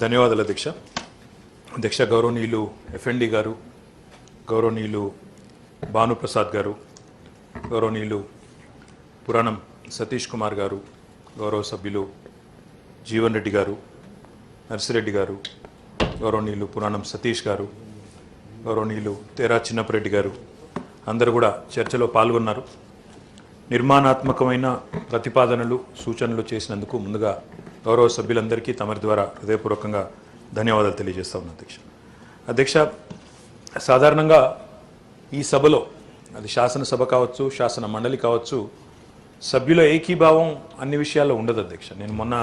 ధన్యవాదాలు అధ్యక్ష. అధ్యక్ష గౌరవనీయులు ఎఫ్ఎండి గారు, గౌరవనీయులు భానుప్రసాద్ గారు, గౌరవనీయులు పురాణం సతీష్ కుమార్ గారు, గౌరవ సభ్యులు జీవన్ రెడ్డి గారు, నర్సిరెడ్డి గారు, గౌరవనీయులు పురాణం సతీష్ గారు, గౌరవనీయులు తేరా చిన్నపరెడ్డి గారు అందరూ కూడా చర్చలో పాల్గొన్నారు. నిర్మాణాత్మకమైన ప్రతిపాదనలు సూచనలు చేసినందుకు ముందుగా గౌరవ సభ్యులందరికీ తమరి ద్వారా హృదయపూర్వకంగా ధన్యవాదాలు తెలియజేస్తా ఉన్నాను అధ్యక్ష. సాధారణంగా ఈ సభలో అది శాసనసభ కావచ్చు, శాసన మండలి కావచ్చు, సభ్యుల ఏకీభావం అన్ని విషయాల్లో ఉండదు అధ్యక్ష. నేను మొన్న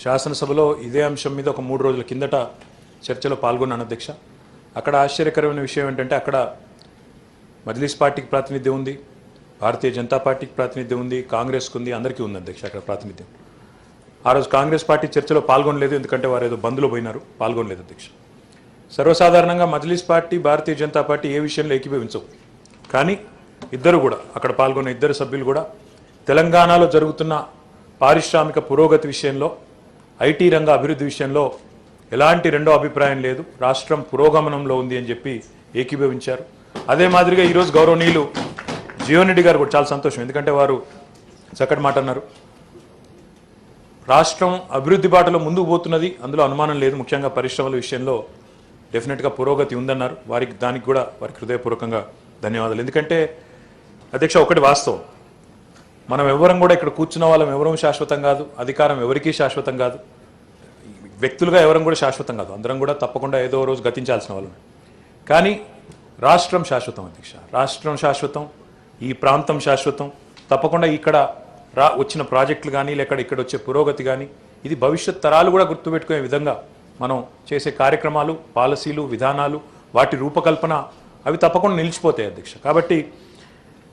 శాసనసభలో ఇదే అంశం మీద ఒక 3 రోజుల కిందట చర్చలో పాల్గొన్నాను అధ్యక్ష. అక్కడ ఆశ్చర్యకరమైన విషయం ఏంటంటే అక్కడ మజ్లిస్ పార్టీకి ప్రాతినిధ్యం ఉంది, భారతీయ జనతా పార్టీకి ప్రాతినిధ్యం ఉంది, కాంగ్రెస్కి ఉంది, అందరికీ ఉంది అధ్యక్ష అక్కడ ప్రాతినిధ్యం. ఆ రోజు కాంగ్రెస్ పార్టీ చర్చలో పాల్గొనలేదు, ఎందుకంటే వారు ఏదో బంద్లో పోయినారు, పాల్గొనలేదు అధ్యక్ష. సర్వసాధారణంగా మజ్లిస్ పార్టీ, భారతీయ జనతా పార్టీ ఏ విషయంలో ఏకీభవించవు. కానీ ఇద్దరు కూడా అక్కడ పాల్గొన్న ఇద్దరు సభ్యులు కూడా తెలంగాణలో జరుగుతున్న పారిశ్రామిక పురోగతి విషయంలో, ఐటీ రంగ అభివృద్ధి విషయంలో ఎలాంటి రెండో అభిప్రాయం లేదు, రాష్ట్రం పురోగమనంలో ఉంది అని చెప్పి ఏకీభవించారు. అదే మాదిరిగా ఈరోజు గౌరవనీయులు జీవన్ రెడ్డి గారు కూడా చాలా సంతోషం, ఎందుకంటే వారు చక్కటి మాట అన్నారు. రాష్ట్రం అభివృద్ధి బాటలో ముందుకు పోతున్నది, అందులో అనుమానం లేదు, ముఖ్యంగా పరిశ్రమల విషయంలో డెఫినెట్గా పురోగతి ఉందన్నారు. దానికి కూడా వారికి హృదయపూర్వకంగా ధన్యవాదాలు. ఎందుకంటే అధ్యక్ష ఒకటి వాస్తవం, మనం ఎవరం కూడా ఇక్కడ కూర్చున్న వాళ్ళం ఎవరం శాశ్వతం కాదు, అధికారం ఎవరికీ శాశ్వతం కాదు, వ్యక్తులుగా ఎవరం కూడా శాశ్వతం కాదు, అందరం కూడా తప్పకుండా ఏదో రోజు గతించాల్సిన వాళ్ళం. కానీ రాష్ట్రం శాశ్వతం అధ్యక్ష, రాష్ట్రం శాశ్వతం, ఈ ప్రాంతం శాశ్వతం. తప్పకుండా ఇక్కడ వచ్చిన ప్రాజెక్టులు కానీ లేక ఇక్కడ వచ్చే పురోగతి కానీ ఇది భవిష్యత్ తరాలు కూడా గుర్తుపెట్టుకునే విధంగా మనం చేసే కార్యక్రమాలు, పాలసీలు, విధానాలు, వాటి రూపకల్పన అవి తప్పకుండా నిలిచిపోతాయి అధ్యక్ష. కాబట్టి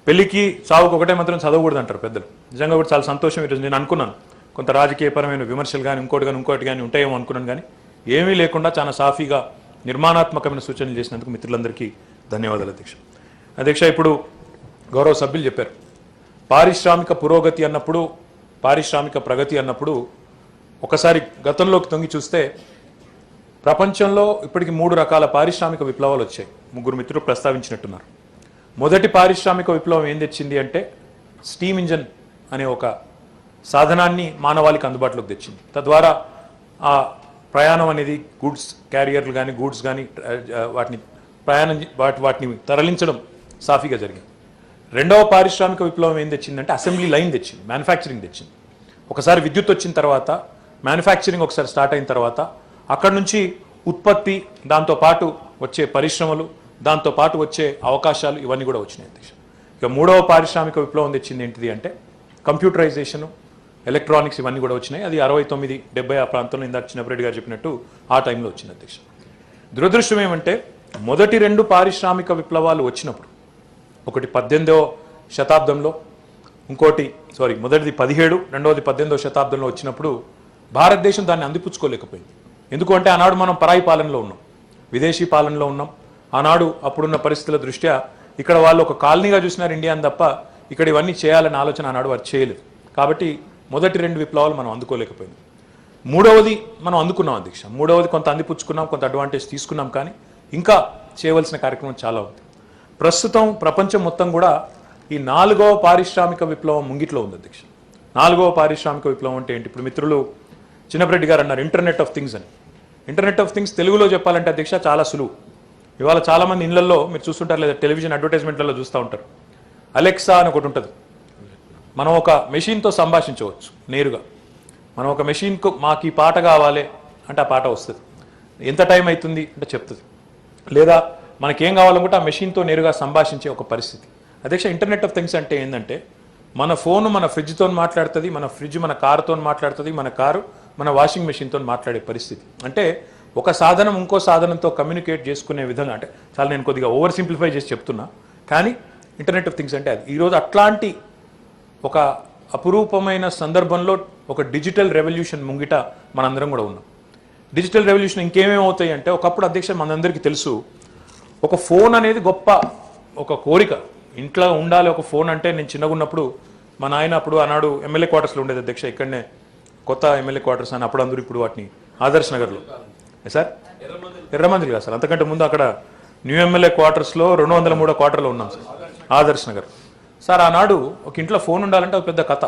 పెళ్లికి సావుకు ఒకటే మాత్రం చదవకూడదు అంటారు పెద్దలు. నిజంగా కూడా చాలా సంతోషం. ఈరోజు నేను అనుకున్నాను కొంత రాజకీయపరమైన విమర్శలు కానీ ఇంకోటి కానీ ఉంటాయేమో అనుకున్నాను, కానీ ఏమీ లేకుండా చాలా సాఫీగా నిర్మాణాత్మకమైన సూచనలు చేసినందుకు మిత్రులందరికీ ధన్యవాదాలు అధ్యక్ష. అధ్యక్ష ఇప్పుడు గౌరవ సభ్యులు చెప్పారు, పారిశ్రామిక పురోగతి అన్నప్పుడు, పారిశ్రామిక ప్రగతి అన్నప్పుడు ఒకసారి గతంలోకి తొంగి చూస్తే ప్రపంచంలో ఇప్పటికి 3 రకాల పారిశ్రామిక విప్లవాలు వచ్చాయి. 3 మిత్రులు ప్రస్తావించినట్టున్నారు. మొదటి పారిశ్రామిక విప్లవం ఏం తెచ్చింది అంటే స్టీమ్ ఇంజన్ అనే ఒక సాధనాన్ని మానవాళికి అందుబాటులోకి తెచ్చింది. తద్వారా ఆ ప్రయాణం అనేది గూడ్స్ క్యారియర్లు కానీ గూడ్స్ కానీ వాటిని తరలించడం సాఫీగా జరిగింది. రెండవ పారిశ్రామిక విప్లవం ఏం తెచ్చిందంటే అసెంబ్లీ లైన్ తెచ్చింది, మ్యానుఫ్యాక్చరింగ్ తెచ్చింది. ఒకసారి విద్యుత్ వచ్చిన తర్వాత, మ్యానుఫ్యాక్చరింగ్ ఒకసారి స్టార్ట్ అయిన తర్వాత అక్కడ నుంచి ఉత్పత్తి, దాంతోపాటు వచ్చే పరిశ్రమలు, దాంతోపాటు వచ్చే అవకాశాలు ఇవన్నీ కూడా వచ్చినాయి అధ్యక్ష. ఇక మూడవ పారిశ్రామిక విప్లవం తెచ్చింది ఏంటిది అంటే కంప్యూటరైజేషను, ఎలక్ట్రానిక్స్ ఇవన్నీ కూడా వచ్చినాయి. అది 69, 70 ఆ ప్రాంతంలో ఇందాక చిన్నపరెడ్డి గారు చెప్పినట్టు ఆ టైంలో వచ్చింది అధ్యక్ష. దురదృష్టం ఏమంటే మొదటి 2 పారిశ్రామిక విప్లవాలు వచ్చినప్పుడు, ఒకటి 18వ శతాబ్దంలో, మొదటిది 17, రెండవది 18వ శతాబ్దంలో వచ్చినప్పుడు భారతదేశం దాన్ని అందిపుచ్చుకోలేకపోయింది. ఎందుకంటే ఆనాడు మనం పరాయి పాలనలో ఉన్నాం, విదేశీ పాలనలో ఉన్నాం. ఆనాడు అప్పుడున్న పరిస్థితుల దృష్ట్యా ఇక్కడ వాళ్ళు ఒక కాలనీగా చూసినారు ఇండియాని తప్ప ఇక్కడ ఇవన్నీ చేయాలనే ఆలోచన ఆనాడు వారు చేయలేదు. కాబట్టి మొదటి 2 విప్లవాలు మనం అందుకోలేకపోయింది. మూడవది మనం అందుకున్నాం అధ్యక్ష. మూడవది కొంత అందిపుచ్చుకున్నాం, కొంత అడ్వాంటేజ్ తీసుకున్నాం, కానీ ఇంకా చేయవలసిన కార్యక్రమం చాలా ఉంది. ప్రస్తుతం ప్రపంచం మొత్తం కూడా ఈ 4వ పారిశ్రామిక విప్లవం ముంగిట్లో ఉంది అధ్యక్ష. 4వ పారిశ్రామిక విప్లవం అంటే ఏంటి? ఇప్పుడు మిత్రులు చిన్నపరెడ్డి గారు అన్నారు ఇంటర్నెట్ ఆఫ్ థింగ్స్ అని. ఇంటర్నెట్ ఆఫ్ థింగ్స్ తెలుగులో చెప్పాలంటే అధ్యక్ష చాలా సులువు. ఇవాళ చాలామంది ఇళ్లలో మీరు చూస్తుంటారు, లేదా టెలివిజన్ అడ్వర్టైజ్మెంట్లలో చూస్తూ ఉంటారు, అలెక్సా అని ఒకటి ఉంటుంది. మనం ఒక మెషిన్తో సంభాషించవచ్చు నేరుగా. మనం ఒక మెషిన్కు మాకు ఈ పాట కావాలి అంటే ఆ పాట వస్తుంది, ఎంత టైం అవుతుంది అంటే చెప్తుంది, లేదా మనకేం కావాలనుకుంటే ఆ మెషిన్తో నేరుగా సంభాషించే ఒక పరిస్థితి. అధ్యక్ష ఇంటర్నెట్ ఆఫ్ థింగ్స్ అంటే ఏంటంటే మన ఫోన్ మన ఫ్రిడ్జ్తో మాట్లాడుతుంది, మన ఫ్రిడ్జ్ మన కారుతో మాట్లాడుతుంది, మన కారు మన వాషింగ్ మెషిన్తో మాట్లాడే పరిస్థితి. అంటే ఒక సాధనం ఇంకో సాధనంతో కమ్యూనికేట్ చేసుకునే విధంగా, అంటే చాలా నేను కొద్దిగా ఓవర్ సింప్లిఫై చేసి చెప్తున్నా, కానీ ఇంటర్నెట్ ఆఫ్ థింగ్స్ అంటే అది. ఈరోజు అట్లాంటి ఒక అపురూపమైన సందర్భంలో ఒక డిజిటల్ రెవల్యూషన్ ముంగిట మనందరం కూడా ఉన్నాం. డిజిటల్ రెవల్యూషన్ ఇంకేమేమి అవుతాయి అంటే, ఒకప్పుడు అధ్యక్ష మనందరికీ తెలుసు ఒక ఫోన్ అనేది గొప్ప ఒక కోరిక, ఇంట్లో ఉండాలి ఒక ఫోన్ అంటే. నేను చిన్నగా ఉన్నప్పుడు మా నాయన అప్పుడు ఆనాడు ఎమ్మెల్యే క్వార్టర్స్లో ఉండేది అధ్యక్ష, ఇక్కడనే కొత్త ఎమ్మెల్యే క్వార్టర్స్ అని అప్పుడు అందరూ ఇప్పుడు వాటిని ఆదర్శ్ నగర్లో సార్, ఎర్రమందిరి కాదు సార్, అంతకంటే ముందు అక్కడ న్యూ ఎమ్మెల్యే క్వార్టర్స్లో 203 క్వార్టర్లో ఉన్నాం సార్, ఆదర్శ్ నగర్. సార్ ఆనాడు ఒక ఇంట్లో ఫోన్ ఉండాలంటే ఒక పెద్ద కథ,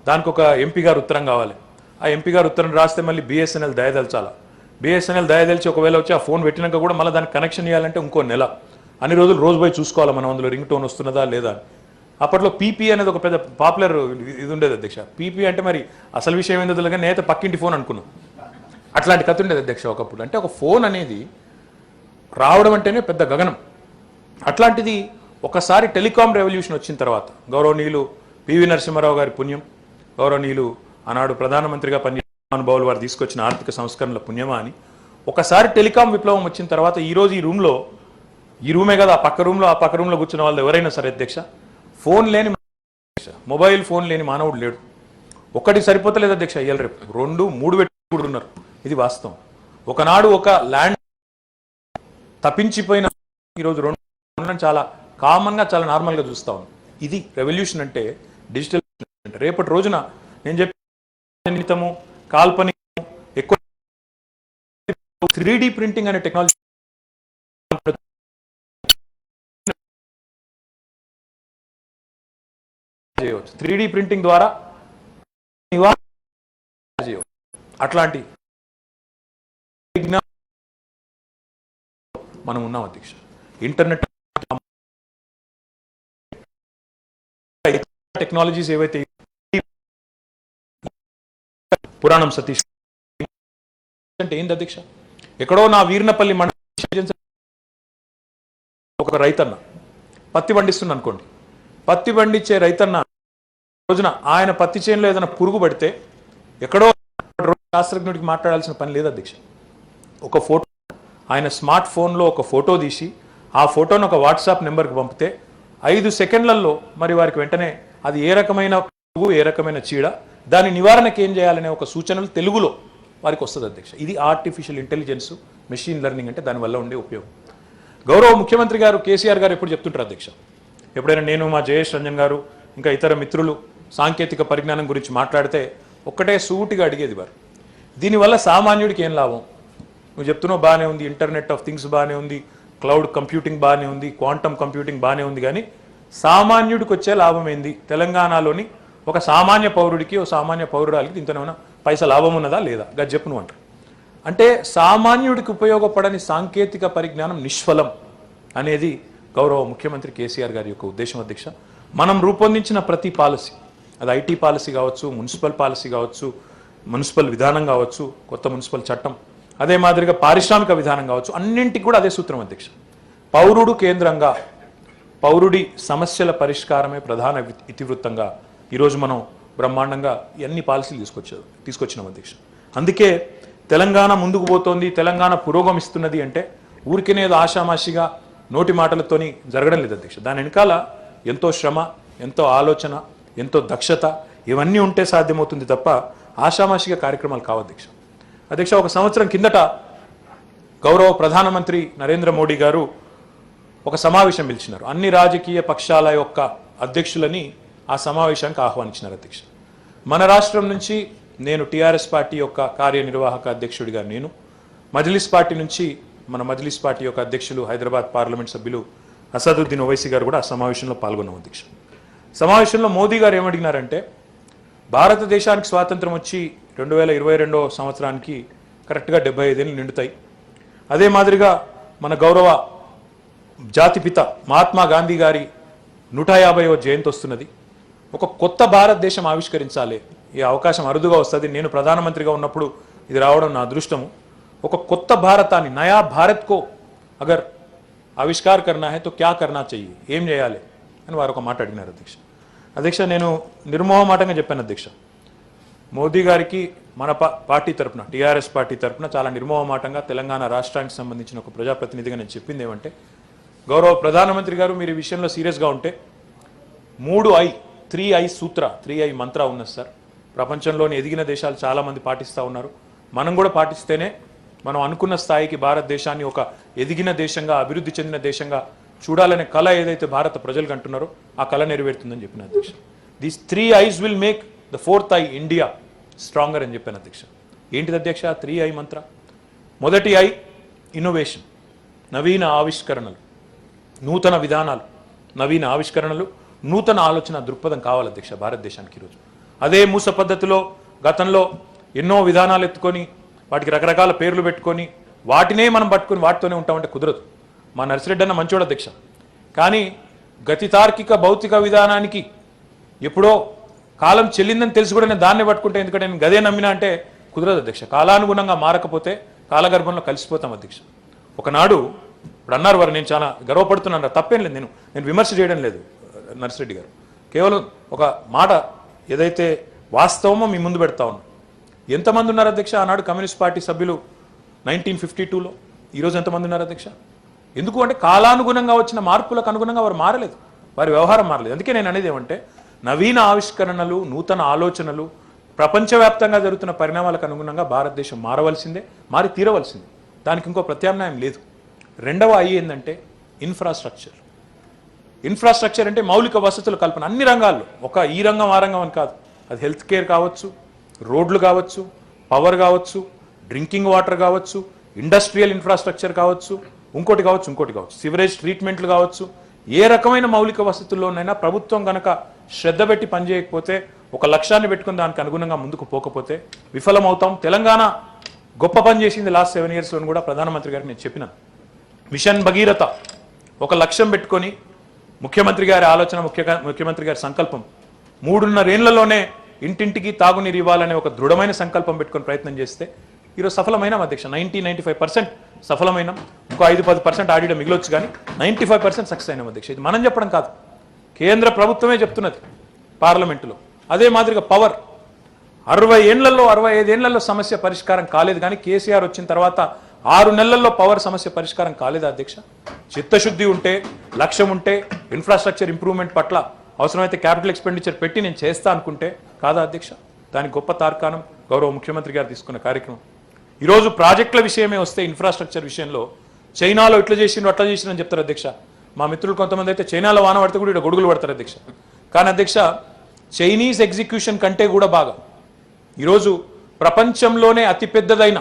దానికి ఒక ఎంపీ గారు ఉత్తరం కావాలి. ఆ ఎంపీ గారు ఉత్తరం రాస్తే మళ్ళీ బిఎస్ఎన్ఎల్ దయదల్చాలా, బిఎస్ఎన్ఎల్ దయదలిచి ఒకవేళ వచ్చి ఆ ఫోన్ పెట్టినాక కూడా మళ్ళీ దానికి కనెక్షన్ ఇవ్వాలంటే ఇంకో నెల, అన్ని రోజులు రోజు పోయి చూసుకోవాలి మనం అందులో రింగ్ టోన్ వస్తున్నదా లేదా. అప్పట్లో పీపీ అనేది ఒక పెద్ద పాపులర్ ఇది ఉండేది అధ్యక్ష. పీపీ అంటే మరి అసలు విషయం ఏందో తెలియక నేత పక్కింటి ఫోన్ అనుకున్నాం, అట్లాంటి కథ ఉండేది అధ్యక్ష ఒకప్పుడు. అంటే ఒక ఫోన్ అనేది రావడం అంటేనే పెద్ద గగనం. అట్లాంటిది ఒకసారి టెలికాం రెవల్యూషన్ వచ్చిన తర్వాత గౌరవనీయులు పివి నరసింహారావు గారి పుణ్యం, గౌరవనీయులు ఆనాడు ప్రధానమంత్రిగా పనిచేసిన అనుభవాలు వారు తీసుకొచ్చిన ఆర్థిక సంస్కరణల పుణ్యమా అని ఒకసారి టెలికాం విప్లవం వచ్చిన తర్వాత ఈరోజు ఈ రూమే కదా, ఆ పక్క రూమ్లో కూర్చున్న వాళ్ళు ఎవరైనా సరే అధ్యక్ష, ఫోన్ లేని మొబైల్ ఫోన్ లేని మానవుడు లేడు. ఒకటి సరిపోతలేదు అధ్యక్ష, ఇయ్యాలి రేపు 2, 3 పెట్టుకుడు ఉన్నారు. ఇది వాస్తవం. ఒకనాడు ఒక ల్యాండ్ తప్పించిపోయిన ఈరోజు 2 చాలా కామన్గా చాలా నార్మల్గా చూస్తా ఉన్నాం. ఇది రెవల్యూషన్ అంటే డిజిటల్. రేపటి రోజున నేను చెప్పితము కాల్పనికము ఎక్కువ 3D ప్రింటింగ్ అనే టెక్నాలజీ చేయవచ్చు. 3D ప్రింటింగ్ ద్వారా అట్లాంటి మనం ఉన్నాం అధ్యక్ష. ఇంటర్నెట్ టెక్నాలజీస్ ఏవైతే పురాణం సతీష్ అంటే ఏంది అధ్యక్ష, ఎక్కడో నా వీర్నపల్లి మండలం ఒక రైతన్న పత్తి పండిస్తున్నా అనుకోండి, పత్తి పండించే రైతన్న రోజున ఆయన పత్తి చేనులో ఏదైనా పురుగు పడితే ఎక్కడో శాస్త్రజ్ఞుడికి మాట్లాడాల్సిన పని లేదు అధ్యక్ష. ఒక ఫోటో ఆయన స్మార్ట్ ఫోన్లో ఒక ఫోటో తీసి ఆ ఫోటోను ఒక వాట్సాప్ నెంబర్కి పంపితే 5 సెకండ్లలో మరి వారికి వెంటనే అది ఏ రకమైన పురుగు, ఏ రకమైన చీడ, దాని నివారణకు ఏం చేయాలనే ఒక సూచనలు తెలుగులో వారికి వస్తుంది అధ్యక్ష. ఇది ఆర్టిఫిషియల్ ఇంటెలిజెన్స్, మెషిన్ లెర్నింగ్ అంటే దానివల్ల ఉండే ఉపయోగం. గౌరవ ముఖ్యమంత్రి గారు కేసీఆర్ గారు ఎప్పుడు చెప్తుంటారు అధ్యక్ష, ఎప్పుడైనా నేను మా జయేష్ రంజన్ గారు ఇంకా ఇతర మిత్రులు సాంకేతిక పరిజ్ఞానం గురించి మాట్లాడితే ఒక్కటే సూటిగా అడిగేది వారు, దీనివల్ల సామాన్యుడికి ఏం లాభం? నువ్వు చెప్తున్నావు బాగానే ఉంది, ఇంటర్నెట్ ఆఫ్ థింగ్స్ బాగానే ఉంది, క్లౌడ్ కంప్యూటింగ్ బాగానే ఉంది, క్వాంటమ్ కంప్యూటింగ్ బాగానే ఉంది, కానీ సామాన్యుడికి వచ్చే లాభం ఏంది? తెలంగాణలోని ఒక సామాన్య పౌరుడికి, ఒక సామాన్య పౌరురాలకి ఇంతనేమైనా పైసా లాభం ఉన్నదా లేదా? గది చెప్పు నువ్వు అంటారు. అంటే సామాన్యుడికి ఉపయోగపడని సాంకేతిక పరిజ్ఞానం నిష్ఫలం అనేది గౌరవ ముఖ్యమంత్రి కేసీఆర్ గారి యొక్క ఉద్దేశం అధ్యక్ష. మనం రూపొందించిన ప్రతి పాలసీ, అది ఐటీ పాలసీ కావచ్చు, మున్సిపల్ పాలసీ కావచ్చు, మున్సిపల్ విధానం కావచ్చు, కొత్త మున్సిపల్ చట్టం, అదే మాదిరిగా పారిశ్రామిక విధానం కావచ్చు, అన్నింటికి కూడా అదే సూత్రం అధ్యక్ష. పౌరుడు కేంద్రంగా, పౌరుడి సమస్యల పరిష్కారమే ప్రధాన ఇతివృత్తంగా ఈరోజు మనం బ్రహ్మాండంగా ఇన్ని పాలసీలు తీసుకొచ్చినాం అధ్యక్ష. అందుకే తెలంగాణ ముందుకు పోతోంది, తెలంగాణ పురోగమిస్తున్నది అంటే ఊరికేనేదో ఆషామాషిగా నోటి మాటలతోని జరగడం లేదు అధ్యక్ష. దాని వెనకాల ఎంతో శ్రమ, ఎంతో ఆలోచన, ఎంతో దక్షత, ఇవన్నీ ఉంటే సాధ్యమవుతుంది తప్ప ఆషామాషిగా కార్యక్రమాలు కావు అధ్యక్ష. అధ్యక్ష, ఒక సంవత్సరం కిందట గౌరవ ప్రధానమంత్రి నరేంద్ర మోడీ గారు ఒక సమావేశం పిలిచినారు. అన్ని రాజకీయ పక్షాల యొక్క అధ్యక్షులని ఆ సమావేశానికి ఆహ్వానించినారు అధ్యక్ష. మన రాష్ట్రం నుంచి నేను టీఆర్ఎస్ పార్టీ యొక్క కార్యనిర్వాహక అధ్యక్షుడిగా నేను, మజ్లిస్ పార్టీ నుంచి మన మజ్లిస్ పార్టీ యొక్క అధ్యక్షులు హైదరాబాద్ పార్లమెంట్ సభ్యులు అసదుద్దీన్ ఓవైసీ గారు కూడా ఆ సమావేశంలో పాల్గొన్నాం అధ్యక్ష. సమావేశంలో మోదీ గారు ఏమడిగినారంటే, భారతదేశానికి స్వాతంత్రం వచ్చి 2022 సంవత్సరానికి కరెక్ట్గా 75 ఏళ్ళు నిండుతాయి. అదే మాదిరిగా మన గౌరవ జాతిపిత మహాత్మా గాంధీ గారి 150వ జయంతి వస్తున్నది. ఒక కొత్త భారతదేశం ఆవిష్కరించాలి, ఈ అవకాశం అరుదుగా వస్తుంది. నేను ప్రధానమంత్రిగా ఉన్నప్పుడు ఇది రావడం నా అదృష్టము. ఒక కొత్త భారతాన్ని, నయా భారత్ కో అగర్ ఆవిష్కార్ కర్నా హై తో క్యా కర్నా చెయ్యి, ఏం చేయాలి అని వారు ఒక మాట అడిగినారు అధ్యక్ష. అధ్యక్ష, నేను నిర్మోహమాటంగా చెప్పాను అధ్యక్ష, మోదీ గారికి మన పార్టీ తరఫున, టీఆర్ఎస్ పార్టీ తరఫున చాలా నిర్మోహమాటంగా తెలంగాణ రాష్ట్రానికి సంబంధించిన ఒక ప్రజాప్రతినిధిగా నేను చెప్పింది ఏమంటే, గౌరవ ప్రధానమంత్రి గారు మీరు ఈ విషయంలో సీరియస్గా ఉంటే 3I సూత్ర, 3I మంత్ర ఉన్నది సార్. ప్రపంచంలోని ఎదిగిన దేశాలు చాలామంది పాటిస్తూ ఉన్నారు. మనం కూడా పాటిస్తేనే మనం అనుకున్న స్థాయికి భారతదేశాన్ని ఒక ఎదిగిన దేశంగా, అభివృద్ధి చెందిన దేశంగా చూడాలనే కళ ఏదైతే భారత ప్రజలకు అంటున్నారో ఆ కళ నెరవేరుతుందని చెప్పిన అధ్యక్ష. These 3 I's will make the 4th I India stronger అని చెప్పాను అధ్యక్ష. ఏంటిది అధ్యక్ష 3I మంత్ర? మొదటి ఐ ఇన్నోవేషన్, నవీన ఆవిష్కరణలు, నూతన విధానాలు, నవీన ఆవిష్కరణలు, నూతన ఆలోచన దృక్పథం కావాలి అధ్యక్ష భారతదేశానికి ఈరోజు. అదే మూస పద్ధతిలో గతంలో ఎన్నో విధానాలు ఎత్తుకొని వాటికి రకరకాల పేర్లు పెట్టుకొని వాటినే మనం పట్టుకొని వాటితోనే ఉంటామంటే కుదరదు. మా నర్సిరెడ్డి అన్న మంచోడు అధ్యక్ష, కానీ గతి తార్కిక భౌతిక విధానానికి ఎప్పుడో కాలం చెల్లిందని తెలిసి కూడా నేను దాన్నే పట్టుకుంటే, ఎందుకంటే నేను గదే నమ్మినా అంటే కుదరదు అధ్యక్ష. కాలానుగుణంగా మారకపోతే కాలగర్భంలో కలిసిపోతాం అధ్యక్ష. ఒకనాడు ఇప్పుడు అన్నారు వారు, నేను చాలా గర్వపడుతున్నాను, తప్పేం లేదు, నేను విమర్శ చేయడం లేదు నర్సిరెడ్డి గారు, కేవలం ఒక మాట ఏదైతే వాస్తవమో మీ ముందు పెడతా ఉన్నాం. ఎంతమంది ఉన్నారు అధ్యక్ష ఆనాడు కమ్యూనిస్ట్ పార్టీ సభ్యులు 1952లో? ఈరోజు ఎంతమంది ఉన్నారు అధ్యక్ష? ఎందుకు అంటే కాలానుగుణంగా వచ్చిన మార్పులకు అనుగుణంగా వారు మారలేదు, వారి వ్యవహారం మారలేదు. అందుకే నేను అనేది ఏమంటే నవీన ఆవిష్కరణలు, నూతన ఆలోచనలు, ప్రపంచవ్యాప్తంగా జరుగుతున్న పరిణామాలకు అనుగుణంగా భారతదేశం మారవలసిందే, మారి తీరవలసిందే, దానికి ఇంకో ప్రత్యామ్నాయం లేదు. రెండవ ఐ ఏంటంటే ఇన్ఫ్రాస్ట్రక్చర్. ఇన్ఫ్రాస్ట్రక్చర్ అంటే మౌలిక వసతుల కల్పన అన్ని రంగాల్లో, ఒక ఈ రంగం ఆ రంగం అని కాదు. అది హెల్త్ కేర్ కావచ్చు, రోడ్లు కావచ్చు, పవర్ కావచ్చు, డ్రింకింగ్ వాటర్ కావచ్చు, ఇండస్ట్రియల్ ఇన్ఫ్రాస్ట్రక్చర్ కావచ్చు, ఇంకోటి కావచ్చు, సివరేజ్ ట్రీట్మెంట్లు కావచ్చు. ఏ రకమైన మౌలిక వసతుల్లోనైనా ప్రభుత్వం కనుక శ్రద్ధ పెట్టి పనిచేయకపోతే, ఒక లక్ష్యాన్ని పెట్టుకుని దానికి అనుగుణంగా ముందుకు పోకపోతే విఫలమవుతాం. తెలంగాణ గొప్ప పని చేసింది లాస్ట్ 7 yearsలో కూడా. ప్రధానమంత్రి గారికి నేను చెప్పిన మిషన్ భగీరథ, ఒక లక్ష్యం పెట్టుకొని ముఖ్యమంత్రి గారి ఆలోచన, ముఖ్యమంత్రి గారి సంకల్పం 3.5 ఏళ్లలోనే ఇంటింటికి తాగునీరు ఇవ్వాలనే ఒక దృఢమైన సంకల్పం పెట్టుకొని ప్రయత్నం చేస్తే ఈరోజు సఫలమైన అధ్యక్ష. 90-95% సఫలమైన, ఇంకో 5-10% ఆడియో మిగిలొచ్చు, కానీ 95% సక్సెస్ అయిన అధ్యక్ష. ఇది మనం చెప్పడం కాదు, కేంద్ర ప్రభుత్వమే చెప్తున్నది పార్లమెంటులో. అదే మాదిరిగా పవర్ 65 ఏళ్లలో సమస్య పరిష్కారం కాలేదు, కానీ కేసీఆర్ వచ్చిన తర్వాత 6 నెలల్లో పవర్ సమస్య పరిష్కారం కాలేదా అధ్యక్ష? చిత్తశుద్ధి ఉంటే, లక్ష్యం ఉంటే, ఇన్ఫ్రాస్ట్రక్చర్ ఇంప్రూవ్మెంట్ పట్ల అవసరమైతే క్యాపిటల్ ఎక్స్పెండిచర్ పెట్టి నేను చేస్తా అనుకుంటే కాదా అధ్యక్ష? దానికి గొప్ప తార్కాణం గౌరవ ముఖ్యమంత్రి గారు తీసుకున్న కార్యక్రమం. ఈరోజు ప్రాజెక్టుల విషయమే వస్తే ఇన్ఫ్రాస్ట్రక్చర్ విషయంలో చైనాలో ఇట్లా చేసిండ్రు అట్లా చేసిండ్రు అని చెప్తారు అధ్యక్ష. మా మిత్రులు కొంతమంది అయితే చైనాలో వాన పడితే కూడా ఇక్కడ గొడుగులు పడతారు అధ్యక్ష. కానీ అధ్యక్ష చైనీస్ ఎగ్జిక్యూషన్ కంటే కూడా బాగా ఈరోజు ప్రపంచంలోనే అతిపెద్దదైన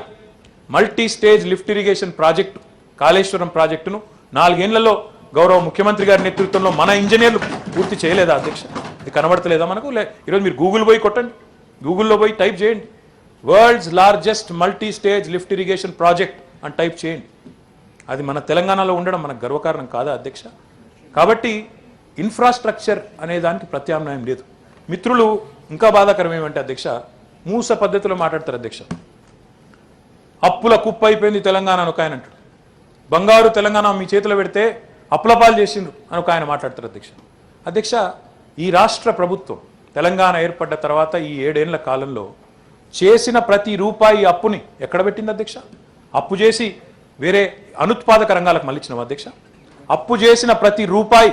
multi stage lift irrigation project Kaleshwaram ప్రాజెక్టును 4 ఏళ్లలో గౌరవ ముఖ్యమంత్రి గారి నేతృత్వంలో మన ఇంజనీర్లు పూర్తి చేయలేదా అధ్యక్ష? ఇది కనబడతలేదా మనకు? ఈరోజు మీరు గూగుల్ పోయి కొట్టండి, గూగుల్లో పోయి టైప్ చేయండి, world's largest multi stage lift irrigation project అని టైప్ చేయండి. అది మన తెలంగాణలో ఉండడం మనకు గర్వకారణం కాదా అధ్యక్ష? కాబట్టి ఇన్ఫ్రాస్ట్రక్చర్ అనే దానికి ప్రత్యామ్నాయం లేదు. మిత్రులు ఇంకా బాధాకరం ఏమంటే అధ్యక్ష, మూస పద్ధతిలో మాట్లాడతారు అధ్యక్ష. అప్పుల కుప్ప అయిపోయింది తెలంగాణ అని ఒక ఆయన అంటాడు. బంగారు తెలంగాణ మీ చేతిలో పెడితే అప్పులపాలు చేసిండ్రు అని ఒక ఆయన మాట్లాడతారు అధ్యక్ష. అధ్యక్ష ఈ రాష్ట్ర ప్రభుత్వం తెలంగాణ ఏర్పడ్డ తర్వాత ఈ 7 ఏళ్ల కాలంలో చేసిన ప్రతి రూపాయి అప్పుని ఎక్కడ పెట్టింది అధ్యక్ష? అప్పు చేసి వేరే అనుత్పాదక రంగాలకు మళ్ళించినాం అధ్యక్ష. అప్పు చేసిన ప్రతి రూపాయి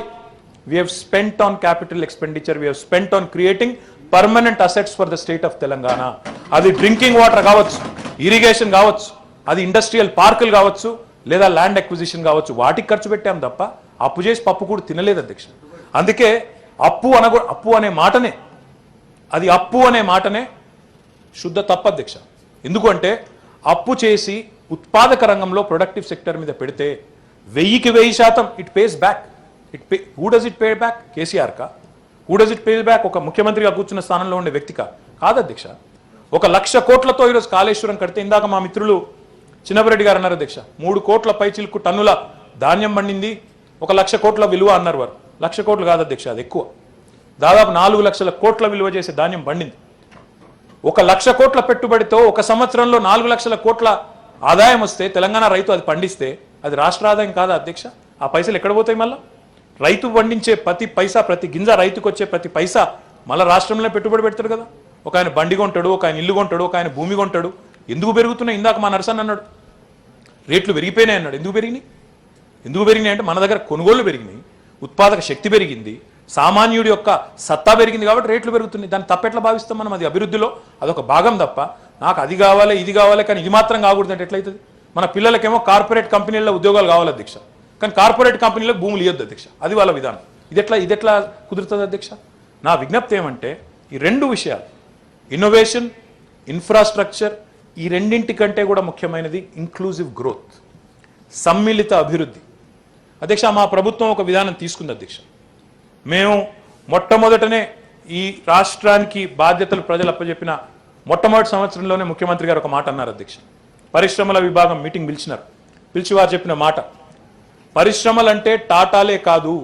we have spent on capital expenditure, we have spent on creating permanent assets for the state of Telangana. అది డ్రింకింగ్ వాటర్ కావచ్చు, ఇరిగేషన్ కావచ్చు, అది ఇండస్ట్రియల్ పార్కులు కావచ్చు, లేదా ల్యాండ్ అక్విజిషన్ కావచ్చు, వాటికి ఖర్చు పెట్టాం తప్ప అప్పు చేసి పప్పు కూడా తినలేదు అధ్యక్ష. అందుకే అప్పు అనే మాటనే శుద్ధ తప్పు అధ్యక్ష. ఎందుకంటే అప్పు చేసి ఉత్పాదక రంగంలో ప్రొడక్టివ్ సెక్టర్ మీద పెడితే 1000కి 1000% it pays back. Who does it pay back? KCR కా? Who does it pay back? ఒక ముఖ్యమంత్రిగా కూర్చున్న స్థానంలో ఉండే వ్యక్తికా? కాదు అధ్యక్ష. 1,00,000 కోట్లతో ఈరోజు కాళేశ్వరం కడితే, ఇందాక మా మిత్రులు చిన్నపరెడ్డి గారు అన్నారు అధ్యక్ష, 3 కోట్ల పైచిలుకు టన్నుల ధాన్యం పండింది, 1,00,000 కోట్ల విలువ అన్నారు వారు. 1,00,000 కోట్లు కాదు అధ్యక్ష, అది ఎక్కువ. దాదాపు 4 లక్షల కోట్ల విలువ చేసే ధాన్యం పండింది. 1,00,000 కోట్ల పెట్టుబడితో 1 సంవత్సరంలో 4 లక్షల కోట్ల ఆదాయం వస్తే తెలంగాణ రైతు అది పండిస్తే అది రాష్ట్ర ఆదాయం కాదా అధ్యక్ష? ఆ పైసలు ఎక్కడ పోతాయి? మళ్ళా రైతు పండించే ప్రతి పైసా, ప్రతి గింజ, రైతుకు వచ్చే ప్రతి పైసా మళ్ళీ రాష్ట్రంలో పెట్టుబడి పెడతాడు కదా. ఒక ఆయన బండి కొంటాడు, ఒక ఆయన ఇల్లు కొంటాడు, ఒక ఆయన భూమి కొంటాడు. ఎందుకు పెరుగుతున్నాయి? ఇందాక మా నరసన్ అన్నాడు రేట్లు పెరిగిపోయినాయి అన్నాడు. ఎందుకు పెరిగినాయి అంటే మన దగ్గర కొనుగోళ్లు పెరిగినాయి, ఉత్పాదక శక్తి పెరిగింది, సామాన్యుడి యొక్క సత్తా పెరిగింది కాబట్టి రేట్లు పెరుగుతున్నాయి. దాన్ని తప్పెట్లా భావిస్తాం మనం? అది అభివృద్ధిలో అదొక భాగం తప్ప నాకు అది కావాలి ఇది కావాలి కానీ ఇది మాత్రం కాకూడదు అంటే ఎట్లయితుంది? మన పిల్లలకేమో కార్పొరేట్ కంపెనీల్లో ఉద్యోగాలు కావాలి అధ్యక్ష, కానీ కార్పొరేట్ కంపెనీలకు భూములు ఇవ్వద్దు అధ్యక్ష. అది వాళ్ళ విధానం. ఇది ఎట్లా కుదురుతుంది అధ్యక్ష? నా విజ్ఞప్తి ఏమంటే ఈ 2 విషయాలు, ఇన్నోవేషన్, ఇన్ఫ్రాస్ట్రక్చర్, ఈ రెండింటికంటే కూడా ముఖ్యమైనది ఇంక్లూజివ్ గ్రోత్, సమ్మిళిత అభివృద్ధి. అధ్యక్ష, మా ప్రభుత్వం ఒక విధానం తీసుకుంది అధ్యక్ష. మేము మొట్టమొదటనే ఈ రాష్ట్రానికి బాధ్యతలు ప్రజలు అప్పచెప్పిన మొట్టమొదటి సంవత్సరంలోనే ముఖ్యమంత్రి గారు ఒక మాట అన్నారు అధ్యక్ష. పరిశ్రమల విభాగం మీటింగ్ పిలిచి వారు చెప్పిన మాట, పరిశ్రమలంటే టాటాలే కాదు,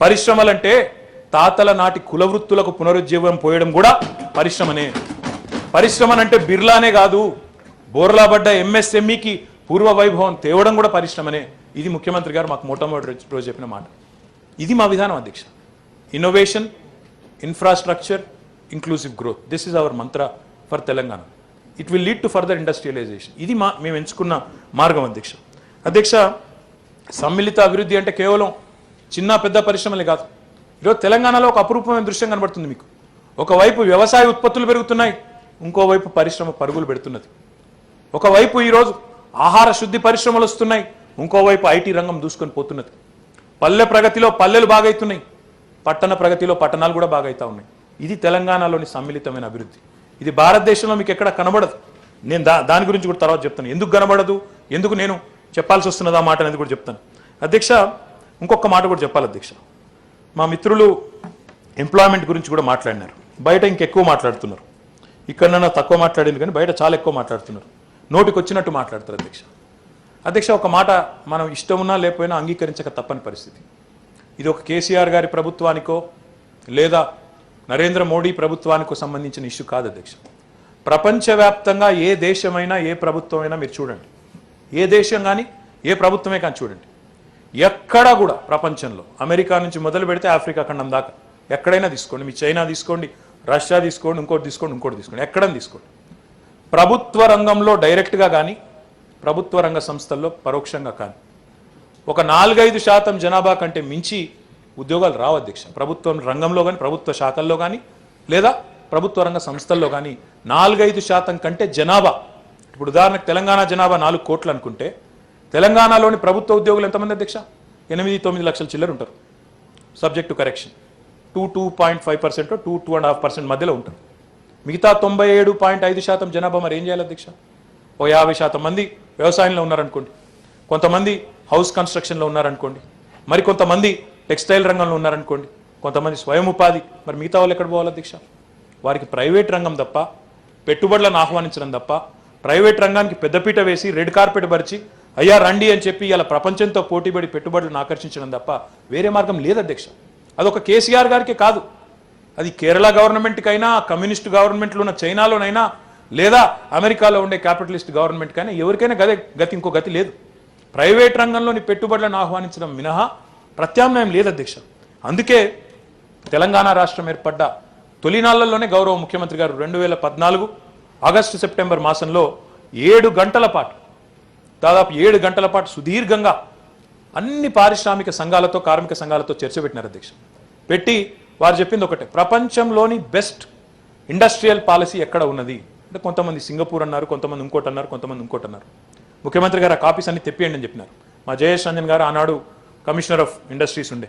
పరిశ్రమలంటే తాతల నాటి కులవృత్తులకు పునరుజ్జీవం పోయడం కూడా పరిశ్రమనే. పరిశ్రమనంటే బిర్లానే కాదు, బోర్లాబడ్డ ఎంఎస్ఎంఈకి పూర్వ వైభవం తేవడం కూడా పరిశ్రమనే. ఇది ముఖ్యమంత్రి గారు మాకు మొట్టమొదటి రోజు చెప్పిన మాట. ఇది మా విధానం అధ్యక్ష. Innovation, infrastructure, inclusive growth, this is our mantra for Telangana. It will lead to further industrialisation. ఇది మేము ఎంచుకున్న మార్గం అధ్యక్ష. అధ్యక్ష, సమ్మిళిత అభివృద్ధి అంటే కేవలం చిన్న పెద్ద పరిశ్రమలే కాదు. ఈరోజు తెలంగాణలో ఒక అపురూపమైన దృశ్యం కనబడుతుంది మీకు. ఒకవైపు వ్యవసాయ ఉత్పత్తులు పెరుగుతున్నాయి, ఇంకోవైపు పరిశ్రమ పరుగులు పెడుతున్నది. ఒకవైపు ఈరోజు ఆహార శుద్ధి పరిశ్రమలు వస్తున్నాయి, ఇంకోవైపు ఐటీ రంగం దూసుకొని పోతున్నది. పల్లె ప్రగతిలో పల్లెలు బాగైతున్నాయి, పట్టణ ప్రగతిలో పట్టణాలు కూడా బాగైతా ఉన్నాయి. ఇది తెలంగాణలోని సమ్మిళితమైన అభివృద్ధి. ఇది భారతదేశంలో మీకు ఎక్కడ కనబడదు. నేను దాని గురించి కూడా తర్వాత చెప్తాను. ఎందుకు కనబడదు, ఎందుకు నేను చెప్పాల్సి వస్తున్నది ఆ మాట అనేది కూడా చెప్తాను. అధ్యక్ష, ఇంకొక మాట కూడా చెప్పాలి అధ్యక్ష. మా మిత్రులు ఎంప్లాయ్మెంట్ గురించి కూడా మాట్లాడినారు. బయట ఇంకెక్కువ మాట్లాడుతున్నారు. ఇక్కడన్నా తక్కువ మాట్లాడింది కానీ బయట చాలా ఎక్కువ మాట్లాడుతున్నారు. నోటికి వచ్చినట్టు మాట్లాడతారు అధ్యక్ష. అధ్యక్ష, ఒక మాట మనం ఇష్టం ఉన్నా లేకపోయినా అంగీకరించక తప్పని పరిస్థితి. ఇది ఒక కేసీఆర్ గారి ప్రభుత్వానికో లేదా నరేంద్ర మోడీ ప్రభుత్వానికో సంబంధించిన ఇష్యూ కాదు అధ్యక్ష. ప్రపంచవ్యాప్తంగా ఏ దేశమైనా ఏ ప్రభుత్వమైనా మీరు చూడండి, ఏ దేశం కానీ ఏ ప్రభుత్వమే కానీ చూడండి, ఎక్కడా కూడా ప్రపంచంలో అమెరికా నుంచి మొదలు పెడితే ఆఫ్రికా ఖండం దాకా ఎక్కడైనా తీసుకోండి, మీ చైనా తీసుకోండి, రష్యా తీసుకోండి, ఇంకోటి తీసుకోండి, ఎక్కడైనా తీసుకోండి, ప్రభుత్వ రంగంలో డైరెక్ట్గా కానీ ప్రభుత్వ రంగ సంస్థల్లో పరోక్షంగా కానీ ఒక 4-5% జనాభా కంటే మించి ఉద్యోగాలు రావు అధ్యక్ష. ప్రభుత్వ రంగంలో కానీ ప్రభుత్వ శాఖల్లో కానీ లేదా ప్రభుత్వ రంగ సంస్థల్లో కానీ 4-5% కంటే జనాభా. ఇప్పుడు ఉదాహరణకు తెలంగాణ జనాభా 4 కోట్లు అనుకుంటే తెలంగాణలోని ప్రభుత్వ ఉద్యోగులు ఎంతమంది అధ్యక్ష? 8-9 లక్షల చిల్లర ఉంటారు. సబ్జెక్ట్ టు కరెక్షన్ 2.5% 2.5% మధ్యలో ఉంటారు. మిగతా 97.5% జనాభా మరి ఏం చేయాలి అధ్యక్ష? ఓ 50% మంది వ్యవసాయంలో ఉన్నారనుకోండి, కొంతమంది హౌస్ కన్స్ట్రక్షన్లో ఉన్నారనుకోండి, మరి కొంతమంది టెక్స్టైల్ రంగంలో ఉన్నారనుకోండి, కొంతమంది స్వయం ఉపాధి. మరి మిగతా వాళ్ళు ఎక్కడ పోవాలి అధ్యక్ష? వారికి ప్రైవేట్ రంగం తప్ప, పెట్టుబడులను ఆహ్వానించడం తప్ప, ప్రైవేట్ రంగానికి పెద్దపీట వేసి రెడ్ కార్పెట్ పరిచి అయ్యా రండి అని చెప్పి ఇలా ప్రపంచంతో పోటీపడి పెట్టుబడులను ఆకర్షించడం తప్ప వేరే మార్గం లేదు అధ్యక్ష. అదొక కేసీఆర్ గారికే కాదు, అది కేరళ గవర్నమెంట్కైనా, కమ్యూనిస్ట్ గవర్నమెంట్లో ఉన్న చైనాలోనైనా, లేదా అమెరికాలో ఉండే క్యాపిటలిస్ట్ గవర్నమెంట్కైనా ఎవరికైనా గతి ఇంకో గతి లేదు. ప్రైవేట్ రంగంలోని పెట్టుబడులను ఆహ్వానించడం మినహా ప్రత్యామ్నాయం లేదు అధ్యక్ష. అందుకే తెలంగాణ రాష్ట్రం ఏర్పడ్డ తొలినాళ్లలోనే గౌరవ ముఖ్యమంత్రి గారు 2014 ఆగస్టు సెప్టెంబర్ మాసంలో 7 గంటల పాటు, దాదాపు 7 గంటల పాటు సుదీర్ఘంగా అన్ని పారిశ్రామిక సంఘాలతో, కార్మిక సంఘాలతో చర్చ పెట్టినారు అధ్యక్ష. పెట్టి వారు చెప్పింది ఒకటే, ప్రపంచంలోని బెస్ట్ ఇండస్ట్రియల్ పాలసీ ఎక్కడ ఉన్నది అంటే కొంతమంది సింగపూర్ అన్నారు, కొంతమంది ఇంకోటి అన్నారు, కొంతమంది ఇంకోటి అన్నారు. ముఖ్యమంత్రి గారు ఆ కాపీస్ అన్ని తెప్పియండి అని చెప్పినారు. మా జయేష్ రంజన్ గారు ఆనాడు కమిషనర్ ఆఫ్ ఇండస్ట్రీస్ ఉండే,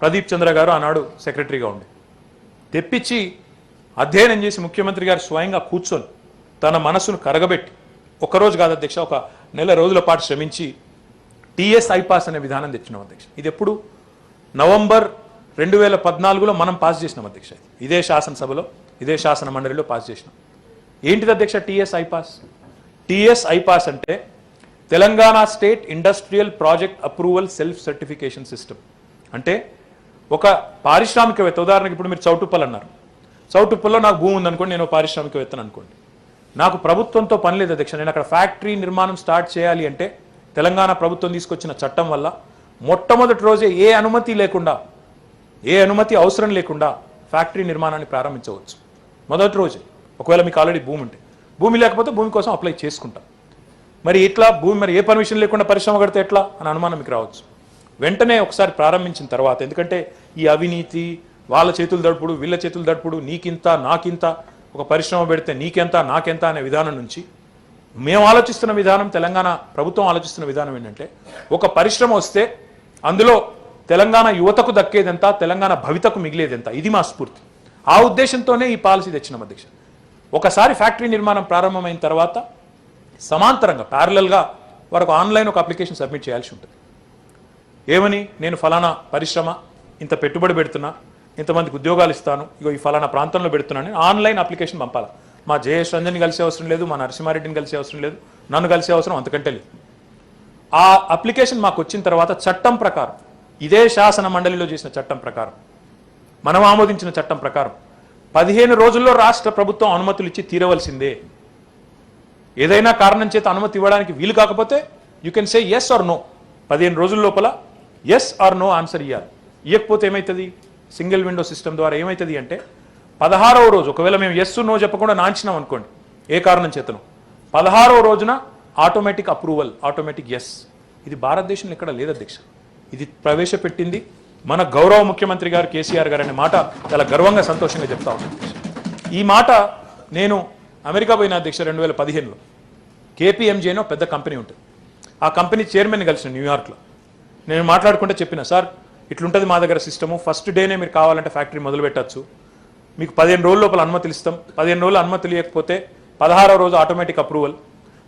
ప్రదీప్ చంద్ర గారు ఆనాడు సెక్రటరీగా ఉండే. తెప్పించి అధ్యయనం చేసి ముఖ్యమంత్రి గారు స్వయంగా కూర్చొని తన మనసును కరగబెట్టి, ఒక్కరోజు కాదు అధ్యక్ష, ఒక నెల రోజుల పాటు శ్రమించి టీఎస్ ఐపాస్ అనే విధానం తెచ్చినాం అధ్యక్ష. ఇది ఎప్పుడు నవంబర్ 2014లో మనం పాస్ చేసినాం అధ్యక్ష. ఇదే శాసనసభలో, ఇదే శాసన మండలిలో పాస్ చేసినాం. ఏంటిది అధ్యక్ష టీఎస్ ఐపాస్? టీఎస్ ఐపాస్ అంటే Telangana state industrial project approval self certification system. అంటే ఒక పారిశ్రామికవేత్త, ఉదాహరణకి ఇప్పుడు మీరు చౌటుప్పల్ అన్నారు, చౌటుప్పల్లో నాకు భూమి ఉందనుకోండి, నేను పారిశ్రామికవేత్తను అనుకోండి, నాకు ప్రభుత్వంతో పని లేదు అధ్యక్ష. నేను అక్కడ ఫ్యాక్టరీ నిర్మాణం స్టార్ట్ చేయాలి అంటే తెలంగాణ ప్రభుత్వం తీసుకొచ్చిన చట్టం వల్ల మొట్టమొదటి రోజే ఏ అనుమతి లేకుండా, ఏ అనుమతి అవసరం లేకుండా ఫ్యాక్టరీ నిర్మాణాన్ని ప్రారంభించవచ్చు మొదటి రోజే, ఒకవేళ మీకు ఆల్రెడీ భూమి ఉంటే. భూమి లేకపోతే భూమి కోసం అప్లై చేసుకుంటాం. మరి ఇట్లా భూమి మరి ఏ పర్మిషన్ లేకుండా పరిశ్రమ కడితే ఎట్లా అని అనుమానం మీకు రావచ్చు. వెంటనే ఒకసారి ప్రారంభించిన తర్వాత, ఎందుకంటే ఈ అవినీతి, వాళ్ళ చేతులు దడుపుడు, వీళ్ళ చేతులు దడుపుడు, నీకింత నాకింత, ఒక పరిశ్రమ పెడితే నీకెంత నాకెంత అనే విధానం నుంచి మేము ఆలోచిస్తున్న విధానం, తెలంగాణ ప్రభుత్వం ఆలోచిస్తున్న విధానం ఏంటంటే, ఒక పరిశ్రమ వస్తే అందులో తెలంగాణ యువతకు దక్కేదెంత, తెలంగాణ భవితకు మిగిలేదెంత, ఇది మా స్ఫూర్తి. ఆ ఉద్దేశంతోనే ఈ పాలసీ తెచ్చినాం అధ్యక్ష. ఒకసారి ఫ్యాక్టరీ నిర్మాణం ప్రారంభమైన తర్వాత సమాంతరంగా ప్యారలల్గా వారికి ఆన్లైన్ ఒక అప్లికేషన్ సబ్మిట్ చేయాల్సి ఉంటుంది. ఏమని, నేను ఫలానా పరిశ్రమ ఇంత పెట్టుబడి పెడుతున్నా, ఇంతమందికి ఉద్యోగాలు ఇస్తాను, ఇగో ఈ ఫలానా ప్రాంతంలో పెడుతున్నాను, ఆన్లైన్ అప్లికేషన్ పంపాలి. మా జయేష్ రంజన్ కలిసే అవసరం లేదు, మా నరసింహారెడ్డిని కలిసే అవసరం లేదు, నన్ను కలిసే అవసరం అంతకంటే లేదు. ఆ అప్లికేషన్ మాకు వచ్చిన తర్వాత చట్టం ప్రకారం, ఇదే శాసన మండలిలో చేసిన చట్టం ప్రకారం, మనం ఆమోదించిన చట్టం ప్రకారం 15 రోజుల్లో రాష్ట్ర ప్రభుత్వం అనుమతులు ఇచ్చి తీరవలసిందే. ఏదైనా కారణం చేత అనుమతి ఇవ్వడానికి వీలు కాకపోతే you can say yes or no. 15 రోజుల లోపల ఎస్ ఆర్ నో ఆన్సర్ ఇవ్వాలి. ఇవ్వకపోతే ఏమవుతుంది, సింగిల్ విండో సిస్టమ్ ద్వారా ఏమవుతుంది అంటే 16వ రోజు ఒకవేళ మేము ఎస్ నో చెప్పకుండా నాంచినాం అనుకోండి ఏ కారణం చేతను, 16వ రోజున ఆటోమేటిక్ అప్రూవల్, ఆటోమేటిక్ ఎస్. ఇది భారతదేశంలో ఎక్కడ లేదు అధ్యక్ష. ఇది ప్రవేశపెట్టింది మన గౌరవ ముఖ్యమంత్రి గారు కేసీఆర్ గారు అనే మాట చాలా గర్వంగా సంతోషంగా చెప్తా ఉన్నాను. ఈ మాట నేను అమెరికా పోయిన అధ్యక్ష 2015లో KPMG అని పెద్ద కంపెనీ ఉంటుంది. ఆ కంపెనీ చైర్మన్ కలిసిన న్యూయార్క్లో. నేను మాట్లాడుకుంటే చెప్పిన, సార్ ఇట్లుంటుంది మా దగ్గర సిస్టము, ఫస్ట్ డేనే మీరు కావాలంటే ఫ్యాక్టరీ మొదలు పెట్టచ్చు, మీకు 15 రోజుల లోపల అనుమతులు ఇస్తాం, 15 రోజులు అనుమతులు ఇవ్వకపోతే 16వ రోజు ఆటోమేటిక్ అప్రూవల్,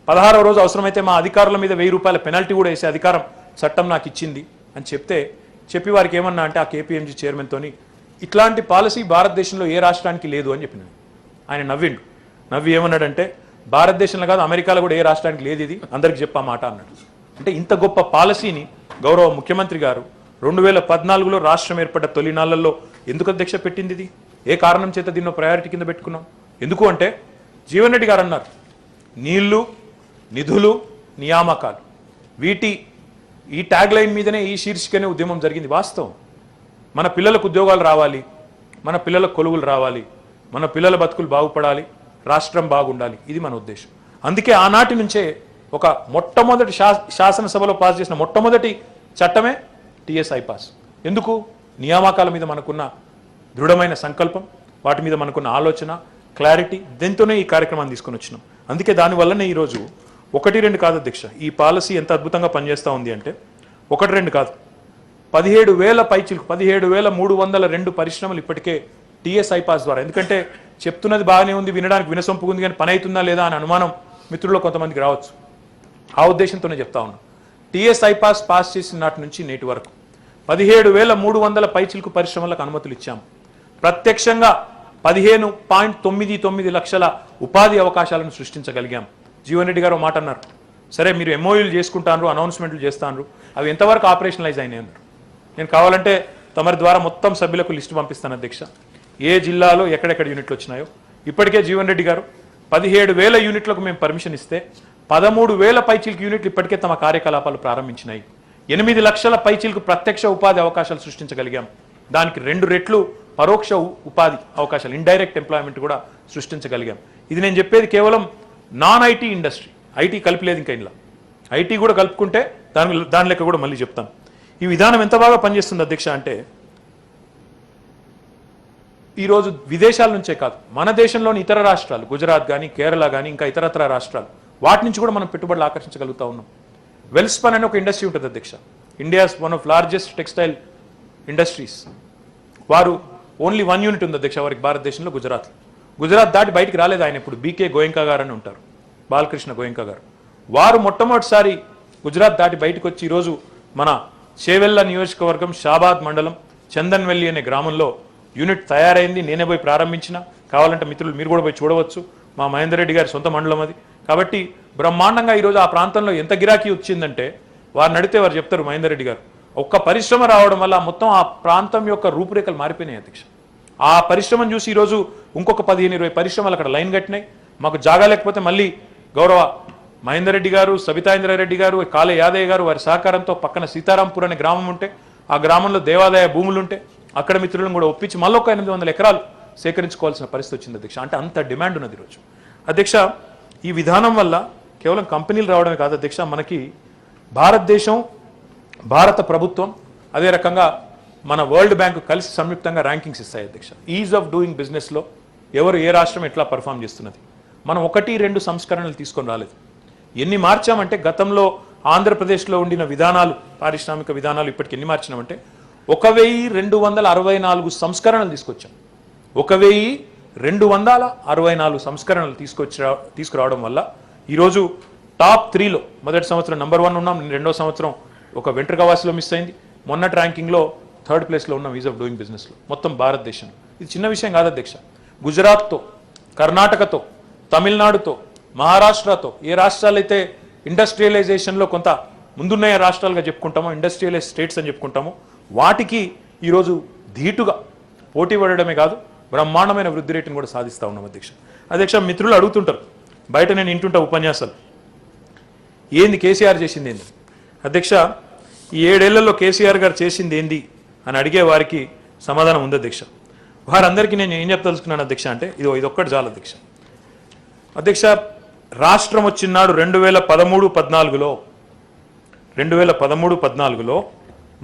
16వ రోజు అవసరమైతే మా అధికారుల మీద 1000 రూపాయల పెనాల్టీ కూడా వేసే అధికారం చట్టం నాకు ఇచ్చింది అని చెప్పి వారికి ఏమన్నా అంటే ఆ KPMG చైర్మన్తోని ఇట్లాంటి పాలసీ భారతదేశంలో ఏ రాష్ట్రానికి లేదు అని చెప్పిన. ఆయన నవ్వి ఏమన్నాడంటే, భారతదేశంలో కాదు అమెరికాలో కూడా ఏ రాష్ట్రానికి లేదు, ఇది అందరికి చెప్పా మాట అన్నాడు. అంటే ఇంత గొప్ప పాలసీని గౌరవ ముఖ్యమంత్రి గారు 2014లో రాష్ట్రం ఏర్పడ్డ తొలి నాళ్లలో ఎందుకు అధ్యక్ష పెట్టింది? ఇది ఏ కారణం చేత దీన్నో ప్రయారిటీ కింద పెట్టుకున్నాం? ఎందుకు అంటే జీవన్ రెడ్డి గారు అన్నారు, నీళ్లు, నిధులు, నియామకాలు, ఈ ట్యాగ్ లైన్ మీదనే ఈ శీర్షికనే ఉద్యమం జరిగింది. వాస్తవం. మన పిల్లలకు ఉద్యోగాలు రావాలి, మన పిల్లలకు కొలువులు రావాలి, మన పిల్లల బతుకులు బాగుపడాలి, రాష్ట్రం బాగుండాలి, ఇది మన ఉద్దేశం. అందుకే ఆనాటి నుంచే ఒక మొట్టమొదటి శాసనసభలో పాస్ చేసిన మొట్టమొదటి చట్టమే TS ఐపాస్. ఎందుకు? నియామకాల మీద మనకున్న దృఢమైన సంకల్పం, వాటి మీద మనకున్న ఆలోచన, క్లారిటీ, దీంతోనే ఈ కార్యక్రమాన్ని తీసుకొని వచ్చినాం. అందుకే దానివల్లనే ఈరోజు 1-2 కాదు అధ్యక్ష, ఈ పాలసీ ఎంత అద్భుతంగా పనిచేస్తూ ఉంది అంటే 1-2 కాదు, 17,000 పైచిలకు 17,302 పరిశ్రమలు ఇప్పటికే TS ఐపాస్ ద్వారా. ఎందుకంటే చెప్తున్నది బాగానే ఉంది, వినడానికి వినసొంపుగా ఉంది, కానీ పని అవుతుందా లేదా అని అనుమానం మిత్రుల్లో కొంతమందికి రావచ్చు. ఆ ఉద్దేశంతోనే చెప్తా ఉన్నాం. TS ఐపాస్ పాస్ చేసిన నాటి నుంచి నేటి వరకు 17,300 పైచిలకు పరిశ్రమలకు అనుమతులు ఇచ్చాము. ప్రత్యక్షంగా 15.99 లక్షల ఉపాధి అవకాశాలను సృష్టించగలిగాం. జీవన్ రెడ్డి గారు మాట అన్నారు, సరే మీరు MOUలు చేసుకుంటారు, అనౌన్స్మెంట్లు చేస్తాను, అవి ఎంతవరకు ఆపరేషనలైజ్ అయినాయి అన్నారు. నేను కావాలంటే తమరి ద్వారా మొత్తం సభ్యులకు లిస్టు పంపిస్తాను అధ్యక్ష, ఏ జిల్లాలో ఎక్కడెక్కడ యూనిట్లు వచ్చినాయో. ఇప్పటికే జీవన్ రెడ్డి గారు 17,000 యూనిట్లకు మేము పర్మిషన్ ఇస్తే 13,000 పైచీలకు యూనిట్లు ఇప్పటికే తమ కార్యకలాపాలు ప్రారంభించినాయి. 8 లక్షల పైచీలకు ప్రత్యక్ష ఉపాధి అవకాశాలు సృష్టించగలిగాం. దానికి 2 రెట్లు పరోక్ష ఉపాధి అవకాశాలు, ఇండైరెక్ట్ ఎంప్లాయ్మెంట్ కూడా సృష్టించగలిగాం. ఇది నేను చెప్పేది కేవలం నాన్ IT ఇండస్ట్రీ, IT కలిపలేదు ఇంకా. ఇలా IT కూడా కలుపుకుంటే దాని లెక్క కూడా మళ్ళీ చెప్తాను. ఈ విధానం ఎంత బాగా పనిచేస్తుంది అధ్యక్ష అంటే, ఈరోజు విదేశాల నుంచే కాదు, మన దేశంలోని ఇతర రాష్ట్రాలు, గుజరాత్ కానీ, కేరళ కానీ, ఇంకా ఇతరత్ర రాష్ట్రాలు, వాటి నుంచి కూడా మనం పెట్టుబడులు ఆకర్షించగలుగుతా ఉన్నాం. వెల్స్పన్ అనే ఒక ఇండస్ట్రీ ఉంటుంది అధ్యక్ష, India's one of largest textile industries. వారు ఓన్లీ 1 యూనిట్ ఉంది అధ్యక్ష వారికి భారతదేశంలో, గుజరాత్ దాటి బయటికి రాలేదు ఆయన. ఇప్పుడు BK గోయంకా గారు అని ఉంటారు, బాలకృష్ణ గోయంకా గారు. వారు మొట్టమొదటిసారి గుజరాత్ దాటి బయటకు వచ్చి ఈరోజు మన చేవెళ్ళ నియోజకవర్గం షాబాద్ మండలం చందన్వెల్లి అనే గ్రామంలో యూనిట్ తయారైంది. నేనే పోయి ప్రారంభించిన, కావాలంటే మిత్రులు మీరు కూడా పోయి చూడవచ్చు. మా మహేందర్ రెడ్డి గారి సొంత మండలం అది. కాబట్టి బ్రహ్మాండంగా ఈరోజు ఆ ప్రాంతంలో ఎంత గిరాకీ వచ్చిందంటే, వారు నడితే వారు చెప్తారు, మహేందర్ రెడ్డి గారు, ఒక్క పరిశ్రమ రావడం వల్ల మొత్తం ఆ ప్రాంతం యొక్క రూపురేఖలు మారిపోయినాయి అధ్యక్ష. ఆ పరిశ్రమను చూసి ఈరోజు ఇంకొక 15-20 పరిశ్రమలు అక్కడ లైన్ కట్టినాయి. మాకు జాగా లేకపోతే మళ్ళీ గౌరవ మహేందర్ రెడ్డి గారు, సబితా రెడ్డి గారు, కాళే యాదయ్య గారు వారి సహకారంతో పక్కన సీతారాంపూర్ అనే గ్రామం ఉంటే, ఆ గ్రామంలో దేవాదాయ భూములుంటే అక్కడ మిత్రులను కూడా ఒప్పించి మళ్ళీ ఒక 800 ఎకరాలు సేకరించుకోవాల్సిన పరిస్థితి వచ్చింది అధ్యక్ష. అంటే అంత డిమాండ్ ఉన్నది ఈరోజు అధ్యక్ష. ఈ విధానం వల్ల కేవలం కంపెనీలు రావడమే కాదు అధ్యక్ష, మనకి భారతదేశం, భారత ప్రభుత్వం, అదే రకంగా మన వరల్డ్ బ్యాంక్ కలిసి సంయుక్తంగా ర్యాంకింగ్స్ ఇస్తాయి అధ్యక్ష. ఈజ్ ఆఫ్ డూయింగ్ బిజినెస్లో ఎవరు ఏ రాష్ట్రం ఎట్లా పర్ఫామ్ చేస్తున్నది. మనం 1-2 సంస్కరణలు తీసుకొని రాలేదు. ఎన్ని మార్చామంటే, గతంలో ఆంధ్రప్రదేశ్లో ఉండిన విధానాలు, పారిశ్రామిక విధానాలు ఇప్పటికి ఎన్ని మార్చినామంటే 1264 సంస్కరణలు తీసుకొచ్చాం. 264 సంస్కరణలు తీసుకురావడం వల్ల ఈరోజు టాప్ 3లో మొదటి సంవత్సరం నంబర్ 1 ఉన్నాం, రెండో సంవత్సరం ఒక వెంట్రుకవాసిలో మిస్ అయింది, మొన్నటి ర్యాంకింగ్లో 3rd ప్లేస్లో ఉన్నాం ఈజ్ ఆఫ్ డూయింగ్ బిజినెస్లో మొత్తం భారతదేశంలో. ఇది చిన్న విషయం కాదు అధ్యక్ష. గుజరాత్తో, కర్ణాటకతో, తమిళనాడుతో, మహారాష్ట్రతో, ఏ రాష్ట్రాలైతే ఇండస్ట్రియలైజేషన్లో కొంత ముందున్న రాష్ట్రాలుగా చెప్పుకుంటామో, ఇండస్ట్రియలైజ్ స్టేట్స్ అని చెప్పుకుంటామో, వాటికి ఈరోజు ధీటుగా పోటీ పడడమే కాదు బ్రహ్మాండమైన వృద్ధి రేటును కూడా సాధిస్తూ ఉన్నాం అధ్యక్ష. అధ్యక్ష, మిత్రులు అడుగుతుంటారు, బయట నేను వింటుంటా ఉపన్యాసాలు, ఏంది కేసీఆర్ చేసింది ఏంది అధ్యక్ష, ఈ 7 ఏళ్లలో కేసీఆర్ గారు చేసింది ఏంది అని అడిగే వారికి సమాధానం ఉంది అధ్యక్ష. వారందరికీ నేను ఏం చెప్పదలుచుకున్నాను అధ్యక్ష అంటే ఇదొక్కటి చాలు అధ్యక్ష. అధ్యక్ష, రాష్ట్రం వచ్చినాడు 2013-14లో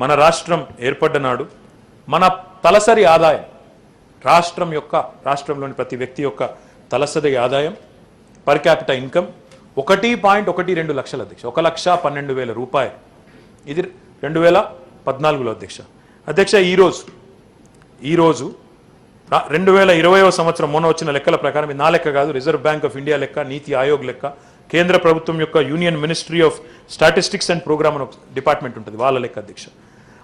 మన రాష్ట్రం ఏర్పడ్డ నాడు మన తలసరి ఆదాయం, రాష్ట్రంలోని ప్రతి వ్యక్తి యొక్క తలసరి ఆదాయం, పర్ క్యాపిటల్ ఇన్కమ్ 1.12 లక్షలు అధ్యక్ష, 1,12,000 రూపాయలు. ఇది 2014లో అధ్యక్ష. అధ్యక్ష, ఈరోజు 2020వ సంవత్సరం మొన్న వచ్చిన లెక్కల ప్రకారం, నా లెక్క కాదు, రిజర్వ్ బ్యాంక్ ఆఫ్ ఇండియా లెక్క, నీతి ఆయోగ్ లెక్క, కేంద్ర ప్రభుత్వం యొక్క union ministry of statistics and programme అని ఒక డిపార్ట్మెంట్ ఉంటుంది, వాళ్ళ లెక్క అధ్యక్ష.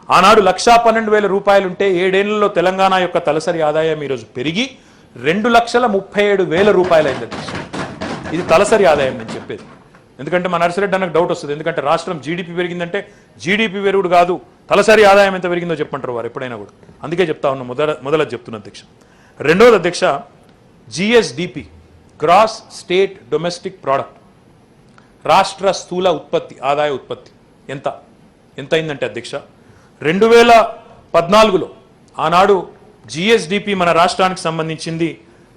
ఆనాడు 1,12,000 రూపాయలు ఉంటే 7 ఏళ్లలో తెలంగాణ యొక్క తలసరి ఆదాయం ఈరోజు పెరిగి 2,37,000 రూపాయలు అయింది అధ్యక్ష. ఇది తలసరి ఆదాయం నేను చెప్పేది. ఎందుకంటే మా నర్సిరెడ్డి అన్నకు డౌట్ వస్తుంది, ఎందుకంటే రాష్ట్రం జీడిపి పెరిగిందంటే జీడిపి పెరుగుడు కాదు, తలసరి ఆదాయం ఎంత పెరిగిందో చెప్పంటారు వారు ఎప్పుడైనా కూడా. అందుకే చెప్తా ఉన్నా, మొదలది చెప్తున్నా అధ్యక్ష. రెండోది అధ్యక్ష, GSDP, gross state domestic product, రాష్ట్ర స్థూల ఉత్పత్తి, ఆదాయ ఉత్పత్తి ఎంత అయిందంటే అధ్యక్ష 2014లో ఆనాడు జిఎస్డిపి మన రాష్ట్రానికి సంబంధించింది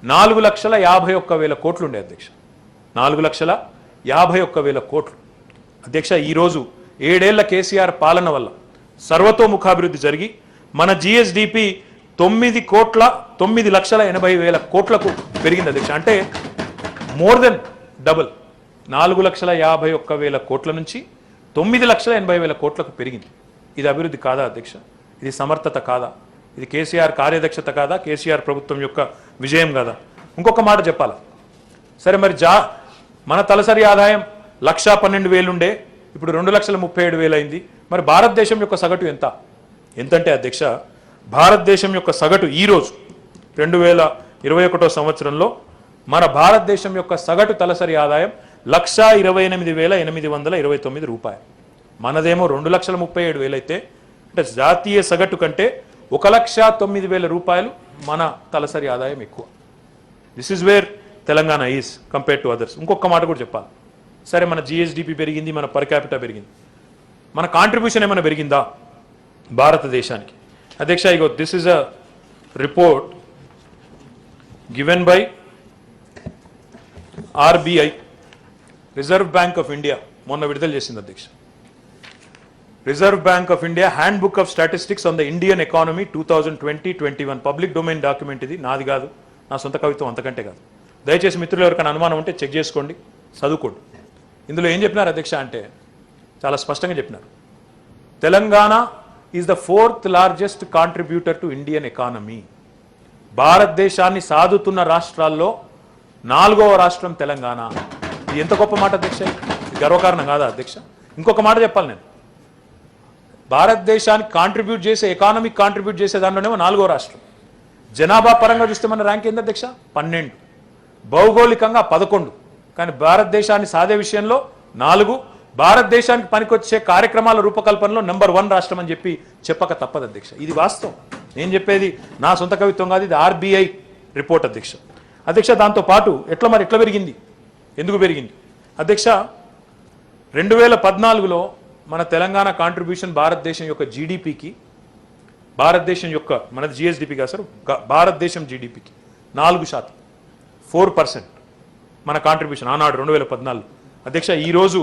4,51,000 కోట్లు ఉండే అధ్యక్ష. 4,51,000 కోట్లు అధ్యక్ష. ఈరోజు 7 ఏళ్ల కేసీఆర్ పాలన వల్ల సర్వతోముఖాభివృద్ధి జరిగి మన జిఎస్డిపి 9,80,000 కోట్లకు పెరిగింది అధ్యక్ష. అంటే మోర్ దెన్ డబుల్, 4,51,000 కోట్ల నుంచి 9,80,000 కోట్లకు పెరిగింది. ఇది అభివృద్ధి కాదా అధ్యక్ష? ఇది సమర్థత కాదా? ఇది కేసీఆర్ కార్యదక్షత కాదా? కేసీఆర్ ప్రభుత్వం యొక్క విజయం కాదా? ఇంకొక మాట చెప్పాలా, సరే మరి మన తలసరి ఆదాయం 1,12,000 ఉండే, ఇప్పుడు 2,37,000 అయింది. మరి భారతదేశం యొక్క సగటు ఎంతంటే అధ్యక్ష, భారతదేశం యొక్క సగటు ఈరోజు 2021 సంవత్సరంలో మన భారతదేశం యొక్క సగటు తలసరి ఆదాయం 1,28,829 రూపాయలు. మనదేమో 2,37,000 అయితే, అంటే జాతీయ సగటు కంటే 1,09,000 రూపాయలు మన తలసరి ఆదాయం ఎక్కువ. This is where Telangana is compared to others. ఇంకొక మాట కూడా చెప్పాలి, సరే మన జిఎస్డిపి పెరిగింది, మన పర్ క్యాపిటల్ పెరిగింది, మన కాంట్రిబ్యూషన్ ఏమైనా పెరిగిందా భారతదేశానికి? అధ్యక్ష, ఇగో this is a report given by RBI, reserve bank of India మొన్న విడుదల చేసింది అధ్యక్ష. Reserve bank of India handbook of statistics on the Indian economy 2020-21 public domain document. ఇది నాది కాదు, నా సొంత కవిత్వం, అంతకంటే కాదు. దయచేసి మిత్రులు ఎవరికైనా అనుమానం ఉంటే చెక్ చేసుకోండి, చదువుకోండి. ఇందులో ఏం చెప్పినారు అధ్యక్ష అంటే చాలా స్పష్టంగా చెప్పినారు, Telangana is the 4th largest contributor to Indian economy. భారతదేశాన్ని సాదుతున్న రాష్ట్రాల్లో 4వ రాష్ట్రం తెలంగాణ. ఇది ఎంత గొప్ప మాట అధ్యక్ష, ఇది గర్వకారణం కాదా అధ్యక్ష? ఇంకొక మాట చెప్పాలి, నేను భారతదేశానికి కాంట్రిబ్యూట్ చేసే, ఎకానమీకి కాంట్రిబ్యూట్ చేసే దాంట్లోనేమో 4వ రాష్ట్రం. జనాభా పరంగా చూస్తే మన ర్యాంక్ ఏంది అధ్యక్ష? 12, భౌగోళికంగా 11. కానీ భారతదేశాన్ని సాధే విషయంలో 4, భారతదేశానికి పనికొచ్చే కార్యక్రమాల రూపకల్పనలో నెంబర్ 1 రాష్ట్రం అని చెప్పక తప్పదు అధ్యక్ష. ఇది వాస్తవం, నేను చెప్పేది నా సొంత కవిత్వం కాదు, ఇది ఆర్బీఐ రిపోర్ట్ అధ్యక్ష. అధ్యక్ష, దాంతో పాటు ఎట్లా పెరిగింది, ఎందుకు పెరిగింది అధ్యక్ష? 2014లో మన తెలంగాణ కాంట్రిబ్యూషన్ భారతదేశం యొక్క జీడిపికి, భారతదేశం యొక్క మనది జిఎస్డిపి కాదు సార్, భారతదేశం జీడిపికి 4%, 4% మన కాంట్రిబ్యూషన్ ఆనాడు 2014 అధ్యక్ష. ఈరోజు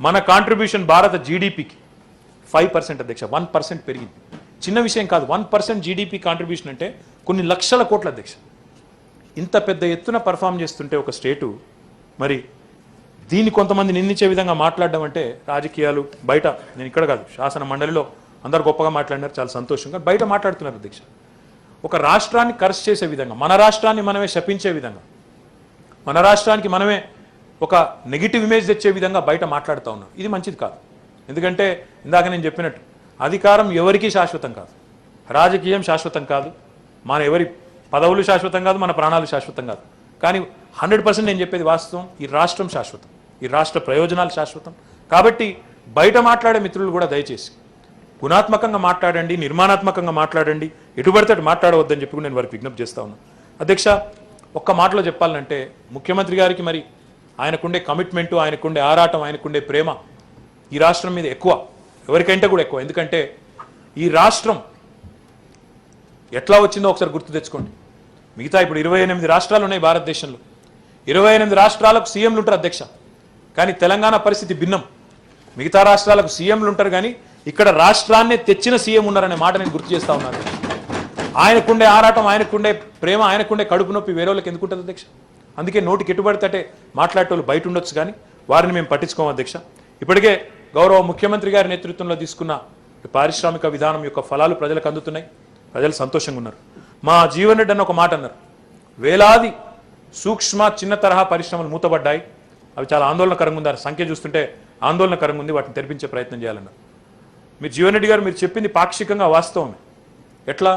మన కాంట్రిబ్యూషన్ భారత జీడిపికి 5% అధ్యక్ష, 1% పెరిగింది. చిన్న విషయం కాదు, 1% జీడిపి కాంట్రిబ్యూషన్ అంటే కొన్ని లక్షల కోట్ల అధ్యక్ష. ఇంత పెద్ద ఎత్తున పర్ఫామ్ చేస్తుంటే ఒక స్టేటు, మరి దీన్ని కొంతమంది నిందించే విధంగా మాట్లాడడం అంటే రాజకీయాలు బయట, నేను ఇక్కడ కాదు శాసన మండలిలో అందరు గొప్పగా మాట్లాడినారు, చాలా సంతోషంగా బయట మాట్లాడుతున్నారు అధ్యక్ష. ఒక రాష్ట్రాన్ని కర్స్ చేసే విధంగా, మన రాష్ట్రాన్ని మనమే శపించే విధంగా, మన రాష్ట్రానికి మనమే ఒక నెగిటివ్ ఇమేజ్ తెచ్చే విధంగా బయట మాట్లాడుతూ ఉన్నాం. ఇది మంచిది కాదు. ఎందుకంటే ఇందాక నేను చెప్పినట్టు అధికారం ఎవరికీ శాశ్వతం కాదు, రాజకీయం శాశ్వతం కాదు, మన ఎవరి పదవులు శాశ్వతం కాదు, మన ప్రాణాలు శాశ్వతం కాదు. కానీ 100% నేను చెప్పేది వాస్తవం. ఈ రాష్ట్రం శాశ్వతం, ఈ రాష్ట్ర ప్రయోజనాలు శాశ్వతం. కాబట్టి బయట మాట్లాడే మిత్రులు కూడా దయచేసి గుణాత్మకంగా మాట్లాడండి, నిర్మాణాత్మకంగా మాట్లాడండి, ఎటుబడితే మాట్లాడవద్దని చెప్పి నేను వారికి విజ్ఞప్తి చేస్తా ఉన్నాను. అధ్యక్ష, ఒక్క మాటలో చెప్పాలంటే ముఖ్యమంత్రి గారికి మరి ఆయనకుండే కమిట్మెంటు, ఆయనకుండే ఆరాటం, ఆయనకుండే ప్రేమ ఈ రాష్ట్రం మీద ఎక్కువ, ఎవరికంటే కూడా ఎక్కువ. ఎందుకంటే ఈ రాష్ట్రం ఎట్లా వచ్చిందో ఒకసారి గుర్తు తెచ్చుకోండి. మిగతా ఇప్పుడు 28 రాష్ట్రాలు ఉన్నాయి భారతదేశంలో. 28 రాష్ట్రాలకు సీఎంలు ఉంటారు అధ్యక్ష. కానీ తెలంగాణ పరిస్థితి భిన్నం. మిగతా రాష్ట్రాలకు సీఎంలు ఉంటారు, కానీ ఇక్కడ రాష్ట్రాన్నే తెచ్చిన సీఎం ఉన్నారనే మాట నేను గుర్తు చేస్తా ఉన్నాను. ఆయనకుండే ఆరాటం, ఆయనకుండే ప్రేమ, ఆయనకుండే కడుపు నొప్పి వేరే వాళ్ళకి ఎందుకు ఉంటుంది అధ్యక్ష? అందుకే నోటికి ఎటుబడితే మాట్లాడేటోళ్ళు బయట ఉండొచ్చు, కానీ వారిని మేము పట్టించుకోము అధ్యక్ష. ఇప్పటికే గౌరవ ముఖ్యమంత్రి గారి నేతృత్వంలో తీసుకున్న పారిశ్రామిక విధానం యొక్క ఫలాలు ప్రజలకు అందుతున్నాయి, ప్రజలు సంతోషంగా ఉన్నారు. మా జీవన్ రెడ్డి అన్న ఒక మాట అన్నారు, వేలాది సూక్ష్మ చిన్న తరహా పరిశ్రమలు మూతబడ్డాయి, అవి చాలా ఆందోళనకరంగా ఉంది, సంఖ్య చూస్తుంటే ఆందోళనకరంగా ఉంది, వాటిని తెరిపించే ప్రయత్నం చేయాలన్నారు. మీరు జీవన్ రెడ్డి గారు మీరు చెప్పింది పాక్షికంగా వాస్తవమే. ఎట్లా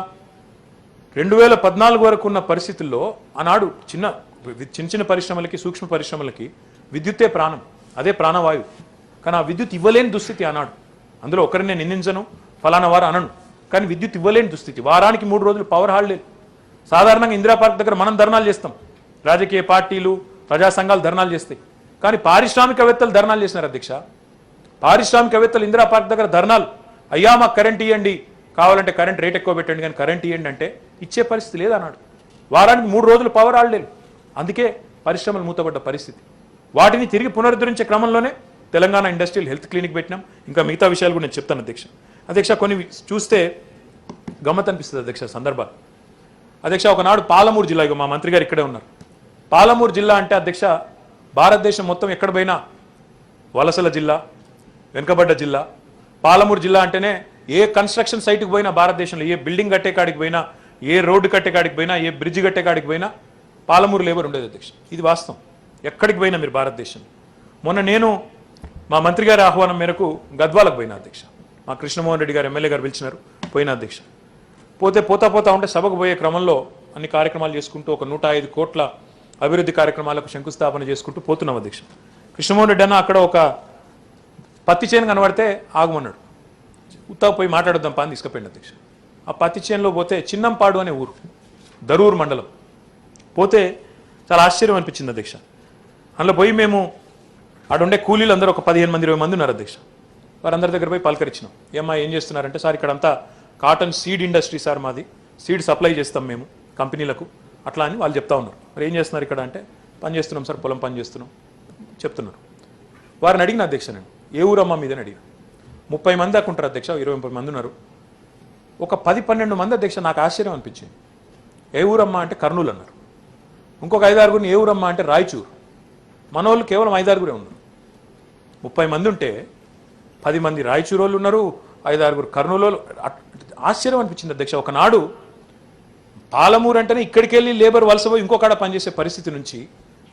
2014 వరకు ఉన్న పరిస్థితుల్లో ఆనాడు చిన్న చిన్న పరిశ్రమలకి, సూక్ష్మ పరిశ్రమలకి విద్యుత్తే ప్రాణం, అదే ప్రాణవాయువు. కానీ ఆ విద్యుత్ ఇవ్వలేని దుస్థితి ఆనాడు. అందులో ఒకరిని నేను నిందించను, ఫలానా వారు అనను, కానీ విద్యుత్ ఇవ్వలేని దుస్థితి. వారానికి 3 రోజులు పవర్ హాలిడే. సాధారణంగా ఇందిరా పార్క్ దగ్గర మనం ధర్నాలు చేస్తాం, రాజకీయ పార్టీలు, ప్రజా సంఘాలు ధర్నాలు చేస్తాయి, కానీ పారిశ్రామికవేత్తలు ధర్నాలు చేసినారు అధ్యక్ష. పారిశ్రామికవేత్తలు ఇందిరా పార్క్ దగ్గర ధర్నాలు, అయ్యా మాకు కరెంట్ ఇవ్వండి, కావాలంటే కరెంట్ రేట్ ఎక్కువ పెట్టండి, కానీ కరెంట్ ఇవ్వండి అంటే ఇచ్చే పరిస్థితి లేదన్నాడు. వారానికి 3 రోజులు పవర్ హాలిడేలు. అందుకే పరిశ్రమలు మూతపడ్డ పరిస్థితి. వాటిని తిరిగి పునరుద్ధరించే క్రమంలోనే తెలంగాణ ఇండస్ట్రియల్ హెల్త్ క్లినిక్ పెట్టినాం. ఇంకా మిగతా విషయాలు కూడా నేను చెప్తాను అధ్యక్ష. కొన్ని చూస్తే గమ్మత్ అనిపిస్తుంది అధ్యక్ష సందర్భాలు. అధ్యక్ష, ఒకనాడు పాలమూరు జిల్లా, ఇక మా మంత్రి గారు ఇక్కడే ఉన్నారు, పాలమూరు జిల్లా అంటే అధ్యక్ష భారతదేశం మొత్తం ఎక్కడ పోయినా వలసల జిల్లా, వెనుకబడ్డ జిల్లా. పాలమూరు జిల్లా అంటేనే ఏ కన్స్ట్రక్షన్ సైట్కి పోయినా భారతదేశంలో, ఏ బిల్డింగ్ కట్టే కాడికి పోయినా, ఏ రోడ్డు కట్టే కాడికి పోయినా, ఏ బ్రిడ్జ్ కట్టే కాడికి పోయినా పాలమూరు లేబర్ ఉండేది అధ్యక్ష. ఇది వాస్తవం. ఎక్కడికి పోయినా మీరు భారతదేశంలో. మొన్న నేను మా మంత్రి గారి ఆహ్వానం మేరకు గద్వాలకు పోయినా అధ్యక్ష. మా కృష్ణమోహన్ రెడ్డి గారు ఎమ్మెల్యే గారు పిలిచినారు, పోయినా అధ్యక్ష. పోతా ఉంటే సభకు పోయే క్రమంలో అన్ని కార్యక్రమాలు చేసుకుంటూ ఒక 105 కోట్ల అభివృద్ధి కార్యక్రమాలకు శంకుస్థాపన చేసుకుంటూ పోతున్నాం అధ్యక్ష. కృష్ణమోహన్ రెడ్డి అన్న అక్కడ ఒక పత్తి చేను కనబడితే ఆగమన్నాడు, ఉత్తా పోయి మాట్లాడొద్దాం పని తీసుకుపోయింది అధ్యక్ష. ఆ పత్తి చేనులో పోతే చిన్నంపాడు అనే ఊరు, దరూరు మండలం, పోతే చాలా ఆశ్చర్యం అనిపించింది అధ్యక్ష. అందులో పోయి మేము ఆడుండే కూలీలు అందరూ ఒక 15 మంది 20 మంది ఉన్నారు అధ్యక్ష. వారందరి దగ్గర పోయి పలకరించినాం. ఏం చేస్తున్నారంటే, సార్ ఇక్కడంతా కాటన్ సీడ్ ఇండస్ట్రీ సార్, మాది సీడ్ సప్లై చేస్తాం మేము కంపెనీలకు, అట్లా అని వాళ్ళు చెప్తా ఉన్నారు. మరి ఏం చేస్తున్నారు ఇక్కడ అంటే, పని చేస్తున్నాం సార్, పొలం పని చేస్తున్నాం చెప్తున్నారు. వారిని అడిగిన అధ్యక్ష, నేను ఏ ఊరమ్మా మీదని అడిగిన. 30 మంది దాకా ఉంటారు అధ్యక్ష, 20 మంది ఉన్నారు. ఒక 10-12 మంది అధ్యక్ష నాకు ఆశ్చర్యం అనిపించింది. ఏ ఊరమ్మా అంటే కర్నూలు అన్నారు. ఇంకొక 5-6 ఏ ఊరమ్మా అంటే రాయచూరు. మన వాళ్ళు కేవలం 5-6 ఉన్నారు. 30 మంది ఉంటే 10 మంది రాయచూరు వాళ్ళు ఉన్నారు, 5-6 కర్నూలు. ఆశ్చర్యం అనిపించింది అధ్యక్ష. ఒకనాడు పాలమూరు అంటేనే ఇక్కడికి వెళ్ళి లేబర్ వలసపోయి ఇంకొకడ పనిచేసే పరిస్థితి నుంచి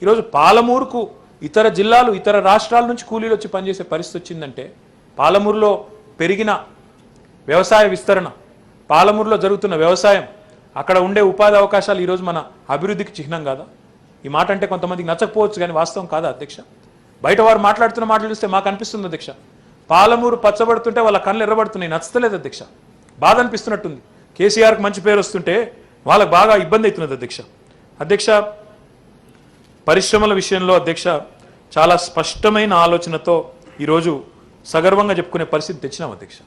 ఈరోజు పాలమూరుకు ఇతర జిల్లాలు, ఇతర రాష్ట్రాల నుంచి కూలీలు వచ్చి పనిచేసే పరిస్థితి వచ్చిందంటే, పాలమూరులో పెరిగిన వ్యవసాయ విస్తరణ, పాలమూరులో జరుగుతున్న వ్యవసాయం, అక్కడ ఉండే ఉపాధి అవకాశాలు ఈరోజు మన అభివృద్ధికి చిహ్నం కాదా? ఈ మాట అంటే కొంతమందికి నచ్చకపోవచ్చు, కానీ వాస్తవం కాదా అధ్యక్ష? బయట వారు మాట్లాడుతున్న మాటలు చూస్తే మాకు అనిపిస్తుంది అధ్యక్ష, పాలమూరు పచ్చబడుతుంటే వాళ్ళ కళ్ళు ఎర్రబడుతున్నాయి, నచ్చలేదు అధ్యక్ష. బాధ అనిపిస్తున్నట్టుంది. కేసీఆర్కి మంచి పేరు వస్తుంటే వాళ్ళకు బాగా ఇబ్బంది అవుతున్నది అధ్యక్ష. పరిశ్రమల విషయంలో అధ్యక్ష చాలా స్పష్టమైన ఆలోచనతో ఈరోజు సగర్వంగా చెప్పుకునే పరిస్థితి తెచ్చినాం అధ్యక్ష.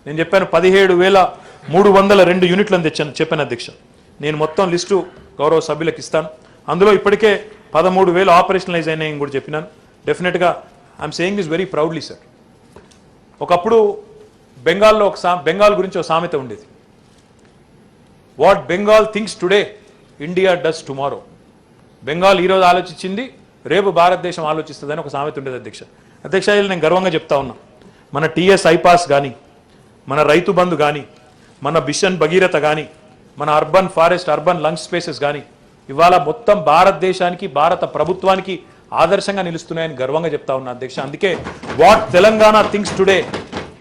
నేను చెప్పాను 17,302 యూనిట్లను చెప్పాను అధ్యక్ష. నేను మొత్తం లిస్టు గౌరవ సభ్యులకు ఇస్తాను. అందులో ఇప్పటికే 13,000 ఆపరేషనలైజ్ అయినాయని కూడా చెప్పినాను. డెఫినెట్గా I'm saying this very proudly sir. ఒకప్పుడు బెంగాల్లో బెంగాల్ గురించి ఒక సామెత ఉండేది, what Bengal thinks today India does tomorrow. Bengal ఈరోజు ఆలోచించింది రేపు భారతదేశం ఆలోచిస్తుందని ఒక సామెత ఉండేది అధ్యక్ష. నేను గర్వంగా చెప్తా ఉన్నా, మన టీఎస్ ఐపాస్ కానీ, మన రైతు బంధు కానీ, మన మిషన్ భగీరథ కానీ, మన urban forest, urban lung spaces కానీ ఇవాళ మొత్తం భారతదేశానికి, భారత ప్రభుత్వానికి ఆదర్శంగా నిలుస్తున్నాయని గర్వంగా చెప్తా ఉన్నా అధ్యక్ష. అందుకే what Telangana thinks today,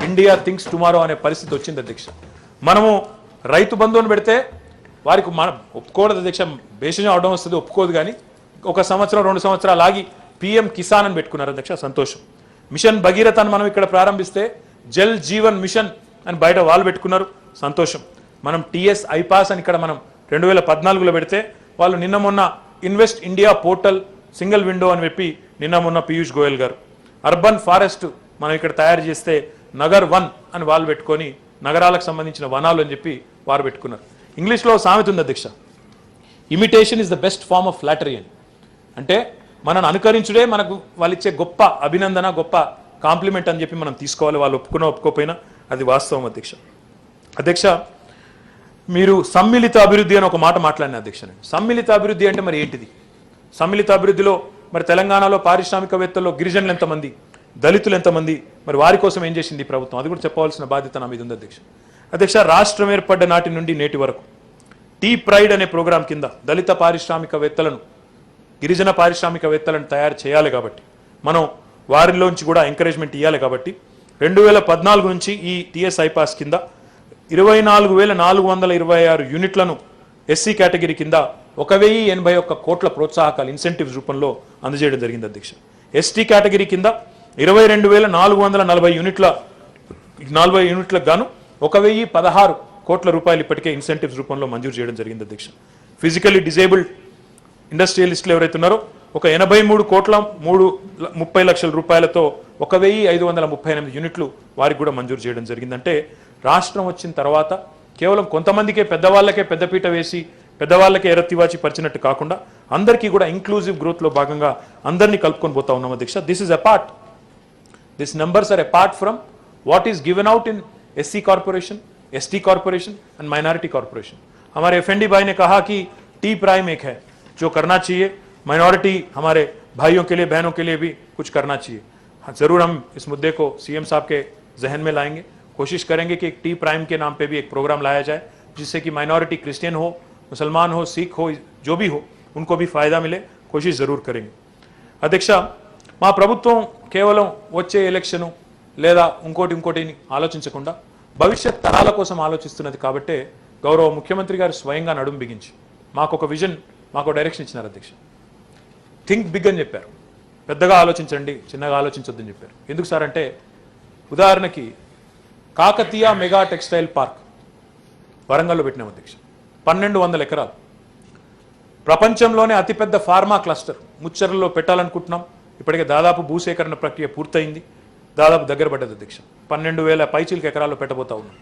India thinks tomorrow అనే పరిస్థితి వచ్చింది అధ్యక్ష. మనము రైతు బంధువుని పెడితే వారికి మనం ఒప్పుకోవడం అధ్యక్ష, బేషజం అవడం వస్తుంది, ఒప్పుకోదు. కానీ 1 సంవత్సరం 2 సంవత్సరాలు ఆగి పిఎం కిసాన్ అని పెట్టుకున్నారు అధ్యక్ష, సంతోషం. మిషన్ భగీరథ అని మనం ఇక్కడ ప్రారంభిస్తే జల్ జీవన్ మిషన్ అని బయట వాళ్ళు పెట్టుకున్నారు, సంతోషం. మనం టీఎస్ ఐపాస్ అని ఇక్కడ మనం 2014లో పెడితే వాళ్ళు నిన్న మొన్న invest India portal single window అని చెప్పి నిన్న మొన్న పీయూష్ గోయల్ గారు. అర్బన్ ఫారెస్ట్ మనం ఇక్కడ తయారు చేస్తే నగర్ 1 అని వాళ్ళు పెట్టుకొని నగరాలకు సంబంధించిన వనాలు అని చెప్పి వారు పెట్టుకున్నారు. ఇంగ్లీష్లో సామెత ఉంది అధ్యక్ష, imitation is the best form of flattery అని. అంటే మనను అనుకరించుడే మనకు వాళ్ళు ఇచ్చే గొప్ప అభినందన, గొప్ప కాంప్లిమెంట్ అని చెప్పి మనం తీసుకోవాలి. వాళ్ళు ఒప్పుకోకపోయినా అది వాస్తవం అధ్యక్ష. అధ్యక్ష, మీరు సమ్మిళిత అభివృద్ధి అని ఒక మాట మాట్లాడిన అధ్యక్ష. సమ్మిళిత అభివృద్ధి అంటే మరి ఏంటిది? సమ్మిళిత అభివృద్ధిలో మరి తెలంగాణలో పారిశ్రామికవేత్తల్లో గిరిజనులు ఎంతమంది, దళితులు ఎంతమంది, మరి వారి కోసం ఏం చేసింది ప్రభుత్వం, అది కూడా చెప్పవలసిన బాధ్యత నా మీద ఉంది అధ్యక్ష. అధ్యక్ష, రాష్ట్రం ఏర్పడ్డ నాటి నుండి నేటి వరకు టీ ప్రైడ్ అనే ప్రోగ్రాం కింద దళిత పారిశ్రామికవేత్తలను, గిరిజన పారిశ్రామికవేత్తలను తయారు చేయాలి కాబట్టి, మనం వారిలోంచి కూడా ఎంకరేజ్మెంట్ ఇవ్వాలి కాబట్టి 2014 నుంచి ఈ టీఎస్ ఐపాస్ కింద 24,426 యూనిట్లను ఎస్సీ కేటగిరీ కింద 1,081 కోట్ల ప్రోత్సాహకాలు ఇన్సెంటివ్స్ రూపంలో అందజేయడం జరిగింది అధ్యక్ష. ఎస్టీ కేటగిరీ కింద 22,440 యూనిట్లకు గాను 1,016 కోట్ల రూపాయలు ఇప్పటికే ఇన్సెంటివ్స్ రూపంలో మంజూరు చేయడం జరిగింది అధ్యక్ష. ఫిజికల్లీ డిజేబుల్డ్ ఇండస్ట్రియలిస్టులు ఎవరైతే ఉన్నారో 83 కోట్ల 30 లక్షల రూపాయలతో 1,538 యూనిట్లు వారికి కూడా మంజూరు చేయడం జరిగింది. అంటే రాష్ట్రం వచ్చిన తర్వాత కేవలం కొంతమందికే, పెద్దవాళ్ళకే పెద్దపీట వేసి పెద్దవాళ్ళకే ఎరత్తివాచి పరిచినట్టు కాకుండా అందరికీ కూడా ఇంక్లూజివ్ గ్రోత్లో భాగంగా అందరినీ కలుపుకొని పోతా ఉన్నాం అధ్యక్ష. This is apart, this numbers are apart from what is given out in SC corporation, ST corporation and minority corporation. हमारे एफएनडी भाई ने कहा कि टी प्राइम एक है जो करना चाहिए, माइनॉरिटी हमारे भाइयों के लिए, बहनों के लिए भी कुछ करना चाहिए. हाँ, जरूर हम इस मुद्दे को सीएम साहब के जहन में लाएंगे. कोशिश करेंगे कि एक टी प्राइम के नाम पे भी एक प्रोग्राम लाया जाए जिससे कि माइनॉरिटी क्रिश्चियन हो, मुसलमान हो, सिख हो, जो भी हो, उनको भी फायदा मिले. कोशिश जरूर करेंगे. अध्यक्ष, మా ప్రభుత్వం కేవలం వచ్చే ఎలక్షన్ లేదా ఇంకోటి ఆలోచించకుండా భవిష్యత్ తరాల కోసం ఆలోచిస్తున్నది కాబట్టి గౌరవ ముఖ్యమంత్రి గారు స్వయంగా నడుం బిగించి మాకు ఒక విజన్, మాకు డైరెక్షన్ ఇచ్చినారు అధ్యక్ష. థింక్ బిగ్ అని చెప్పారు, పెద్దగా ఆలోచించండి, చిన్నగా ఆలోచించొద్దని చెప్పారు. ఎందుకు సార్ అంటే, ఉదాహరణకి కాకతీయ మెగా టెక్స్టైల్ పార్క్ వరంగల్లో పెట్టినాం అధ్యక్ష. 1200 ఎకరాలు, ప్రపంచంలోనే అతిపెద్ద ఫార్మా క్లస్టర్ ముచ్చర్లలో పెట్టాలనుకుంటున్నాం. ఇప్పటికే దాదాపు భూసేకరణ ప్రక్రియ పూర్తయింది, దాదాపు దగ్గర పడ్డది అధ్యక్ష. 12,000 పైచిలకు ఎకరాల్లో పెట్టబోతా ఉన్నాం.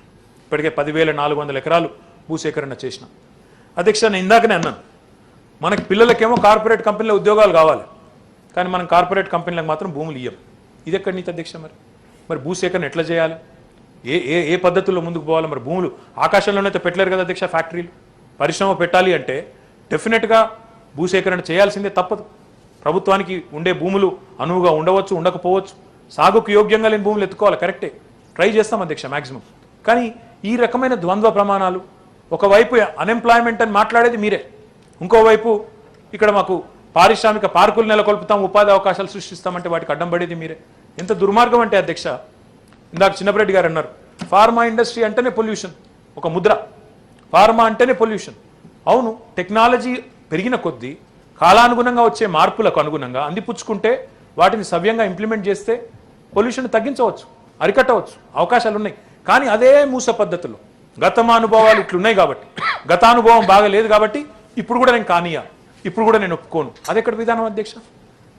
ఇప్పటికే 10,400 ఎకరాలు భూసేకరణ చేసినాం అధ్యక్ష. నేను ఇందాకనే అన్నాను, మనకి పిల్లలకేమో కార్పొరేట్ కంపెనీలో ఉద్యోగాలు కావాలి, కానీ మనం కార్పొరేట్ కంపెనీలకు మాత్రం భూములు ఇయ్యం. ఇది ఎక్కడి నుంచి అధ్యక్ష? మరి భూసేకరణ ఎట్లా చేయాలి, ఏ పద్ధతుల్లో ముందుకు పోవాలి? మరి భూములు ఆకాశంలోనైతే పెట్టలేరు కదా అధ్యక్ష. ఫ్యాక్టరీలు, పరిశ్రమ పెట్టాలి అంటే డెఫినెట్గా భూసేకరణ చేయాల్సిందే, తప్పదు. ప్రభుత్వానికి ఉండే భూములు అనువుగా ఉండవచ్చు, ఉండకపోవచ్చు. సాగుకు యోగ్యంగా లేని భూములు ఎత్తుకోవాలి, కరెక్టే, ట్రై చేస్తాం అధ్యక్ష మ్యాక్సిమం. కానీ ఈ రకమైన ద్వంద్వ ప్రమాణాలు, ఒకవైపు అన్ఎంప్లాయ్మెంట్ అని మాట్లాడేది మీరే, ఇంకోవైపు ఇక్కడ మాకు పారిశ్రామిక పార్కులు నెలకొల్పుతాం, ఉపాధి అవకాశాలు సృష్టిస్తామంటే వాటికి అడ్డం పడేది మీరే. ఎంత దుర్మార్గం అంటే అధ్యక్ష, ఇందాక చిన్నపరెడ్డి గారు అన్నారు, ఫార్మా ఇండస్ట్రీ అంటేనే పొల్యూషన్, ఒక ముద్ర. ఫార్మా అంటేనే పొల్యూషన్. అవును, టెక్నాలజీ పెరిగిన కొద్దీ కాలానుగుణంగా వచ్చే మార్పులకు అనుగుణంగా అందిపుచ్చుకుంటే, వాటిని సవ్యంగా ఇంప్లిమెంట్ చేస్తే పొల్యూషన్ తగ్గించవచ్చు, అరికట్టవచ్చు, అవకాశాలు ఉన్నాయి. కానీ అదే మూస పద్ధతుల్లో గతమానుభవాలు ఇట్లున్నాయి కాబట్టి, గతానుభవం బాగా లేదు కాబట్టి ఇప్పుడు కూడా నేను కానీయా, ఇప్పుడు కూడా నేను ఒప్పుకోను. అది ఎక్కడ విధానం అధ్యక్ష?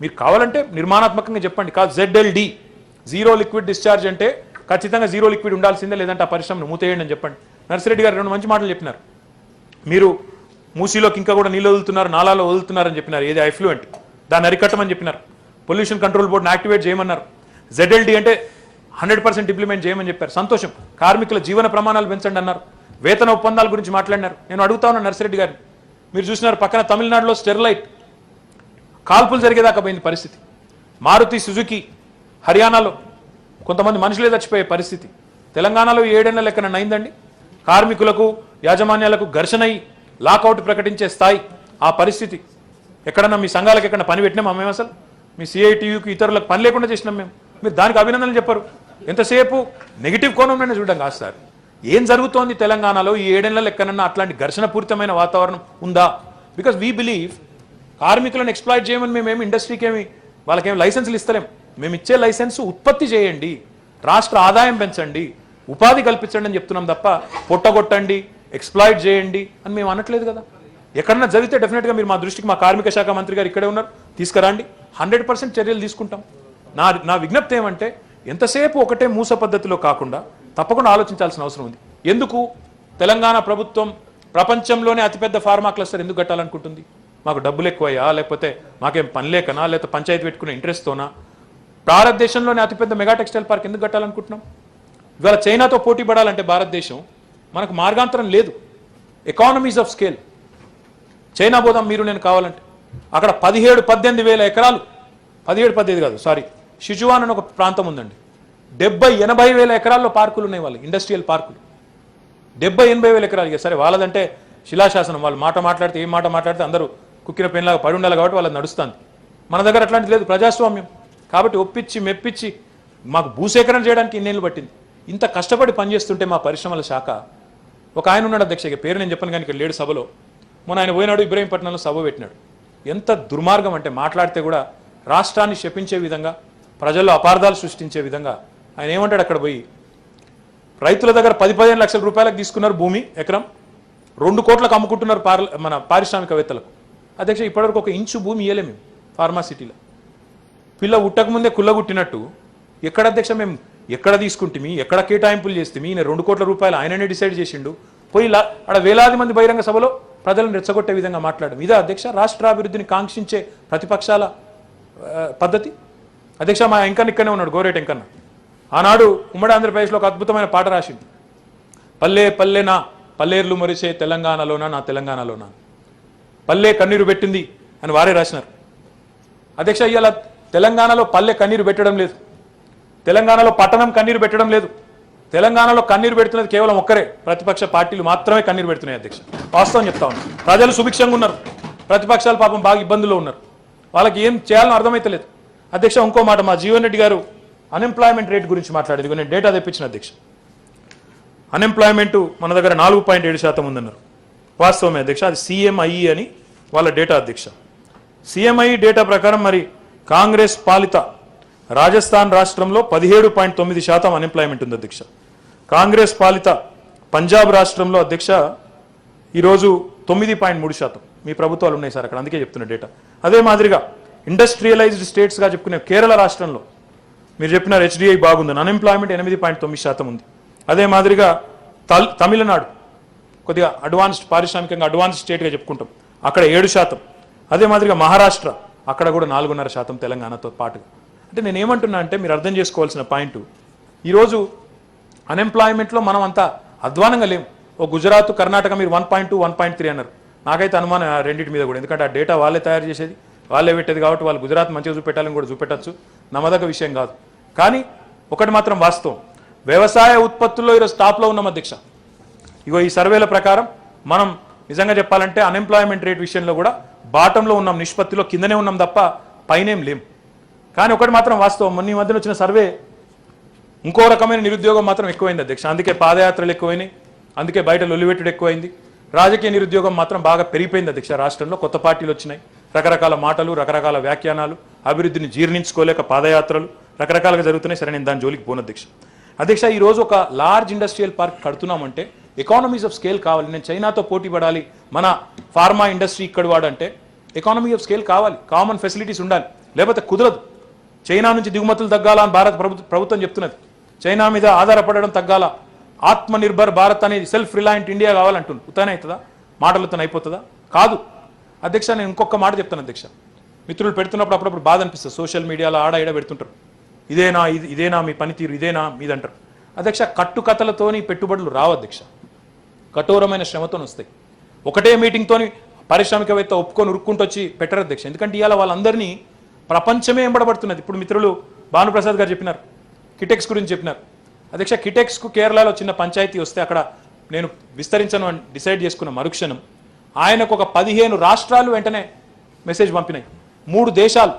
మీరు కావాలంటే నిర్మాణాత్మకంగా చెప్పండి. కాదు ZLD, జీరో లిక్విడ్ డిశ్చార్జ్ అంటే ఖచ్చితంగా జీరో లిక్విడ్ ఉండాల్సిందే, లేదంటే ఆ పరిశ్రమను మూతేయండి అని చెప్పండి. నర్సిరెడ్డి గారు 2 మంచి మాటలు చెప్పినారు. మీరు మూసీలోకి ఇంకా కూడా నీళ్ళు వదులుతున్నారు, నాలాలో వదులుతున్నారని చెప్పినారు, ఏది ఎఫ్లూయెంట్, దాన్ని అరికట్టమని చెప్పినారు. పొల్యూషన్ కంట్రోల్ బోర్డుని యాక్టివేట్ చేయమన్నారు. ZLD అంటే 100% ఇంప్లిమెంట్ చేయమని చెప్పారు, సంతోషం. కార్మికుల జీవన ప్రమాణాలు పెంచండి అన్నారు. వేతన ఒప్పందాల గురించి మాట్లాడినారు. నేను అడుగుతా ఉన్నాను నర్సిరెడ్డి గారిని, మీరు చూసినారు పక్కన తమిళనాడులో స్టెరిలైట్ కాల్పులు జరిగేదాకా పోయింది పరిస్థితి. మారుతి సుజుకి హర్యానాలో కొంతమంది మనుషులే చచ్చిపోయే పరిస్థితి. తెలంగాణలో 7 ఏళ్ల లెక్కన అయిందండి. కార్మికులకు యాజమాన్యాలకు ఘర్షణ అయి లాకౌట్ ప్రకటించే స్థాయి ఆ పరిస్థితి ఎక్కడన్నా మీ సంఘాలకు ఎక్కడ పని పెట్టినామా మేము అసలు మీ సిఐటియుకి ఇతరులకు పని లేకుండా చేసినాం మేము మీరు దానికి అభినందనలు చెప్పరు ఎంతసేపు నెగిటివ్ కోణంలోనే చూడడం కాదు సార్ ఏం జరుగుతోంది తెలంగాణలో ఈ 7 నెలలు ఎక్కడన్నా అట్లాంటి ఘర్షణపూరితమైన వాతావరణం ఉందా బికాజ్ వీ బిలీవ్ కార్మికులను ఎక్స్ప్లాయిట్ చేయమని మేమేమి ఇండస్ట్రీకి ఏమి వాళ్ళకేమి లైసెన్సులు ఇస్తలేం మేము ఇచ్చే లైసెన్స్ ఉత్పత్తి చేయండి రాష్ట్ర ఆదాయం పెంచండి ఉపాధి కల్పించండి అని చెప్తున్నాం తప్ప పొట్టగొట్టండి ఎక్స్ప్లాయిట్ చేయండి అని మేము అనట్లేదు కదా ఎక్కడన్నా జరిగితే డెఫినెట్గా మీరు మా దృష్టికి మా కార్మిక శాఖ మంత్రి గారు ఇక్కడే ఉన్నారు తీసుకురండి 100% చర్యలు తీసుకుంటాం నా విజ్ఞప్తి ఏమంటే ఎంతసేపు ఒకటే మూస పద్ధతిలో కాకుండా తప్పకుండా ఆలోచించాల్సిన అవసరం ఉంది ఎందుకు తెలంగాణ ప్రభుత్వం ప్రపంచంలోనే అతిపెద్ద ఫార్మా క్లస్టర్ ఎందుకు కట్టాలనుకుంటుంది మాకు డబ్బులు ఎక్కువయ్యా లేకపోతే మాకేం పని లేకనా లేకపోతే పంచాయతీ పెట్టుకునే ఇంట్రెస్ట్తోనా భారతదేశంలోనే అతిపెద్ద మెగా టెక్స్టైల్ పార్క్ ఎందుకు కట్టాలనుకుంటున్నాం ఇవాళ చైనాతో పోటీ పడాలంటే భారతదేశం మనకు మార్గాంతరం లేదు ఎకానమీస్ ఆఫ్ స్కేల్ చైనా పోదాం మీరు నేను కావాలంటే అక్కడ 17-18 వేల ఎకరాలు 17-18 కాదు సారీ షిజువాన్ అని ఒక ప్రాంతం ఉందండి 70-80 వేల ఎకరాల్లో పార్కులు ఉన్నాయి వాళ్ళు ఇండస్ట్రియల్ పార్కులు 70-80 వేల ఎకరాలు సరే వాళ్ళదంటే శిలాశాసనం వాళ్ళు మాట మాట్లాడితే ఏం మాట మాట్లాడితే అందరూ కుక్కిన పెన్లాగా పడి ఉండాలి కాబట్టి వాళ్ళది నడుస్తుంది మన దగ్గర అట్లాంటిది లేదు ప్రజాస్వామ్యం కాబట్టి ఒప్పించి మెప్పించి మాకు భూసేకరణ చేయడానికి ఇన్నేళ్ళు పట్టింది ఇంత కష్టపడి పనిచేస్తుంటే మా పరిశ్రమల శాఖ ఒక ఆయన ఉన్నాడు అధ్యక్ష పేరు నేను చెప్పను కానీ ఇక్కడ లేడు సభలో మొన్న ఆయన పోయినాడు ఇబ్రహీంపట్నంలో సభ పెట్టినాడు ఎంత దుర్మార్గం అంటే మాట్లాడితే కూడా రాష్ట్రాన్ని శపించే విధంగా ప్రజల్లో అపార్థాలు సృష్టించే విధంగా ఆయన ఏమంటాడు అక్కడ పోయి రైతుల దగ్గర 10-15 లక్షల రూపాయలకు తీసుకున్నారు భూమి ఎకరం 2 కోట్లకు అమ్ముకుంటున్నారు మన పారిశ్రామికవేత్తలకు అధ్యక్ష ఇప్పటివరకు 1 ఇంచు భూమి ఇయ్యలే మేము ఫార్మాసిటీలో పిల్ల ఉట్టకముందే కుల్లగుట్టినట్టు ఎక్కడ అధ్యక్ష మేము ఎక్కడ తీసుకుంటే ఎక్కడ కేటాయింపులు చేస్తే ఈయన 2 కోట్ల రూపాయలు ఆయననే డిసైడ్ చేసిండు పోయి అక్కడ వేలాది మంది బహిరంగ సభలో ప్రజలను రెచ్చగొట్టే విధంగా మాట్లాడడం ఇదే అధ్యక్ష రాష్ట్రాభివృద్ధిని కాంక్షించే ప్రతిపక్షాల పద్ధతి అధ్యక్ష మా ఎంకన్న ఇక్కడనే ఉన్నాడు గోరేట్ ఎంకన్న ఆనాడు ఉమ్మడి ఆంధ్రప్రదేశ్లో ఒక అద్భుతమైన పాట రాసింది పల్లె పల్లెనా పల్లేర్లు మరిచే తెలంగాణలోనా నా తెలంగాణలోనా పల్లె కన్నీరు పెట్టింది అని వారే రాసినారు అధ్యక్ష ఇవాళ తెలంగాణలో పల్లె కన్నీరు పెట్టడం లేదు తెలంగాణలో పట్టణం కన్నీరు పెట్టడం లేదు తెలంగాణలో కన్నీరు పెడుతున్నది కేవలం ఒక్కరే ప్రతిపక్ష పార్టీలు మాత్రమే కన్నీరు పెడుతున్నాయి అధ్యక్ష వాస్తవం చెప్తా ఉన్నాను ప్రజలు సుభిక్షంగా ఉన్నారు ప్రతిపక్షాలు పాపం బాగా ఇబ్బందుల్లో ఉన్నారు వాళ్ళకి ఏం చేయాలని అర్థమైతలేదు అధ్యక్ష ఇంకో మాట మా జీవన్ రెడ్డి గారు అన్ఎంప్లాయ్మెంట్ రేట్ గురించి మాట్లాడేది నేను డేటా తెప్పించిన అధ్యక్ష అన్ఎంప్లాయ్మెంట్ మన దగ్గర 4.7% ఉందన్నారు వాస్తవమే అధ్యక్ష అది సిఎంఐఈ అని వాళ్ళ డేటా అధ్యక్ష సిఎంఐఈ డేటా ప్రకారం మరి కాంగ్రెస్ పాలిత రాజస్థాన్ రాష్ట్రంలో 17.9% అన్ఎంప్లాయ్మెంట్ ఉంది అధ్యక్ష కాంగ్రెస్ పాలిత పంజాబ్ రాష్ట్రంలో అధ్యక్ష ఈరోజు 9.3% మీ ప్రభుత్వాలు ఉన్నాయి సార్ అక్కడ అందుకే చెప్తున్న డేటా అదే మాదిరిగా ఇండస్ట్రియలైజ్డ్ స్టేట్స్గా చెప్పుకునే కేరళ రాష్ట్రంలో మీరు చెప్పినారు హెచ్డిఐ బాగుందని అన్ఎంప్లాయ్మెంట్ 8.9% ఉంది అదే మాదిరిగా తమిళనాడు కొద్దిగా అడ్వాన్స్డ్ పారిశ్రామికంగా అడ్వాన్స్డ్ స్టేట్గా చెప్పుకుంటాం అక్కడ 7% అదే మాదిరిగా మహారాష్ట్ర అక్కడ కూడా 4.5% తెలంగాణతో పాటుగా అంటే నేను ఏమంటున్నా అంటే మీరు అర్థం చేసుకోవాల్సిన పాయింట్ ఈరోజు అన్ఎంప్లాయ్మెంట్లో మనం అంతా అధ్వానంగా లేము ఓ గుజరాత్ కర్ణాటక మీరు 1.2 1.3 అన్నారు నాకైతే అనుమానం రెండింటి మీద కూడా ఎందుకంటే ఆ డేటా వాళ్ళే తయారు చేసేది వాళ్ళే పెట్టేది కాబట్టి వాళ్ళు గుజరాత్ మంచిగా చూపెట్టాలని కూడా చూపెట్టచ్చు నమ్మదగ్గ విషయం కాదు కానీ ఒకటి మాత్రం వాస్తవం వ్యవసాయ ఉత్పత్తుల్లో ఈరోజు టాప్లో ఉన్నాం అధ్యక్ష ఇగో ఈ సర్వేల ప్రకారం మనం నిజంగా చెప్పాలంటే అన్ఎంప్లాయ్మెంట్ రేట్ విషయంలో కూడా బాటంలో ఉన్నాం నిష్పత్తిలో కిందనే ఉన్నాం తప్ప పైనేం లేం కానీ ఒకటి మాత్రం వాస్తవం మొన్న ఈ మధ్యన వచ్చిన సర్వే ఇంకో రకమైన నిరుద్యోగం మాత్రం ఎక్కువైంది అధ్యక్ష అందుకే పాదయాత్రలు ఎక్కువైనాయి అందుకే బయట లొల్లిపెట్టుడు ఎక్కువైంది రాజకీయ నిరుద్యోగం మాత్రం బాగా పెరిగిపోయింది అధ్యక్ష రాష్ట్రంలో కొత్త పార్టీలు వచ్చినాయి రకరకాల మాటలు రకరకాల వ్యాఖ్యానాలు అభివృద్ధిని జీర్ణించుకోలేక పాదయాత్రలు రకరకాలుగా జరుగుతున్నాయి సరే నేను దాని జోలికి పోను అధ్యక్ష ఈరోజు ఒక లార్జ్ ఇండస్ట్రియల్ పార్క్ కడుతున్నామంటే ఎకానమీస్ ఆఫ్ స్కేల్ కావాలి నేను చైనాతో పోటీ పడాలి మన ఫార్మా ఇండస్ట్రీ ఇక్కడ వాడంటే ఎకానమీ ఆఫ్ స్కేల్ కావాలి కామన్ ఫెసిలిటీస్ ఉండాలి లేకపోతే కుదరదు చైనా నుంచి దిగుమతులు తగ్గాల అని భారత ప్రభుత్వం చెప్తున్నది చైనా మీద ఆధారపడడం తగ్గాల ఆత్మనిర్భర్ భారత్ అనేది సెల్ఫ్ రిలయంట్ ఇండియా కావాలంటుంది ఉతానే అవుతుందా మాటలతో అయిపోతుందా కాదు అధ్యక్ష నేను ఇంకొక మాట చెప్తాను అధ్యక్ష మిత్రులు పెడుతున్నప్పుడు అప్పుడప్పుడు బాధ అనిపిస్తుంది సోషల్ మీడియాలో ఆడ ఈడ పెడుతుంటారు ఇదేనా మీ పనితీరు ఇదేనా మీదంటారు అధ్యక్ష కట్టుకథలతోని పెట్టుబడులు రావు అధ్యక్ష కఠోరమైన శ్రమతో వస్తాయి ఒకటే మీటింగ్తోని పారిశ్రామికవేత్త ఒప్పుకొని ఉరుక్కుంటూ వచ్చి పెట్టరు అధ్యక్ష ఎందుకంటే ఇవాళ వాళ్ళందరినీ ప్రపంచమే ఎంబడబడుతున్నది ఇప్పుడు మిత్రులు భానుప్రసాద్ గారు చెప్పినారు కిటెక్స్ గురించి చెప్పినారు అధ్యక్ష కిటెక్స్కు కేరళలో చిన్న పంచాయతీ వస్తే అక్కడ నేను విస్తరించను అని డిసైడ్ చేసుకున్న మరుక్షణం ఆయనకు ఒక 15 రాష్ట్రాలు వెంటనే మెసేజ్ పంపినాయి. 3 దేశాలు,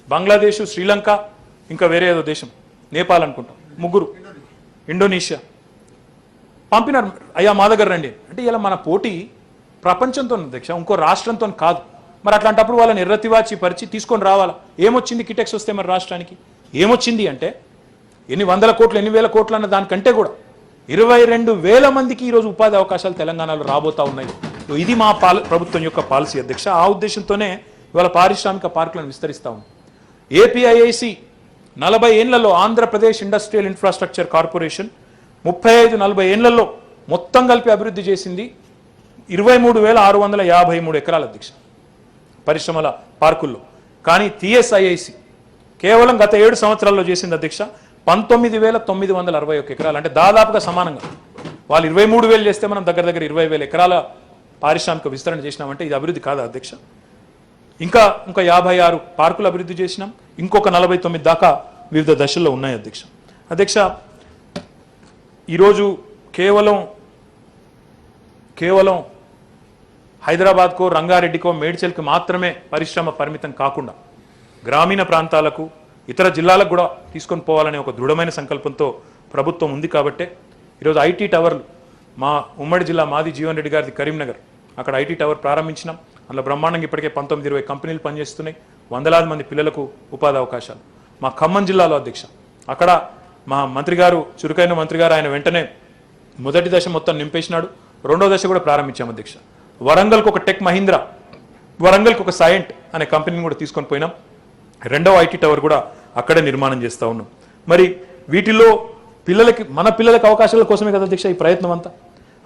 బంగ్లాదేశ్, శ్రీలంక, ఇంకా వేరే ఏదో దేశం, నేపాల్ అనుకుంటాం, 3, ఇండోనేషియా పంపినారు. అయ్యా మా దగ్గర రండి అంటే. ఇలా మన పోటీ ప్రపంచంతో అధ్యక్ష, ఇంకో రాష్ట్రంతో కాదు. మరి అట్లాంటప్పుడు వాళ్ళని ఎర్రతివాచి పరిచి తీసుకొని రావాలా? ఏమొచ్చింది కిటెక్స్ వస్తే మరి రాష్ట్రానికి ఏమొచ్చింది అంటే ఎన్ని వందల కోట్లు ఎన్ని వేల కోట్లు అన్న దానికంటే కూడా 22,000 మందికి ఈరోజు ఉపాధి అవకాశాలు తెలంగాణలో రాబోతా ఉన్నాయి. ఇది మా ప్రభుత్వం యొక్క పాలసీ అధ్యక్ష. ఆ ఉద్దేశంతోనే ఇవాళ పారిశ్రామిక పార్కులను విస్తరిస్తా ఉంది. ఏపీఐఐసి 40 ఏళ్లలో, ఆంధ్రప్రదేశ్ ఇండస్ట్రియల్ ఇన్ఫ్రాస్ట్రక్చర్ కార్పొరేషన్ 35-40 ఏళ్లలో మొత్తం కలిపి అభివృద్ధి చేసింది 23,653 ఎకరాల అధ్యక్ష పరిశ్రమల పార్కుల్లో. కానీ టీఎస్ఐఐసి కేవలం గత 7 సంవత్సరాల్లో చేసింది అధ్యక్ష 19,961 ఎకరాలు. అంటే దాదాపుగా సమానంగా. వాళ్ళు 23,000 చేస్తే మనం దగ్గర 20,000 ఎకరాల పారిశ్రామిక విస్తరణ చేసినామంటే ఇది అభివృద్ధి కాదా అధ్యక్ష? ఇంకా 56 పార్కులు అభివృద్ధి చేసినాం. ఇంకొక 49 దాకా వివిధ దశల్లో ఉన్నాయి అధ్యక్ష. అధ్యక్ష, ఈరోజు కేవలం హైదరాబాద్కో, రంగారెడ్డికో, మేడ్చల్కి మాత్రమే పరిశ్రమ పరిమితం కాకుండా గ్రామీణ ప్రాంతాలకు, ఇతర జిల్లాలకు కూడా తీసుకొని పోవాలనే ఒక దృఢమైన సంకల్పంతో ప్రభుత్వం ఉంది. కాబట్టే ఈరోజు ఐటీ టవర్లు మా ఉమ్మడి జిల్లా, మాది జీవన్ రెడ్డి గారిది కరీంనగర్, అక్కడ ఐటీ టవర్ ప్రారంభించినాం. అందులో బ్రహ్మాండంగా ఇప్పటికే 19-20 కంపెనీలు పనిచేస్తున్నాయి. వందలాది మంది పిల్లలకు ఉపాధి అవకాశాలు. మా ఖమ్మం జిల్లాలో అధ్యక్ష, అక్కడ మా మంత్రి గారు, చురుకైన మంత్రి గారు, ఆయన వెంటనే మొదటి దశ మొత్తం నింపేసినాడు. 2వ దశ కూడా ప్రారంభించాం అధ్యక్ష. వరంగల్కి ఒక టెక్ మహీంద్రా, వరంగల్కి ఒక సైంట్ అనే కంపెనీని కూడా తీసుకొని పోయినాం. 2వ ఐటీ టవర్ కూడా అక్కడే నిర్మాణం చేస్తూ ఉన్నాం. మరి వీటిలో మన పిల్లలకి అవకాశాల కోసమే కదా అధ్యక్ష ఈ ప్రయత్నం అంతా.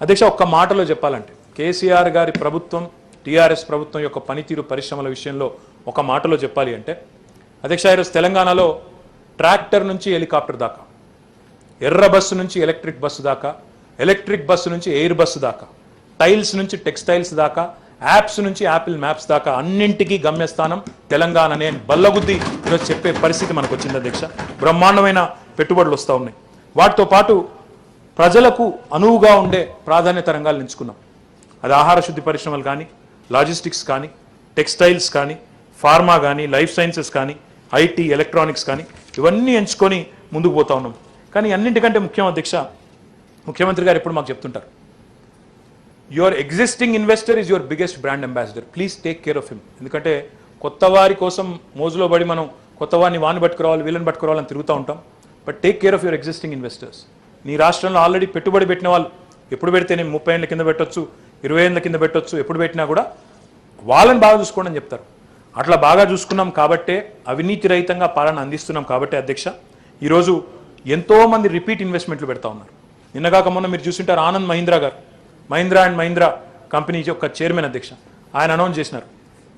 అధ్యక్ష, ఒక్క మాటలో చెప్పాలంటే కేసీఆర్ గారి ప్రభుత్వం, టీఆర్ఎస్ ప్రభుత్వం యొక్క పనితీరు పరిశ్రమల విషయంలో ఒక మాటలో చెప్పాలి అంటే అధ్యక్ష, ఈరోజు తెలంగాణలో ట్రాక్టర్ నుంచి హెలికాప్టర్ దాకా, ఎర్ర బస్సు నుంచి ఎలక్ట్రిక్ బస్సు దాకా, ఎలక్ట్రిక్ బస్సు నుంచి ఎయిర్ బస్సు దాకా, టైల్స్ నుంచి టెక్స్టైల్స్ దాకా, యాప్స్ నుంచి యాపిల్ మ్యాప్స్ దాకా అన్నింటికీ గమ్యస్థానం తెలంగాణనే బల్లగుద్ది ఈరోజు చెప్పే పరిస్థితి మనకు వచ్చింది అధ్యక్ష. బ్రహ్మాండమైన పెట్టుబడులు వస్తూ ఉన్నాయి. వాటితో పాటు ప్రజలకు అనువుగా ఉండే ప్రాధాన్యత రంగాలు ఎంచుకున్నాం. అది ఆహార శుద్ధి పరిశ్రమలు కానీ, లాజిస్టిక్స్ కానీ, టెక్స్టైల్స్ కానీ, ఫార్మా కానీ, లైఫ్ సైన్సెస్ కానీ, ఐటీ, ఎలక్ట్రానిక్స్ కానీ, ఇవన్నీ ఎంచుకొని ముందుకు పోతా ఉన్నాం. కానీ అన్నింటికంటే ముఖ్యం అధ్యక్ష, ముఖ్యమంత్రి గారు ఎప్పుడు మాకు చెప్తుంటారు, your existing investor is your biggest brand ambassador, please take care of him. ఎందుకంటే కొత్త వారి కోసం మోజులో పడి మనం కొత్త వారిని వాడిని పట్టుకురావాలి, వీళ్ళని పట్టుకురావాలని తిరుగుతూ ఉంటాం. But take care of your existing investors. నీ రాష్ట్రంలో ఆల్రెడీ పెట్టుబడి పెట్టిన వాళ్ళు, ఎప్పుడు పెడితే నేను 30 ఏళ్ళ కింద పెట్టొచ్చు, 20 ఏళ్ళ కింద పెట్టొచ్చు, ఎప్పుడు పెట్టినా కూడా వాళ్ళని బాగా చూసుకోండి అని చెప్తారు. అట్లా బాగా చూసుకున్నాం కాబట్టే అవినీతి రహితంగా పాలన అందిస్తున్నాం. కాబట్టి అధ్యక్ష, ఈరోజు ఎంతోమంది రిపీట్ ఇన్వెస్ట్మెంట్లు పెడతా ఉన్నారు. నిన్నగాక మొన్న మీరు చూసింటారు, ఆనంద్ మహీంద్రా గారు, మహీంద్రా అండ్ మహీంద్రా కంపెనీ యొక్క చైర్మన్ అధ్యక్ష, ఆయన అనౌన్స్ చేసినారు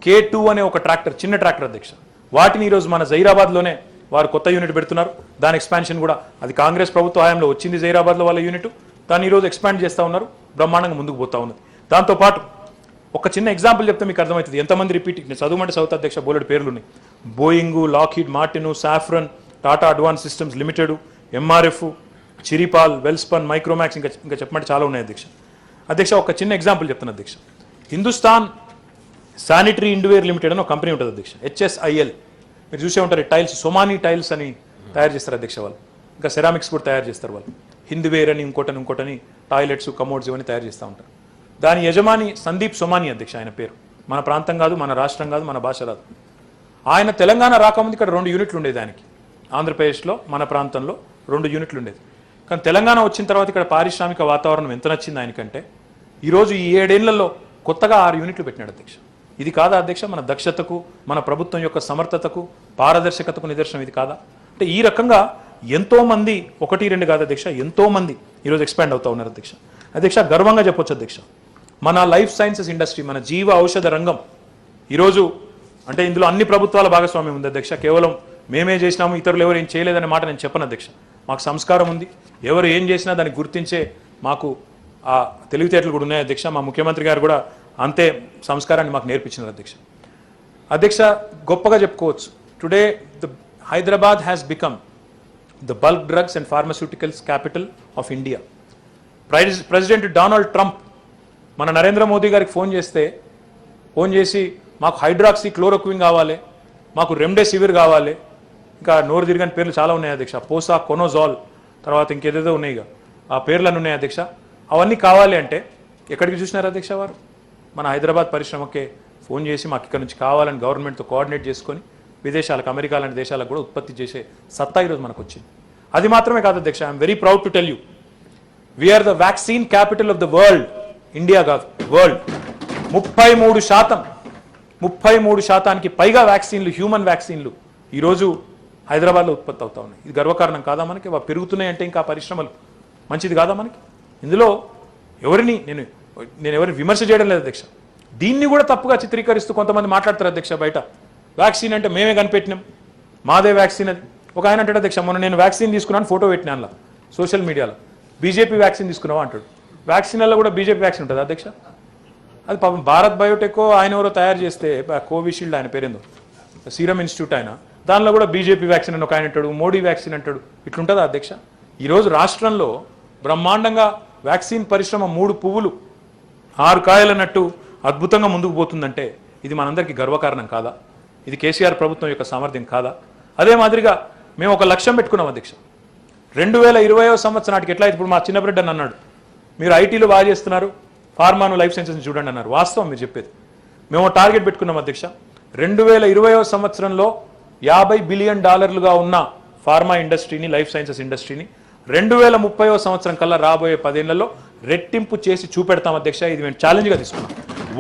K2 అనే ఒక ట్రాక్టర్, చిన్న ట్రాక్టర్ అధ్యక్ష. వాటిని ఈరోజు మన జైరాబాద్లోనే వారు కొత్త యూనిట్ పెడుతున్నారు. దాని ఎక్స్పాన్షన్ కూడా, అది కాంగ్రెస్ ప్రభుత్వ హయాంలో వచ్చింది జైరాబాద్లో వాళ్ళ యూనిట్, దాన్ని ఈరోజు ఎక్స్పాండ్ చేస్తూ ఉన్నారు. బ్రహ్మాండంగా ముందుకు పోతా ఉన్నది. దాంతోపాటు ఒక చిన్న ఎగ్జాంపుల్ చెప్తే మీకు అర్థమవుతుంది ఎంతమంది రిపీట్. నేను చదువుమంటే సౌత్ అధ్యక్ష బోలెడు పేర్లు ఉన్నాయి. Boeing, Lockheed Martin, Safran, Tata advance systems limited, MRF, Chiripal, Welspun, Micromax, ఇంకా చెప్పమంటే చాలా ఉన్నాయి అధ్యక్ష. అధ్యక్ష, ఒక చిన్న ఎగ్జాంపుల్ చెప్తాను అధ్యక్ష. హిందుస్థాన్ శానిటరీ ఇండివేర్ లిమిటెడ్ అని ఒక కంపెనీ ఉంటుంది అధ్యక్ష, HSIL. మీరు చూసే ఉంటారు, టైల్స్, సొమానీ టైల్స్ అని తయారు చేస్తారు అధ్యక్ష వాళ్ళు. ఇంకా సెరామిక్స్ కూడా తయారు చేస్తారు వాళ్ళు. హిందూవేర్ అని ఇంకోటని టాయిలెట్స్, కమోడ్స్ ఇవన్నీ తయారు చేస్తూ ఉంటారు. దాని యజమాని సందీప్ సొమానీ అధ్యక్ష, ఆయన పేరు. మన ప్రాంతం కాదు, మన రాష్ట్రం కాదు, మన భాష రాదు. ఆయన తెలంగాణ రాకముందు ఇక్కడ 2 యూనిట్లు ఉండేది ఆయనకి. ఆంధ్రప్రదేశ్లో మన ప్రాంతంలో 2 యూనిట్లు ఉండేది. కానీ తెలంగాణ వచ్చిన తర్వాత ఇక్కడ పారిశ్రామిక వాతావరణం ఎంత నచ్చింది ఆయనకంటే ఈరోజు ఈ 7 ఏళ్లలో కొత్తగా 6 యూనిట్లు పెట్టినాడు అధ్యక్ష. ఇది కాదా అధ్యక్ష మన దక్షతకు, మన ప్రభుత్వం యొక్క సమర్థతకు, పారదర్శకతకు నిదర్శనం ఇది కాదా? అంటే ఈ రకంగా ఎంతోమంది, 1-2 కాదు అధ్యక్ష, ఎంతోమంది ఈరోజు ఎక్స్పాండ్ అవుతా ఉన్నారు అధ్యక్ష. అధ్యక్ష, గర్వంగా చెప్పొచ్చు అధ్యక్ష, మన లైఫ్ సైన్సెస్ ఇండస్ట్రీ, మన జీవ ఔషధ రంగం ఈరోజు, అంటే ఇందులో అన్ని ప్రభుత్వాల భాగస్వామ్యం ఉంది అధ్యక్ష. కేవలం మేమే చేసినాము, ఇతరులు ఎవరు ఏం చేయలేదనే మాట నేను చెప్పను అధ్యక్ష. మాకు సంస్కారం ఉంది, ఎవరు ఏం చేసినా దాన్ని గుర్తించే మాకు ఆ తెలివితేటలు కూడా ఉన్నాయి అధ్యక్ష. మా ముఖ్యమంత్రి గారు కూడా అంతే సంస్కారాన్ని మాకు నేర్పించినారు అధ్యక్ష. అధ్యక్ష, గొప్పగా చెప్పుకోవచ్చు, today the Hyderabad has become the bulk drugs and pharmaceuticals capital of India. President Donald Trump మన నరేంద్ర మోదీ గారికి ఫోన్ చేసి మాకు హైడ్రాక్సీ క్లోరోక్విన్ కావాలి, మాకు రెమ్డెసివిర్ కావాలి, ఇంకా నోరు తిరగని పేర్లు చాలా ఉన్నాయి అధ్యక్ష, పోసా కొనోజాల్, తర్వాత ఇంకేదేదో ఉన్నాయి, ఆ పేర్లన్నీ ఉన్నాయి అధ్యక్ష. అవన్నీ కావాలి అంటే ఎక్కడికి చూసినారు అధ్యక్ష వారు? మన హైదరాబాద్ పరిశ్రమకే ఫోన్ చేసి మాకు ఇక్కడ నుంచి కావాలని గవర్నమెంట్తో కోఆర్డినేట్ చేసుకొని విదేశాలకు, అమెరికా లాంటి దేశాలకు కూడా ఉత్పత్తి చేసే సత్తా ఈరోజు మనకు వచ్చింది. అది మాత్రమే కాదు అధ్యక్ష, I'm very proud to tell you, we're the vaccine capital of the world. India కాదు, వరల్డ్. 33% పైగా వ్యాక్సిన్లు, హ్యూమన్ వ్యాక్సిన్లు ఈరోజు హైదరాబాద్లో ఉత్పత్తి అవుతా ఉన్నాయి. ఇది గర్వకారణం కాదా మనకి? పెరుగుతున్నాయి అంటే ఇంకా పరిశ్రమలు మంచిది కాదా మనకి? ఇందులో నేను ఎవరిని విమర్శ చేయడం లేదు అధ్యక్ష. దీన్ని కూడా తప్పుగా చిత్రీకరిస్తూ కొంతమంది మాట్లాడతారు అధ్యక్ష బయట. వ్యాక్సిన్ అంటే మేమే కనిపెట్టినాం, మాదే వ్యాక్సిన్ అది. ఒక ఆయన అంటాడు అధ్యక్ష, మొన్న నేను వ్యాక్సిన్ తీసుకున్నాను, ఫోటో పెట్టినా అందులో సోషల్ మీడియాలో, బీజేపీ వ్యాక్సిన్ తీసుకున్నావా అంటాడు. వ్యాక్సిన్లలో కూడా బీజేపీ వ్యాక్సిన్ ఉంటుంది అధ్యక్ష. అది పాపం భారత్ బయోటెక్ ఆయన ఎవరో తయారు చేస్తే, కోవిషీల్డ్ ఆయన పేరేందో, సీరం ఇన్స్టిట్యూట్ ఆయన, దానిలో కూడా బీజేపీ వ్యాక్సిన్ అని ఒక ఆయన అంటాడు, మోడీ వ్యాక్సిన్ అంటాడు. ఇట్లుంటుందా అధ్యక్ష? ఈరోజు రాష్ట్రంలో బ్రహ్మాండంగా వ్యాక్సిన్ పరిశ్రమ 3 పువ్వులు 6 కాయలన్నట్టు అద్భుతంగా ముందుకు పోతుందంటే ఇది మనందరికీ గర్వకారణం కాదా? ఇది కేసీఆర్ ప్రభుత్వం యొక్క సామర్థ్యం కాదా? అదే మాదిరిగా మేము ఒక లక్ష్యం పెట్టుకున్నాం అధ్యక్ష. 2020వ సంవత్సరానికి ఎట్లా, ఇప్పుడు మా చిన్న బిడ్డ అన్నాడు, మీరు ఐటీలో బాగా చేస్తున్నారు, ఫార్మాను లైఫ్ సైన్సెస్ని చూడండి అన్నారు. వాస్తవం మీరు చెప్పేది. మేము టార్గెట్ పెట్టుకున్నాం అధ్యక్ష, 2020వ సంవత్సరంలో $50 బిలియన్ ఉన్న ఫార్మా ఇండస్ట్రీని, లైఫ్ సైన్సెస్ ఇండస్ట్రీని 2030వ సంవత్సరం కల్లా రాబోయే 10 ఏళ్లలో రెట్టింపు చేసి చూపెడతాం అధ్యక్ష. ఇది మేము ఛాలెంజ్గా తీసుకున్నాం.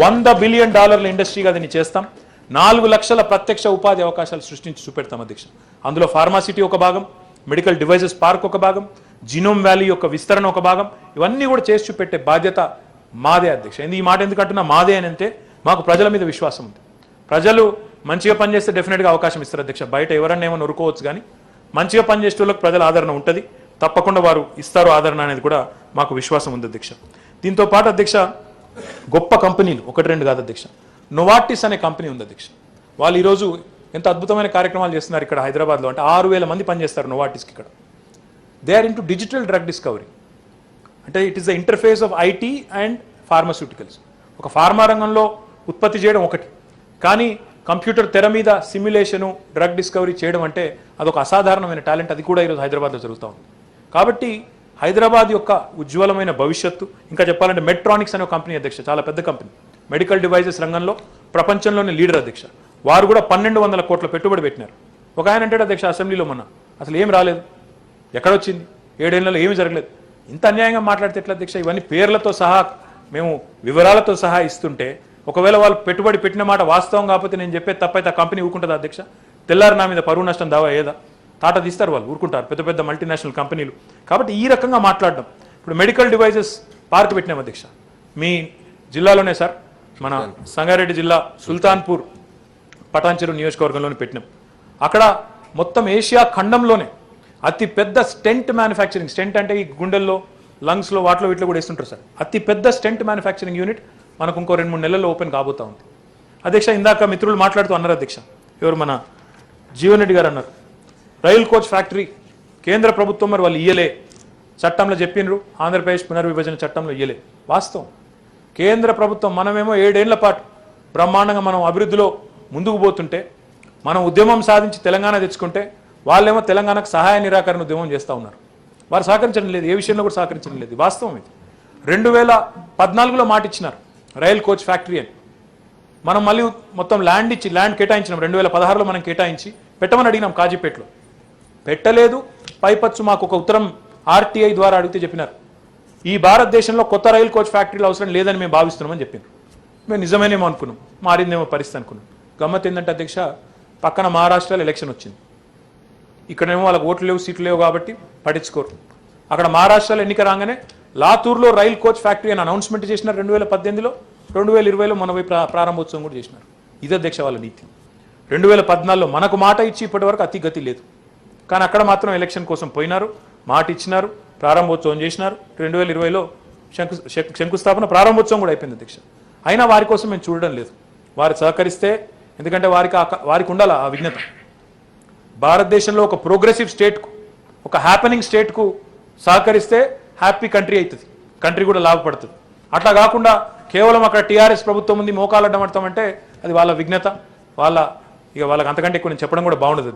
$100 బిలియన్ ఇండస్ట్రీగా దీన్ని చేస్తాం. 4 లక్షల ప్రత్యక్ష ఉపాధి అవకాశాలు సృష్టించి చూపెడతాం అధ్యక్ష. అందులో ఫార్మాసిటీ ఒక భాగం, మెడికల్ డివైజెస్ పార్క్ ఒక భాగం, జీనోమ్ వ్యాలీ యొక్క విస్తరణ ఒక భాగం. ఇవన్నీ కూడా చేసి చూపెట్టే బాధ్యత మాదే అధ్యక్ష. ఈ మాట ఎందుకంటున్నా మాదే అని అంటే, మాకు ప్రజల మీద విశ్వాసం ఉంది. ప్రజలు మంచిగా పనిచేస్తే డెఫినెట్గా అవకాశం ఇస్తారు అధ్యక్ష. బయట ఎవరన్నా ఏమో నొరుకోవచ్చు, కానీ మంచిగా పనిచేసే వాళ్ళకి ప్రజల ఆదరణ ఉంటుంది, తప్పకుండా వారు ఇస్తారు ఆదరణ అనేది కూడా మాకు విశ్వాసం ఉంది అధ్యక్ష. దీంతో పాటు అధ్యక్ష, గొప్ప కంపెనీలు 1-2 కాదు అధ్యక్ష. నోవార్టిస్ అనే కంపెనీ ఉంది అధ్యక్ష. వాళ్ళు ఈరోజు ఎంత అద్భుతమైన కార్యక్రమాలు చేస్తున్నారు ఇక్కడ హైదరాబాద్లో అంటే 6,000 మంది పనిచేస్తారు నోవార్టిస్కి ఇక్కడ. They are into digital drug discovery. అంటే it is the interface of IT and pharmaceuticals. ఒక ఫార్మా రంగంలో ఉత్పత్తి చేయడం ఒకటి, కానీ కంప్యూటర్ తెర మీద సిమ్యులేషను, డ్రగ్ డిస్కవరీ చేయడం అంటే అదొక అసాధారణమైన టాలెంట్. అది కూడా ఈరోజు హైదరాబాద్లో జరుగుతూ ఉంది. కాబట్టి హైదరాబాద్ యొక్క ఉజ్వలమైన భవిష్యత్తు, ఇంకా చెప్పాలంటే మెట్రానిక్స్ అనే కంపెనీ అధ్యక్ష, చాలా పెద్ద కంపెనీ, మెడికల్ డివైజెస్ రంగంలో ప్రపంచంలోనే లీడర్ అధ్యక్ష. వారు కూడా 1,200 కోట్ల పెట్టుబడి పెట్టినారు. ఒక ఆయన అంటాడు అధ్యక్ష అసెంబ్లీలో మొన్న, అసలు ఏం రాలేదు, ఎక్కడొచ్చింది, 7 ఏళ్లలో ఏమీ జరగలేదు. ఇంత అన్యాయంగా మాట్లాడితే ఎట్లా అధ్యక్ష? ఇవన్నీ పేర్లతో సహా, మేము వివరాలతో సహా ఇస్తుంటే, ఒకవేళ వాళ్ళు పెట్టుబడి పెట్టిన మాట వాస్తవం కాకపోతే నేను చెప్పేది తప్పైతే ఆ కంపెనీ ఊరుకుంటుందా అధ్యక్ష? తెల్లారి నా మీద పరువు నష్టం దావా ఏదా? తాట తీస్తారు వాళ్ళు, ఊరుకుంటారు, పెద్ద పెద్ద మల్టీనేషనల్ కంపెనీలు. కాబట్టి ఈ రకంగా మాట్లాడడం. ఇప్పుడు మెడికల్ డివైజెస్ పార్క్ పెట్టినాం అధ్యక్ష, మీ జిల్లాలోనే సార్, మన సంగారెడ్డి జిల్లా సుల్తాన్పూర్ పటాన్చెరు నియోజకవర్గంలోనే పెట్టినాం. అక్కడ మొత్తం ఏషియా ఖండంలోనే అతి పెద్ద స్టెంట్ మ్యానుఫ్యాక్చరింగ్, స్టెంట్ అంటే ఈ గుండెల్లో, లంగ్స్లో, వాటిలో వీటిలో కూడా వేస్తుంటారు సార్, అతి పెద్ద స్టెంట్ మ్యానుఫ్యాక్చరింగ్ యూనిట్ మనకు ఇంకో 2-3 నెలల్లో ఓపెన్ కాబోతా ఉంది అధ్యక్ష. ఇందాక మిత్రులు మాట్లాడుతూ అన్నారు అధ్యక్ష, ఎవరు మన జీవన్ రెడ్డి గారు అన్నారు, రైల్ కోచ్ ఫ్యాక్టరీ కేంద్ర ప్రభుత్వం మరి వాళ్ళు ఇయ్యలే, చట్టంలో చెప్పినరు, ఆంధ్రప్రదేశ్ పునర్విభజన చట్టంలో ఇయ్యలే. వాస్తవం, కేంద్ర ప్రభుత్వం, మనమేమో 7 ఏళ్ల పాటు బ్రహ్మాండంగా మనం అభివృద్ధిలో ముందుకు పోతుంటే, మనం ఉద్యమం సాధించి తెలంగాణ తెచ్చుకుంటే, వాళ్ళేమో తెలంగాణకు సహాయ నిరాకరణ ఉద్యమం చేస్తూ ఉన్నారు. వారు సహకరించడం లేదు, ఏ విషయంలో కూడా సహకరించడం లేదు. వాస్తవం ఇది. 2014లో మాట ఇచ్చినారు రైల్ కోచ్ ఫ్యాక్టరీ అని. మనం మళ్ళీ మొత్తం ల్యాండ్ ఇచ్చి, ల్యాండ్ కేటాయించినాం 2016లో మనం కేటాయించి పెట్టమని అడిగినాం కాజీపేటలో, పెట్టలేదు. పైపచ్చు మాకు ఒక ఉత్తరం ఆర్టీఐ ద్వారా అడిగితే చెప్పినారు, ఈ భారతదేశంలో కొత్త రైల్ కోచ్ ఫ్యాక్టరీలు అవసరం లేదని మేము భావిస్తున్నామని చెప్పినారు. మేము నిజమేనేమో అనుకున్నాం, మారిందేమో పరిస్థితి అనుకున్నాం. గమ్మత్ ఏంటంటే అధ్యక్ష, పక్కన మహారాష్ట్రలో ఎలక్షన్ వచ్చింది, ఇక్కడేమో వాళ్ళకి ఓట్లు లేవు, సీట్లు లేవు కాబట్టి పట్టించుకోరు. అక్కడ మహారాష్ట్రలో ఎన్నిక రాగానే లాతూర్లో రైల్ కోచ్ ఫ్యాక్టరీ అని అనౌన్స్మెంట్ చేసినారు 2018లో, 2020లో మన ప్రారంభోత్సవం కూడా చేసినారు. ఇది అధ్యక్ష వాళ్ళ నీతి. 2014లో మనకు మాట ఇచ్చి ఇప్పటి వరకు అతిగతి లేదు, కానీ అక్కడ మాత్రం ఎలక్షన్ కోసం పోయినారు, మాట ఇచ్చినారు, ప్రారంభోత్సవం చేసినారు. 2020లో శంకుస్థాపన, ప్రారంభోత్సవం కూడా అయిపోయింది అధ్యక్ష. అయినా వారి కోసం మేము చూడడం లేదు. వారు సహకరిస్తే, ఎందుకంటే వారికి ఉండాలి ఆ విజ్ఞత. భారతదేశంలో ఒక ప్రోగ్రెసివ్ స్టేట్కు, ఒక హ్యాపెనింగ్ స్టేట్కు సహకరిస్తే హ్యాపీ కంట్రీ అవుతుంది. కంట్రీ కూడా లాభపడుతుంది. అట్లా కాకుండా కేవలం అక్కడ టీఆర్ఎస్ ప్రభుత్వం ఉంది మోకాలడ్డం పడతామంటే అది వాళ్ళ విఘ్నత, వాళ్ళకి అంతకంటే ఎక్కువ నేను చెప్పడం కూడా బాగుండదు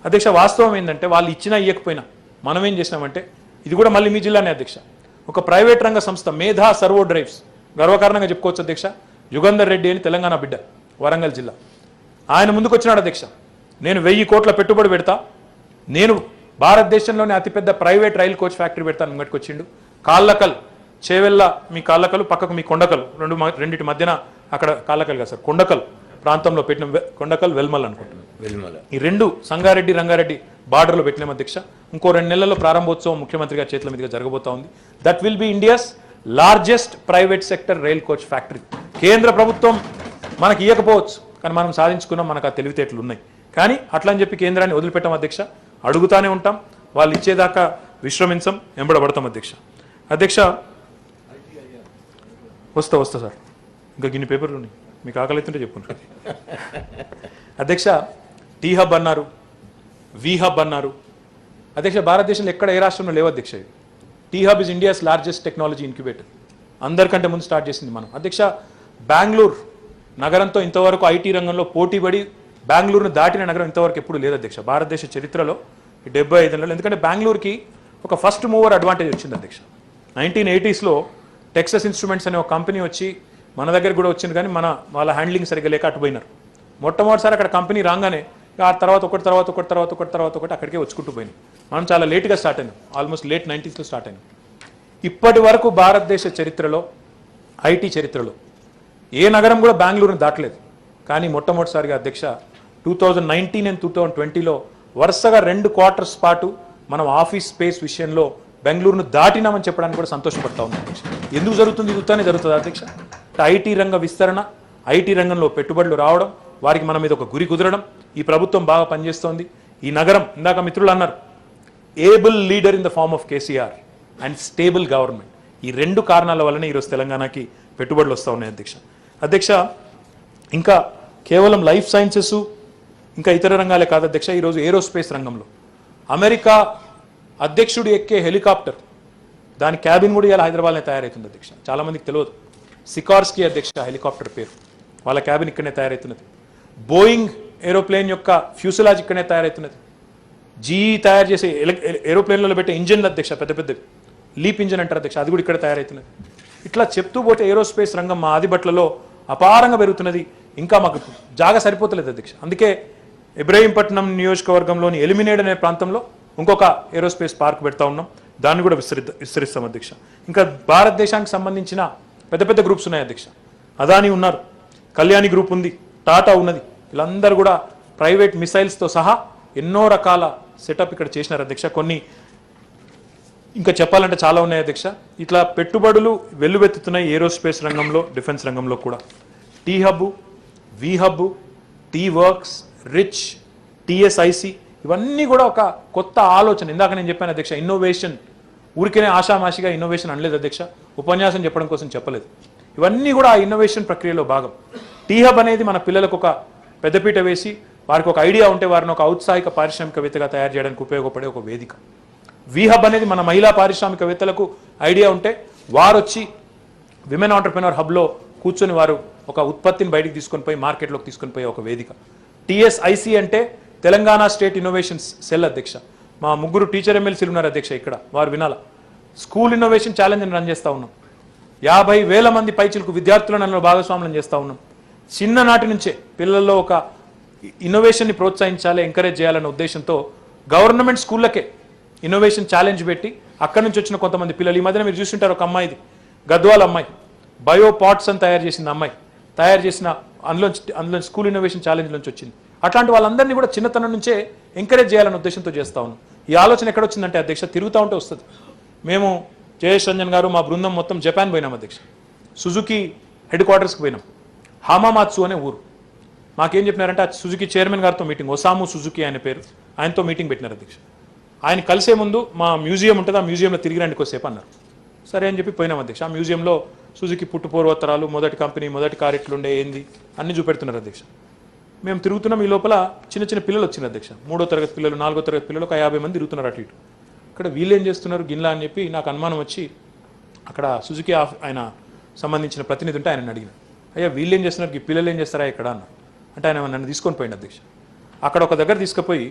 అధ్యక్ష. వాస్తవం ఏంటంటే వాళ్ళు ఇచ్చినా ఇవ్వకపోయినా మనం ఏం చేసినామంటే, ఇది కూడా మళ్ళీ మీ జిల్లానే అధ్యక్ష, ఒక ప్రైవేట్ రంగ సంస్థ మేధా సర్వో డ్రైవ్స్, గర్వకారణంగా చెప్పుకోవచ్చు అధ్యక్ష, యుగంధర్ రెడ్డి అని తెలంగాణ బిడ్డ, వరంగల్ జిల్లా, ఆయన ముందుకు వచ్చినాడు అధ్యక్ష. నేను 1000 కోట్ల పెట్టుబడి పెడతా, నేను భారతదేశంలోనే అతిపెద్ద ప్రైవేట్ రైలు కోచ్ ఫ్యాక్టరీ పెడతాను ముంగటికి వచ్చిండు. కాళ్ళకల్ చేవెళ్ళ, మీ కాళ్ళకలు పక్కకు మీ కొండకల్, రెండింటి మధ్యన అక్కడ కాళ్ళకల్ కాదు సార్, కొండకల్ ప్రాంతంలో పెట్టిన, కొండకల్ వెల్మల్ అనుకుంటున్నాను, ఈ రెండు సంగారెడ్డి రంగారెడ్డి బార్డర్లో పెట్టినాం అధ్యక్ష. ఇంకో 2 నెలల్లో ప్రారంభోత్సవం ముఖ్యమంత్రి గారి చేతుల మీదుగా జరగబోతా ఉంది. That will be India's largest private sector rail coach factory. కేంద్ర ప్రభుత్వం మనకి ఇవ్వకపోవచ్చు, కానీ మనం సాధించుకున్నాం, మనకు ఆ తెలివితేటలు ఉన్నాయి. కానీ అట్లా అని చెప్పి కేంద్రాన్ని వదిలిపెట్టాం అధ్యక్ష, అడుగుతానే ఉంటాం, వాళ్ళు ఇచ్చేదాకా విశ్రమించం, ఎంబడబడతాం అధ్యక్ష. వస్తా సార్, ఇంకా గిన్ని పేపర్లు ఉన్నాయి, మీకు ఆకలి అవుతుంటే చెప్పుకుంటా అధ్యక్ష. టీ హబ్ అన్నారు, వి హబ్ అన్నారు అధ్యక్ష. భారతదేశంలో ఎక్కడ ఏ రాష్ట్రంలో లేవు అధ్యక్ష. T hub is India's largest technology incubator. అందరికంటే ముందు స్టార్ట్ చేసింది మనం అధ్యక్ష. బెంగళూరు నగరంతో ఇంతవరకు ఐటీ రంగంలో పోటీపడి బెంగళూరును దాటిన నగరం ఇంతవరకు ఎప్పుడు లేదు అధ్యక్ష భారతదేశ చరిత్రలో 75 ఏళ్ళలో. ఎందుకంటే బెంగళూరుకి ఒక ఫస్ట్ మూవర్ అడ్వాంటేజ్ వచ్చింది అధ్యక్ష. 1980s టెక్సస్ ఇన్స్ట్రుమెంట్స్ అనే ఒక కంపెనీ వచ్చి మన దగ్గర కూడా వచ్చింది, కానీ వాళ్ళ హ్యాండ్లింగ్ సరిగ్గా లేక అటుపోయినారు. మొట్టమొదటిసారి అక్కడ కంపెనీ రాగానే ఆ తర్వాత ఒకటి అక్కడికే వచ్చుకుంటూ పోయినాం. మనం చాలా లేట్గా స్టార్ట్ అయినాం, ఆల్మోస్ట్ లేట్ 90s స్టార్ట్ అయినాం. ఇప్పటి వరకు భారతదేశ చరిత్రలో, ఐటీ చరిత్రలో ఏ నగరం కూడా బెంగళూరుని దాటలేదు. కానీ మొట్టమొదటిసారిగా అధ్యక్ష 2019 and 2020లో వరుసగా 2 క్వార్టర్స్ పాటు మనం ఆఫీస్ స్పేస్ విషయంలో బెంగళూరును దాటినామని చెప్పడానికి కూడా సంతోషపడతా ఉన్నాం అధ్యక్ష. ఎందుకు జరుగుతుంది? ఇదితోనే జరుగుతుంది అధ్యక్ష. ఐటీ రంగ విస్తరణ, ఐటీ రంగంలో పెట్టుబడులు రావడం, వారికి మన మీద ఒక గురి కుదరడం, ఈ ప్రభుత్వం బాగా పనిచేస్తోంది. ఈ నగరం, ఇందాక మిత్రులు అన్నారు, able leader in the form of KCR and stable government. ఈ 2 కారణాల వల్లనే ఈరోజు తెలంగాణకి పెట్టుబడులు వస్తూ ఉన్నాయి అధ్యక్ష. ఇంకా కేవలం లైఫ్ సైన్సెస్, ఇంకా ఇతర రంగాలే కాదు అధ్యక్ష. ఈరోజు ఏరోస్పేస్ రంగంలో అమెరికా అధ్యక్షుడు ఎక్కే హెలికాప్టర్, దాని క్యాబిన్ కూడా ఇలా హైదరాబాద్లో తయారవుతుంది అధ్యక్ష. చాలామందికి తెలియదు. సికార్స్కీ అధ్యక్ష హెలికాప్టర్ పేరు, వాళ్ళ క్యాబిన్ ఇక్కడనే తయారవుతున్నది. బోయింగ్ ఏరోప్లేన్ యొక్క ఫ్యూసలాజ్ ఇక్కడనే తయారవుతున్నది. జీఈ తయారు చేసే ఏరోప్లేన్లలో పెట్టే ఇంజన్లు అధ్యక్ష, పెద్దవి లీప్ ఇంజన్ అంటారు అధ్యక్ష, అది కూడా ఇక్కడ తయారవుతున్నది. ఇట్లా చెప్తూ పోతే ఏరోస్పేస్ రంగం మా ఆదిబట్లలో అపారంగా పెరుగుతున్నది. ఇంకా మాకు జాగా సరిపోతలేదు అధ్యక్ష. అందుకే ఇబ్రహీంపట్నం నియోజకవర్గంలోని ఎలిమినేడ్ అనే ప్రాంతంలో ఇంకొక ఏరోస్పేస్ పార్క్ పెడతా ఉన్నాం, దాన్ని కూడా విస్తరిస్తాం అధ్యక్ష. ఇంకా భారతదేశానికి సంబంధించిన పెద్ద గ్రూప్స్ ఉన్నాయి అధ్యక్ష. అదానీ ఉన్నారు, కళ్యాణి గ్రూప్ ఉంది, టాటా ఉన్నది. వీళ్ళందరూ కూడా ప్రైవేట్ మిసైల్స్తో సహా ఎన్నో రకాల సెటప్ ఇక్కడ చేసినారు అధ్యక్ష. కొన్ని ఇంకా చెప్పాలంటే చాలా ఉన్నాయి అధ్యక్ష. ఇట్లా పెట్టుబడులు వెల్లువెత్తుతున్నాయి ఏరోస్పేస్ రంగంలో, డిఫెన్స్ రంగంలో కూడా. టీ హబ్, వి hub, T works, RICH, TSIC, ఇవన్నీ కూడా ఒక కొత్త ఆలోచన. ఇందాక నేను చెప్పాను అధ్యక్ష, ఇన్నోవేషన్. ఊరికేనే ఆషామాషిగా ఇన్నోవేషన్ అనలేదు అధ్యక్ష, ఉపన్యాసం చెప్పడం కోసం చెప్పలేదు. ఇవన్నీ కూడా ఆ ఇన్నోవేషన్ ప్రక్రియలో భాగం. టీ హబ్ అనేది మన పిల్లలకు ఒక పెద్దపీట వేసి, వారికి ఒక ఐడియా ఉంటే వారిని ఒక ఔత్సాహిక పారిశ్రామికవేత్తగా తయారు చేయడానికి ఉపయోగపడే ఒక వేదిక. వి హబ్ అనేది మన మహిళా పారిశ్రామికవేత్తలకు ఐడియా ఉంటే వారు వచ్చి విమెన్ ఆంటర్ప్రెన్యూర్ హబ్లో కూర్చొని వారు ఒక ఉత్పత్తిని బయటికి తీసుకొని పోయి మార్కెట్లోకి తీసుకొని పోయే ఒక వేదిక. టీఎస్ఐసి అంటే తెలంగాణ స్టేట్ ఇన్నోవేషన్స్ సెల్ అధ్యక్ష. మా 3 టీచర్ ఎమ్మెల్సీలు ఉన్నారు అధ్యక్ష ఇక్కడ, వారు వినాల. స్కూల్ ఇన్నోవేషన్ ఛాలెంజ్ని రన్ చేస్తూ ఉన్నాం. 50,000 మంది పైచిలకు విద్యార్థులను అందులో భాగస్వామ్యం చేస్తూ ఉన్నాం. చిన్ననాటి నుంచే పిల్లల్లో ఒక ఇన్నోవేషన్ని ప్రోత్సహించాలి, ఎంకరేజ్ చేయాలనే ఉద్దేశంతో గవర్నమెంట్ స్కూళ్ళకే ఇన్నోవేషన్ ఛాలెంజ్ పెట్టి అక్కడి నుంచి వచ్చిన కొంతమంది పిల్లలు, ఈ మధ్యన మీరు చూస్తుంటారు, ఒక అమ్మాయిది, గద్వాల అమ్మాయి, బయో పాట్స్ అని తయారు చేసిన అమ్మాయి, తయారు చేసిన అందులో స్కూల్ ఇన్నోవేషన్ ఛాలెంజ్ నుంచి వచ్చింది. అట్లాంటి వాళ్ళందరినీ కూడా చిన్నతనం నుంచే ఎంకరేజ్ చేయాలనే ఉద్దేశంతో చేస్తూ ఉన్నాం. ఈ ఆలోచన ఎక్కడ వచ్చిందంటే అధ్యక్ష, తిరుగుతూ ఉంటే వస్తుంది. మేము జయేష్ రంజన్ గారు మా బృందం మొత్తం జపాన్ పోయినాం అధ్యక్ష. సుజుకి హెడ్ క్వార్టర్స్కి పోయినాం. హామామాత్సు అనే ఊరు. మాకేం చెప్పినారంటే ఆ సుజుకి చైర్మన్ గారితో మీటింగ్, ఒసాము సుజుకి ఆయన పేరు, ఆయనతో మీటింగ్ పెట్టినారు అధ్యక్ష. ఆయన కలిసే ముందు మా మ్యూజియం ఉంటుంది, ఆ మ్యూజియంలో తిరిగి రండి కొద్దిసేపు అన్నారు. సరే అని చెప్పి పోయినాం అధ్యక్ష. ఆ మ్యూజియంలో సుజుకి పుట్టు పూర్వోత్తరాలు, మొదటి కంపెనీ, మొదటి కార్ ఎట్లుండే ఏంది అన్నీ చూపెడుతున్నారు అధ్యక్ష. మేము తిరుగుతున్నాం. ఈ లోపల చిన్న పిల్లలు వచ్చినారు అధ్యక్ష. 3వ తరగతి పిల్లలు, 4వ తరగతి పిల్లలు, ఒక 50 మంది తిరుగుతున్నారు అటు ఇటు. ఇక్కడ వీళ్ళు ఏం చేస్తున్నారు గిన్లా అని చెప్పి నాకు అనుమానం వచ్చి అక్కడ సుజుకి ఆయన సంబంధించిన ప్రతినిధి ఉంటే ఆయన అడిగిన, అయ్యా వీళ్ళు ఏం చేస్తున్నారు, ఈ పిల్లలు ఏం చేస్తారా ఇక్కడ అన్న. అంటే ఆయన నన్ను తీసుకొని పోయింది అధ్యక్ష. అక్కడ ఒక దగ్గర తీసుకుపోయి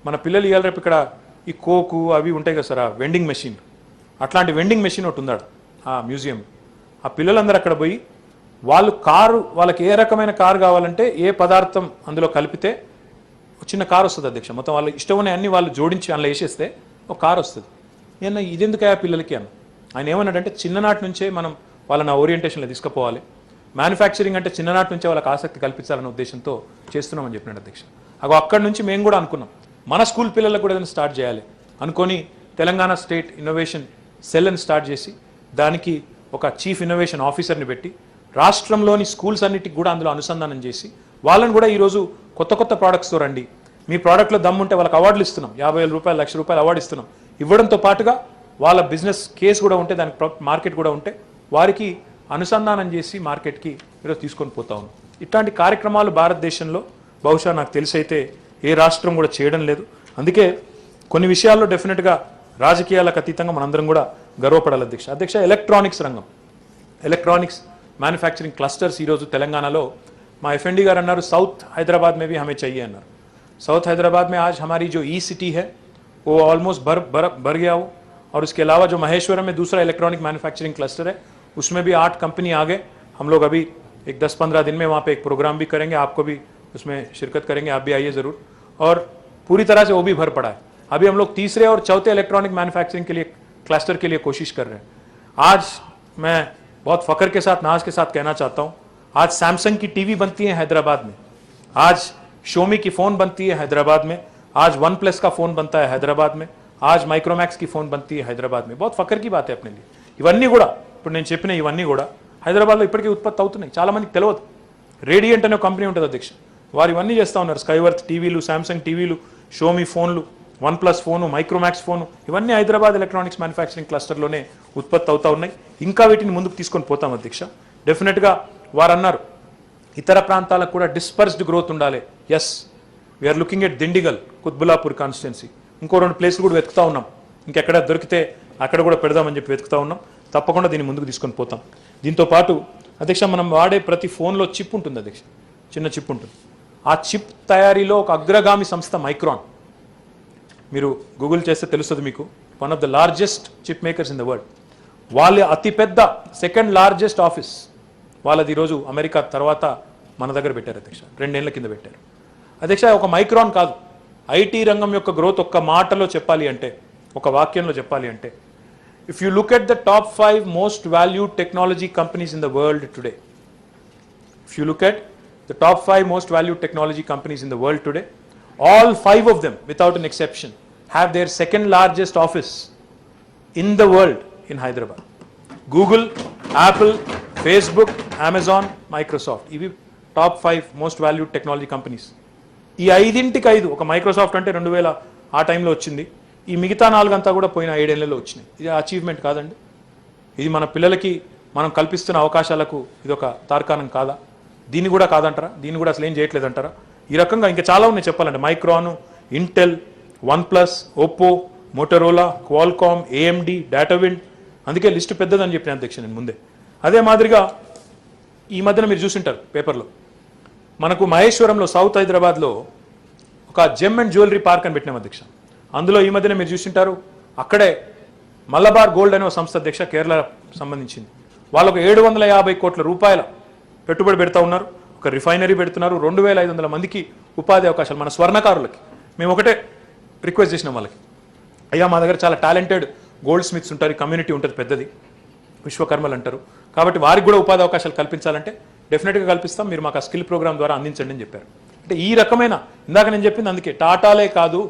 మన పిల్లలు ఇవాళ రేపు ఇక్కడ ఈ కోకు అవి ఉంటాయి కదా సార్, ఆ వెండింగ్ మెషిన్, అట్లాంటి వెండింగ్ మెషిన్ ఒకటి ఉందాడు ఆ మ్యూజియం. ఆ పిల్లలందరూ అక్కడ పోయి వాళ్ళు కారు, వాళ్ళకి ఏ రకమైన కారు కావాలంటే ఏ పదార్థం అందులో కలిపితే చిన్న కారు వస్తుంది అధ్యక్ష. మొత్తం వాళ్ళు ఇష్టం ఉన్న అన్ని వాళ్ళు జోడించి అందులో వేసేస్తే ఒక కారు వస్తుంది. నేను ఇదెందుకయ్యా పిల్లలకి అన్న. ఆయన ఏమన్నాడంటే చిన్ననాటి నుంచే మనం వాళ్ళని ఓరియంటేషన్లో తీసుకుపోవాలి, మ్యానుఫ్యాక్చరింగ్ అంటే చిన్ననాటి నుంచే వాళ్ళకి ఆసక్తి కల్పించాలనే ఉద్దేశంతో చేస్తున్నామని చెప్పినాడు అధ్యక్ష. అక్కడి నుంచి మేము కూడా అనుకున్నాం మన స్కూల్ పిల్లలకు కూడా ఏదైనా స్టార్ట్ చేయాలి అనుకొని తెలంగాణ స్టేట్ ఇన్నోవేషన్ సెల్ అని స్టార్ట్ చేసి దానికి ఒక చీఫ్ ఇన్నోవేషన్ ఆఫీసర్ని పెట్టి రాష్ట్రంలోని స్కూల్స్ అన్నిటికి కూడా అందులో అనుసంధానం చేసి వాళ్ళని కూడా ఈరోజు కొత్త కొత్త ప్రోడక్ట్స్తో రండి, మీ ప్రోడక్ట్లో దమ్ముంటే వాళ్ళకి అవార్డులు ఇస్తున్నాం, 50,000 రూపాయలు, 1,00,000 రూపాయలు అవార్డు ఇస్తున్నాం. ఇవ్వడంతో పాటుగా వాళ్ళ బిజినెస్ కేసు కూడా ఉంటే, దానికి మార్కెట్ కూడా ఉంటే వారికి అనుసంధానం చేసి మార్కెట్కి ఈరోజు తీసుకొని పోతా ఉన్నాం. ఇట్లాంటి కార్యక్రమాలు భారతదేశంలో బహుశా నాకు తెలిసైతే ఏ రాష్ట్రం కూడా చేయడం లేదు. అందుకే కొన్ని విషయాల్లో డెఫినెట్గా రాజకీయాలకు అతీతంగా మనందరం కూడా గర్వపడాలి అధ్యక్ష. ఎలక్ట్రానిక్స్ రంగం, ఎలక్ట్రానిక్స్ మ్యానుఫ్యాక్చరింగ్ క్లస్టర్స్ ఈరోజు తెలంగాణలో మా ఎఫ్ఎండి గారు అన్నారు साउथ हैदराबाद में भी हमें चाहिए అన్నారు. साउथ हैदराबाद में आज हमारी जो ई सिटी है वो ऑलमोस्ट भर गया हो, और उसके अलावा जो महेश्वरम में दूसरा इलेक्ट्रॉनिक मैन्युफैक्चरिंग क्लस्टर है उसमें भी 8 कंपनी आ गए. हम लोग अभी एक 10-15 दिन में वहाँ पे एक प्रोग्राम भी करेंगे, आपको भी उसमें शिरकत करेंगे, आप भी आइए ज़रूर. और पूरी तरह से वो भी भर पड़ा है. अभी हम लोग तीसरे और चौथे इलेक्ट्रॉनिक मैन्युफैक्चरिंग के लिए क्लस्टर के लिए कोशिश कर रहे हैं. आज मैं बहुत फ़ख्र के साथ, नाज के साथ कहना चाहता हूँ, आज सैमसंग की टीवी बनती है हैदराबाद में, आज शोमी की फ़ोन बनती है हैदराबाद में, आज वन प्लस का फ़ोन बनता है हैदराबाद में, आज माइक्रोमैक्स की फ़ोन बनती है हैदराबाद में. बहुत फ़ख्र की बात है अपने लिए. ఇవన్నీ కూడా ఇప్పుడు నేను చెప్పిన ఇవన్నీ కూడా హైదరాబాద్లో ఇప్పటికే ఉత్పత్తి అవుతున్నాయి. చాలామందికి తెలియదు. రేడియంట్ అనే కంపెనీ ఉంటుంది అధ్యక్ష, వారు ఇవన్నీ చేస్తూ ఉన్నారు. స్కైవర్త్ టీవీలు, శాంసంగ్ టీవీలు, షోమీ ఫోన్లు, one plus phone, Micromax phone, ఇవన్నీ హైదరాబాద్ ఎలక్ట్రానిక్స్ మ్యానుఫ్యాక్చరింగ్ క్లస్టర్లోనే ఉత్పత్తి అవుతూ ఉన్నాయి. ఇంకా వీటిని ముందుకు తీసుకొని పోతాం అధ్యక్ష. డెఫినెట్గా వారు అన్నారు ఇతర ప్రాంతాలకు కూడా డిస్పర్స్డ్ గ్రోత్ ఉండాలి. Yes, we're looking at Dundigal, Quthbullapur constituency, ఇంకో 2 ప్లేస్లు కూడా వెతుకుతూ ఉన్నాం. ఇంకెక్కడ దొరికితే అక్కడ కూడా పెడదామని చెప్పి వెతుకుతూ ఉన్నాం. తప్పకుండా దీన్ని ముందుకు తీసుకొని పోతాం. దీంతో పాటు అధ్యక్ష మనం వాడే ప్రతి ఫోన్లో చిప్ ఉంటుంది అధ్యక్ష, చిన్న చిప్ ఉంటుంది. ఆ చిప్ తయారీలో ఒక అగ్రగామి సంస్థ మైక్రాన్, మీరు గూగుల్ చేస్తే తెలుస్తుంది మీకు, one of the largest chip makers in the world. వాళ్ళ అతిపెద్ద సెకండ్ లార్జెస్ట్ ఆఫీస్ వాళ్ళది ఈరోజు అమెరికా తర్వాత మన దగ్గర పెట్టారు అధ్యక్ష. 2 ఏళ్ల కింద పెట్టారు అధ్యక్ష. ఒక మైక్రాన్ కాదు, ఐటీ రంగం యొక్క గ్రోత్ ఒక్క మాటలో చెప్పాలి అంటే, ఒక వాక్యంలో చెప్పాలి అంటే, if you look at the top 5 most valued technology companies in the world today, if you look at the top 5 most valued technology companies in the world today, all 5 of them without an exception have their second largest office in the world in Hyderabad. Google, Apple, Facebook, Amazon, Microsoft, ఇవి top 5 most valued technology companies. ఈ 5ంటికి 5, ఒక Microsoft అంటే 2000 ఆ టైంలో వచ్చింది, ఈ మిగతా 4 అంతా కూడా పోయిన 7 ఏళ్లలో వచ్చినాయి. ఇది అచీవ్మెంట్ కాదండి? ఇది మన పిల్లలకి మనం కల్పిస్తున్న అవకాశాలకు ఇదొక తార్కాణం కాదా? దీన్ని కూడా కాదంటారా? దీన్ని కూడా అసలు ఏం చేయట్లేదంటారా? ఈ రకంగా ఇంకా చాలా ఉన్నాయి చెప్పాలంటే. Micron, Intel, one plus, Oppo, Motorola, Qualcomm, AMD, Datawind, అందుకే లిస్టు పెద్దదని చెప్పిన అధ్యక్ష నేను ముందే. అదే మాదిరిగా ఈ మధ్యన మీరు చూసింటారు పేపర్లో, మనకు మహేశ్వరంలో సౌత్ హైదరాబాద్లో ఒక జెమ్ అండ్ జ్యువెలరీ పార్క్ అని పెట్టినాం అధ్యక్ష. అందులో ఈ మధ్యన మీరు చూసింటారు, అక్కడే మలబార్ గోల్డ్ అనే ఒక సంస్థ అధ్యక్ష, కేరళ సంబంధించింది, వాళ్ళకు 750 కోట్ల రూపాయల పెట్టుబడి పెడతా ఉన్నారు. ఒక రిఫైనరీ పెడుతున్నారు, 2500 మందికి ఉపాధి అవకాశాలు మన స్వర్ణకారులకి. మేము ఒకటే రిక్వెస్ట్ చేసినాం వాళ్ళకి, అయ్యా మా దగ్గర చాలా టాలెంటెడ్ గోల్డ్ స్మిత్స్ ఉంటారు, కమ్యూనిటీ ఉంటుంది పెద్దది, విశ్వకర్మలు అంటారు, కాబట్టి వారికి కూడా ఉపాధి అవకాశాలు కల్పించాలంటే డెఫినెట్గా కల్పిస్తాం, మీరు మాకు ఆ స్కిల్ ప్రోగ్రామ్ ద్వారా అందించండి అని చెప్పారు. అంటే ఈ రకమైన ఇందాక నేను చెప్పింది అందుకే, టాటాలే కాదు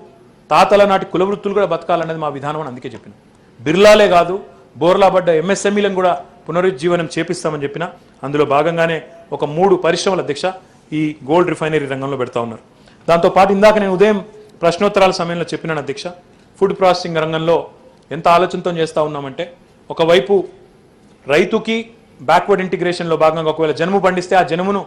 తాతల నాటి కులవృత్తులు కూడా బతకాలనేది మా విధానం అని అందుకే చెప్పిన. బిర్లాలే కాదు బోర్లా పడ్డ ఎంఎస్ఎంఈలను కూడా పునరుజ్జీవనం చేపిస్తామని చెప్పిన. అందులో భాగంగానే ఒక 3 పరిశ్రమల అధ్యక్ష ఈ గోల్డ్ రిఫైనరీ రంగంలో పెడతా ఉన్నారు. దాంతోపాటు ఇందాక నేను ఉదయం ప్రశ్నోత్తరాల సమయంలో చెప్పినాను అధ్యక్ష, ఫుడ్ ప్రాసెసింగ్ రంగంలో ఎంత ఆలోచనతో చేస్తూ ఉన్నామంటే, ఒకవైపు రైతుకి బ్యాక్వర్డ్ ఇంటిగ్రేషన్లో భాగంగా ఒకవేళ జనుము పండిస్తే ఆ జనుమును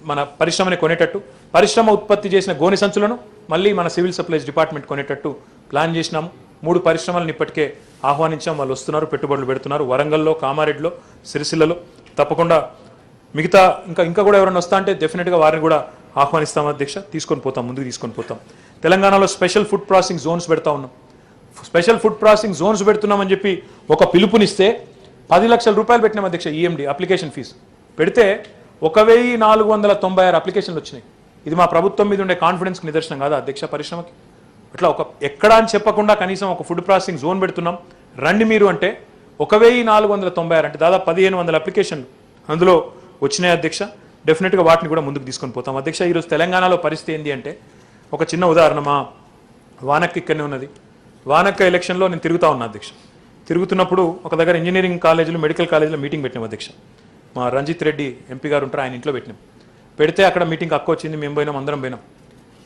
మన పరిశ్రమని కొనేటట్టు, పరిశ్రమ ఉత్పత్తి చేసిన గోనె సంచులను మళ్ళీ మన సివిల్ సప్లైస్ డిపార్ట్మెంట్ కొనేటట్టు ప్లాన్ చేసినాము. 3 పరిశ్రమలను ఇప్పటికే ఆహ్వానించాం, వాళ్ళు వస్తున్నారు, పెట్టుబడులు పెడుతున్నారు. వరంగల్లో, కామారెడ్డిలో, సిరిసిల్లలో తప్పకుండా మిగతా ఇంకా కూడా ఎవరైనా వస్తా అంటే డెఫినెట్గా వారిని కూడా ఆహ్వానిస్తాం అధ్యక్ష. తీసుకొని పోతాం, ముందుకు తీసుకొని పోతాం. తెలంగాణలో స్పెషల్ ఫుడ్ ప్రాసెసింగ్ జోన్స్ పెడతా ఉన్నాం. స్పెషల్ ఫుడ్ ప్రాసెసింగ్ జోన్స్ పెడుతున్నామని చెప్పి ఒక పిలుపునిస్తే 10 లక్షల రూపాయలు పెట్టినాం అధ్యక్ష. ఈఎండి అప్లికేషన్ ఫీజు పెడితే 1496 అప్లికేషన్లు వచ్చినాయి. ఇది మా ప్రభుత్వం మీద ఉండే కాన్ఫిడెన్స్కి నిదర్శనం కాదా అధ్యక్ష పరిశ్రమకి? అట్లా ఎక్కడా అని చెప్పకుండా కనీసం ఒక ఫుడ్ ప్రాసెసింగ్ జోన్ పెడుతున్నాం, రండి మీరు అంటే 1496 అంటే దాదాపు 1500 అప్లికేషన్లు అందులో వచ్చినాయి అధ్యక్ష. డెఫినెట్గా వాటిని కూడా ముందుకు తీసుకొని పోతాం అధ్యక్ష. ఈరోజు తెలంగాణలో పరిస్థితి ఏంటి అంటే, ఒక చిన్న ఉదాహరణ, మా వానక్క ఇక్కడనే ఉన్నది. వానక్క ఎలక్షన్లో నేను తిరుగుతా ఉన్నా అధ్యక్ష. తిరుగుతున్నప్పుడు ఒక దగ్గర ఇంజనీరింగ్ కాలేజీలు, మెడికల్ కాలేజీలో మీటింగ్ పెట్టినాం అధ్యక్ష. మా రంజిత్ రెడ్డి ఎంపీ గారు ఉంటారు, ఆయన ఇంట్లో పెట్టినాం. పెడితే అక్కడ మీటింగ్ అక్క వచ్చింది, మేము పోయినాం, అందరం పోయినాం.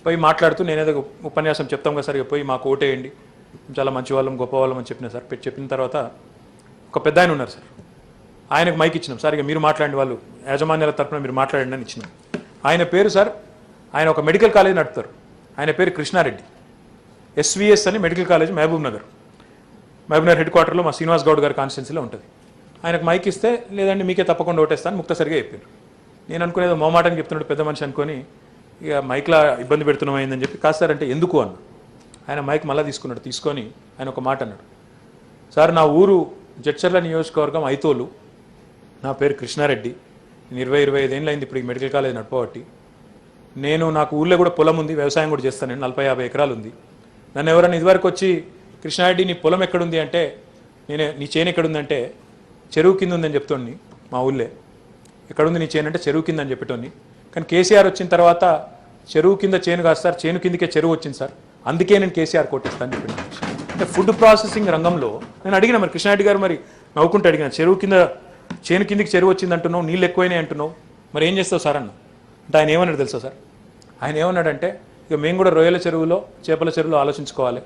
పోయి మాట్లాడుతూ నేనేదో ఉపన్యాసం చెప్తాం కదా సార్, పోయి మాకు ఓటేయండి, చాలా మంచి వాళ్ళం, గొప్ప వాళ్ళం అని చెప్పిన సార్. చెప్పిన తర్వాత ఒక పెద్ద ఆయన ఉన్నారు సార్, ఆయనకు మైక్ ఇచ్చినాం. సార్ ఇక మీరు మాట్లాడండి, వాళ్ళు యాజమాన్యాల తరఫున మీరు మాట్లాడండి అని ఇచ్చినాం. ఆయన పేరు సార్, ఆయన ఒక మెడికల్ కాలేజ్ నడుపుతారు, ఆయన పేరు కృష్ణారెడ్డి. ఎస్విఎస్ అని మెడికల్ కాలేజ్ మహబూబ్ నగర్ హెడ్ క్వార్టర్లో మా శ్రీనివాస్ గౌడ్ గారి కాన్స్టిట్యున్సీలో ఉంటుంది. ఆయనకు మైక్ ఇస్తే లేదండి మీకే తప్పకుండా ఓటేస్తాను ముక్తసరిగా చెప్పారు. నేను అనుకునేదో మోమాటని చెప్తున్నాడు పెద్ద మనిషి అనుకొని, ఇక మైక్లా ఇబ్బంది పెడుతున్నామైందని చెప్పి, కాదు సార్ అంటే ఎందుకు అన్న. ఆయన మైక్ మళ్ళీ తీసుకున్నాడు, తీసుకొని ఆయన ఒక మాట అన్నాడు, సార్ నా ఊరు జడ్చర్ల నియోజకవర్గం ఐతోలు, నా పేరు కృష్ణారెడ్డి, నేను 25 ఏళ్ళు అయింది ఇప్పుడు ఈ మెడికల్ కాలేజ్ నడపబట్టి. నాకు ఊళ్ళో కూడా పొలం ఉంది, వ్యవసాయం కూడా చేస్తాను, నేను 40-50 ఎకరాలు ఉంది. నన్ను ఎవరైనా ఇదివరకు వచ్చి కృష్ణారెడ్డి నీ పొలం ఎక్కడుంది అంటే, నీ చేను ఎక్కడుందంటే చెరువు కింద ఉందని చెప్తోండి. మా ఊళ్ళే ఎక్కడుంది నీ చేను అంటే చెరువు కింద అని చెప్పేటోని. కానీ కేసీఆర్ వచ్చిన తర్వాత చెరువు కింద చేను కాదు సార్, చేను కిందకే చెరువు వచ్చింది సార్, అందుకే నేను కేసీఆర్ కొట్టిస్తాను చెప్పిన. అంటే ఫుడ్ ప్రాసెసింగ్ రంగంలో నేను అడిగిన, మరి కృష్ణారెడ్డి గారు మరి నవ్వుకుంటూ అడిగిన, చేను కిందికి చెరువు వచ్చింది అంటున్నావు, నీళ్ళు ఎక్కువైనాయి అంటున్నావు, మరి ఏం చేస్తావు సార్ అన్న. అంటే ఆయన ఏమన్నాడు తెలుసా సార్, ఆయన ఏమన్నాడంటే, ఇక మేము కూడా రొయ్యల చెరువులో, చేపల చెరువులో ఆలోచించుకోవాలి.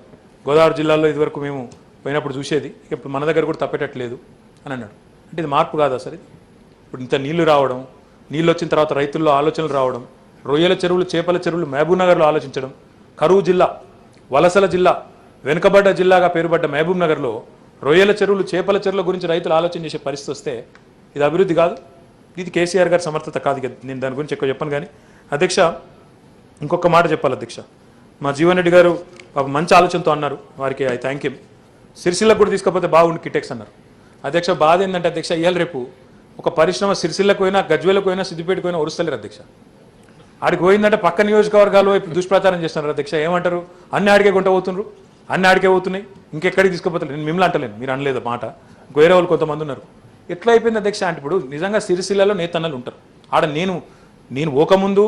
గోదావరి జిల్లాలో ఇదివరకు మేము పోయినప్పుడు చూసేది, ఇప్పుడు మన దగ్గర కూడా తప్పేటట్లేదు అని అన్నాడు. అంటే ఇది మార్పు కాదా సార్? ఇది ఇప్పుడు ఇంత నీళ్లు రావడం, నీళ్ళు వచ్చిన తర్వాత రైతుల్లో ఆలోచనలు రావడం, రొయ్యల చెరువులు, చేపల చెరువులు మహబూబ్ నగర్లో ఆలోచించడం, కరువు జిల్లా, వలసల జిల్లా, వెనుకబడ్డ జిల్లాగా పేరుపడ్డ మహబూబ్ నగర్లో రొయ్యల చెరువులు, చేపల చెరువుల గురించి రైతులు ఆలోచన చేసే పరిస్థితి వస్తే ఇది అభివృద్ధి కాదు, ఇది కేసీఆర్ గారి సమర్థత కాదు. నేను దాని గురించి ఎక్కువ చెప్పను. కానీ అధ్యక్ష ఇంకొక మాట చెప్పాలి అధ్యక్ష, మా జీవన్ రెడ్డి గారు మంచి ఆలోచనతో అన్నారు, వారికి ఐ థ్యాంక్ యూ. సిరిసిల్లకు కూడా తీసుకపోతే బాగుండు కిటెక్స్ అన్నారు అధ్యక్ష. బాధ ఏంటంటే అధ్యక్ష, ఇవాళ రేపు ఒక పరిశ్రమ సిరిసిల్లకు పోయినా, గజ్వేలకు పోయినా, సిద్దిపేటకు పోయినా ఒరుస్తలేరు అధ్యక్ష. ఆడికి పోయిందంటే పక్క నియోజకవర్గాలు వైపు దుష్ప్రచారం చేస్తున్నారు అధ్యక్ష. ఏమంటారు, అన్ని ఆడికే గుంట పోతున్నారు, అన్ని ఆడికే పోతున్నాయి, ఇంకెక్కడికి తీసుకుపోతలేదు. నేను మిమ్మల్ని అంటలేను, మీరు అనలేదు మాట, వేరే వాళ్ళు కొంతమంది ఉన్నారు. ఎట్లా అయిపోయింది అధ్యక్ష అంటే, ఇప్పుడు నిజంగా సిరిసిల్లలో నేతన్నలు ఉంటారు ఆడ. నేను ఓకముందు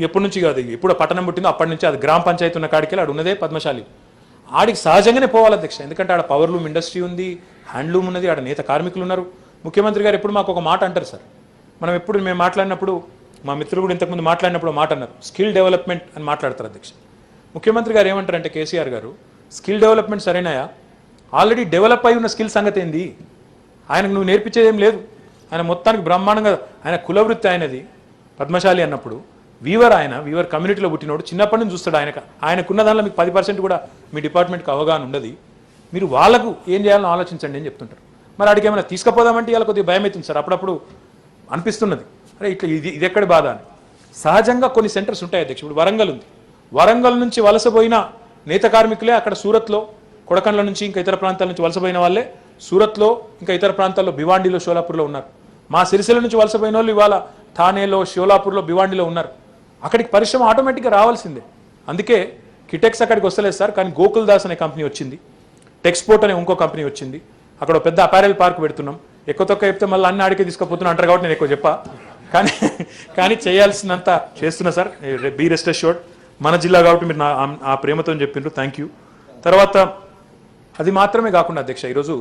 ఎప్పటి నుంచి కాదు, ఎప్పుడు పట్టణం పుట్టిందో అప్పటి నుంచి అది గ్రామ పంచాయతీ ఉన్న కాడికి ఆడు ఉన్నదే పద్మశాలి. ఆడికి సహజంగానే పోవాలి అధ్యక్ష, ఎందుకంటే ఆడ పవర్లూమ్ ఇండస్ట్రీ ఉంది, హ్యాండ్లూమ్ ఉన్నది, ఆడ నేత కార్మికులు ఉన్నారు. ముఖ్యమంత్రి గారు ఎప్పుడు మాకు ఒక మాట అంటారు సార్, మేము మాట్లాడినప్పుడు, మా మిత్రులు కూడా ఇంతకుముందు మాట్లాడినప్పుడు మాట అన్నారు, స్కిల్ డెవలప్మెంట్ అని మాట్లాడతారు అధ్యక్ష. ముఖ్యమంత్రి గారు ఏమంటారంటే, కేసీఆర్ గారు, స్కిల్ డెవలప్మెంట్ సరేనాయా, ఆల్రెడీ డెవలప్ అయి ఉన్న స్కిల్ సంగతి ఏంది, ఆయనకు నువ్వు నేర్పించేది ఏం లేదు, ఆయన మొత్తానికి బ్రహ్మాండంగా, ఆయన కులవృత్తి ఆయనది పద్మశాలి అన్నప్పుడు, వీవర్ కమ్యూనిటీలో పుట్టినోడు, చిన్నప్పటి నుంచి చూస్తాడు. ఆయనకున్న దానిలో మీకు 10% కూడా మీ డిపార్ట్మెంట్కి అవగాహన ఉండదు. మీరు వాళ్ళకు ఏం చేయాలని ఆలోచించండి అని చెప్తుంటారు. మరి అడిగి ఏమైనా తీసుకుపోదామంటే ఇలా కొద్దిగా భయం అవుతుంది సార్, అప్పుడప్పుడు అనిపిస్తున్నది, అరే ఇట్లా ఇది ఎక్కడి బాధ అని. సహజంగా కొన్ని సెంటర్స్ ఉంటాయి అధ్యక్ష. ఇప్పుడు వరంగల్ ఉంది, వరంగల్ నుంచి వలసపోయిన నేత కార్మికులే అక్కడ సూరత్లో, కొడకండ్ల నుంచి ఇంకా ఇతర ప్రాంతాల నుంచి వలసపోయిన వాళ్ళే సూరత్లో, ఇంకా ఇతర ప్రాంతాల్లో భివాండిలో, షోలాపూర్లో ఉన్నారు. మా సిరిసిల్ల నుంచి వలసపోయిన వాళ్ళు ఇవాళ థానేలో, షోలాపూర్లో, భివాండిలో ఉన్నారు. అక్కడికి పరిశ్రమ ఆటోమేటిక్గా రావాల్సిందే. అందుకే కిటెక్స్ అక్కడికి వస్తలేదు సార్. కానీ గోకుల్ దాస్ అనే కంపెనీ వచ్చింది, టెక్స్పోర్ట్ అనే ఇంకో కంపెనీ వచ్చింది, అక్కడ పెద్ద అపారెల్ పార్క్ పెడుతున్నాం. ఎక్కువ తక్కువ చెప్తే మళ్ళీ అన్ని ఆడికే తీసుకుపోతున్నా అంటారు కాబట్టి నేను ఎక్కువ చెప్పా, కానీ చేయాల్సినంత చేస్తున్నా సార్. Be rest assured. మన జిల్లా కాబట్టి మీరు ఆ ప్రేమతో చెప్పిండ్రు, థ్యాంక్ యూ. తర్వాత అది మాత్రమే కాకుండా అధ్యక్ష, ఈరోజు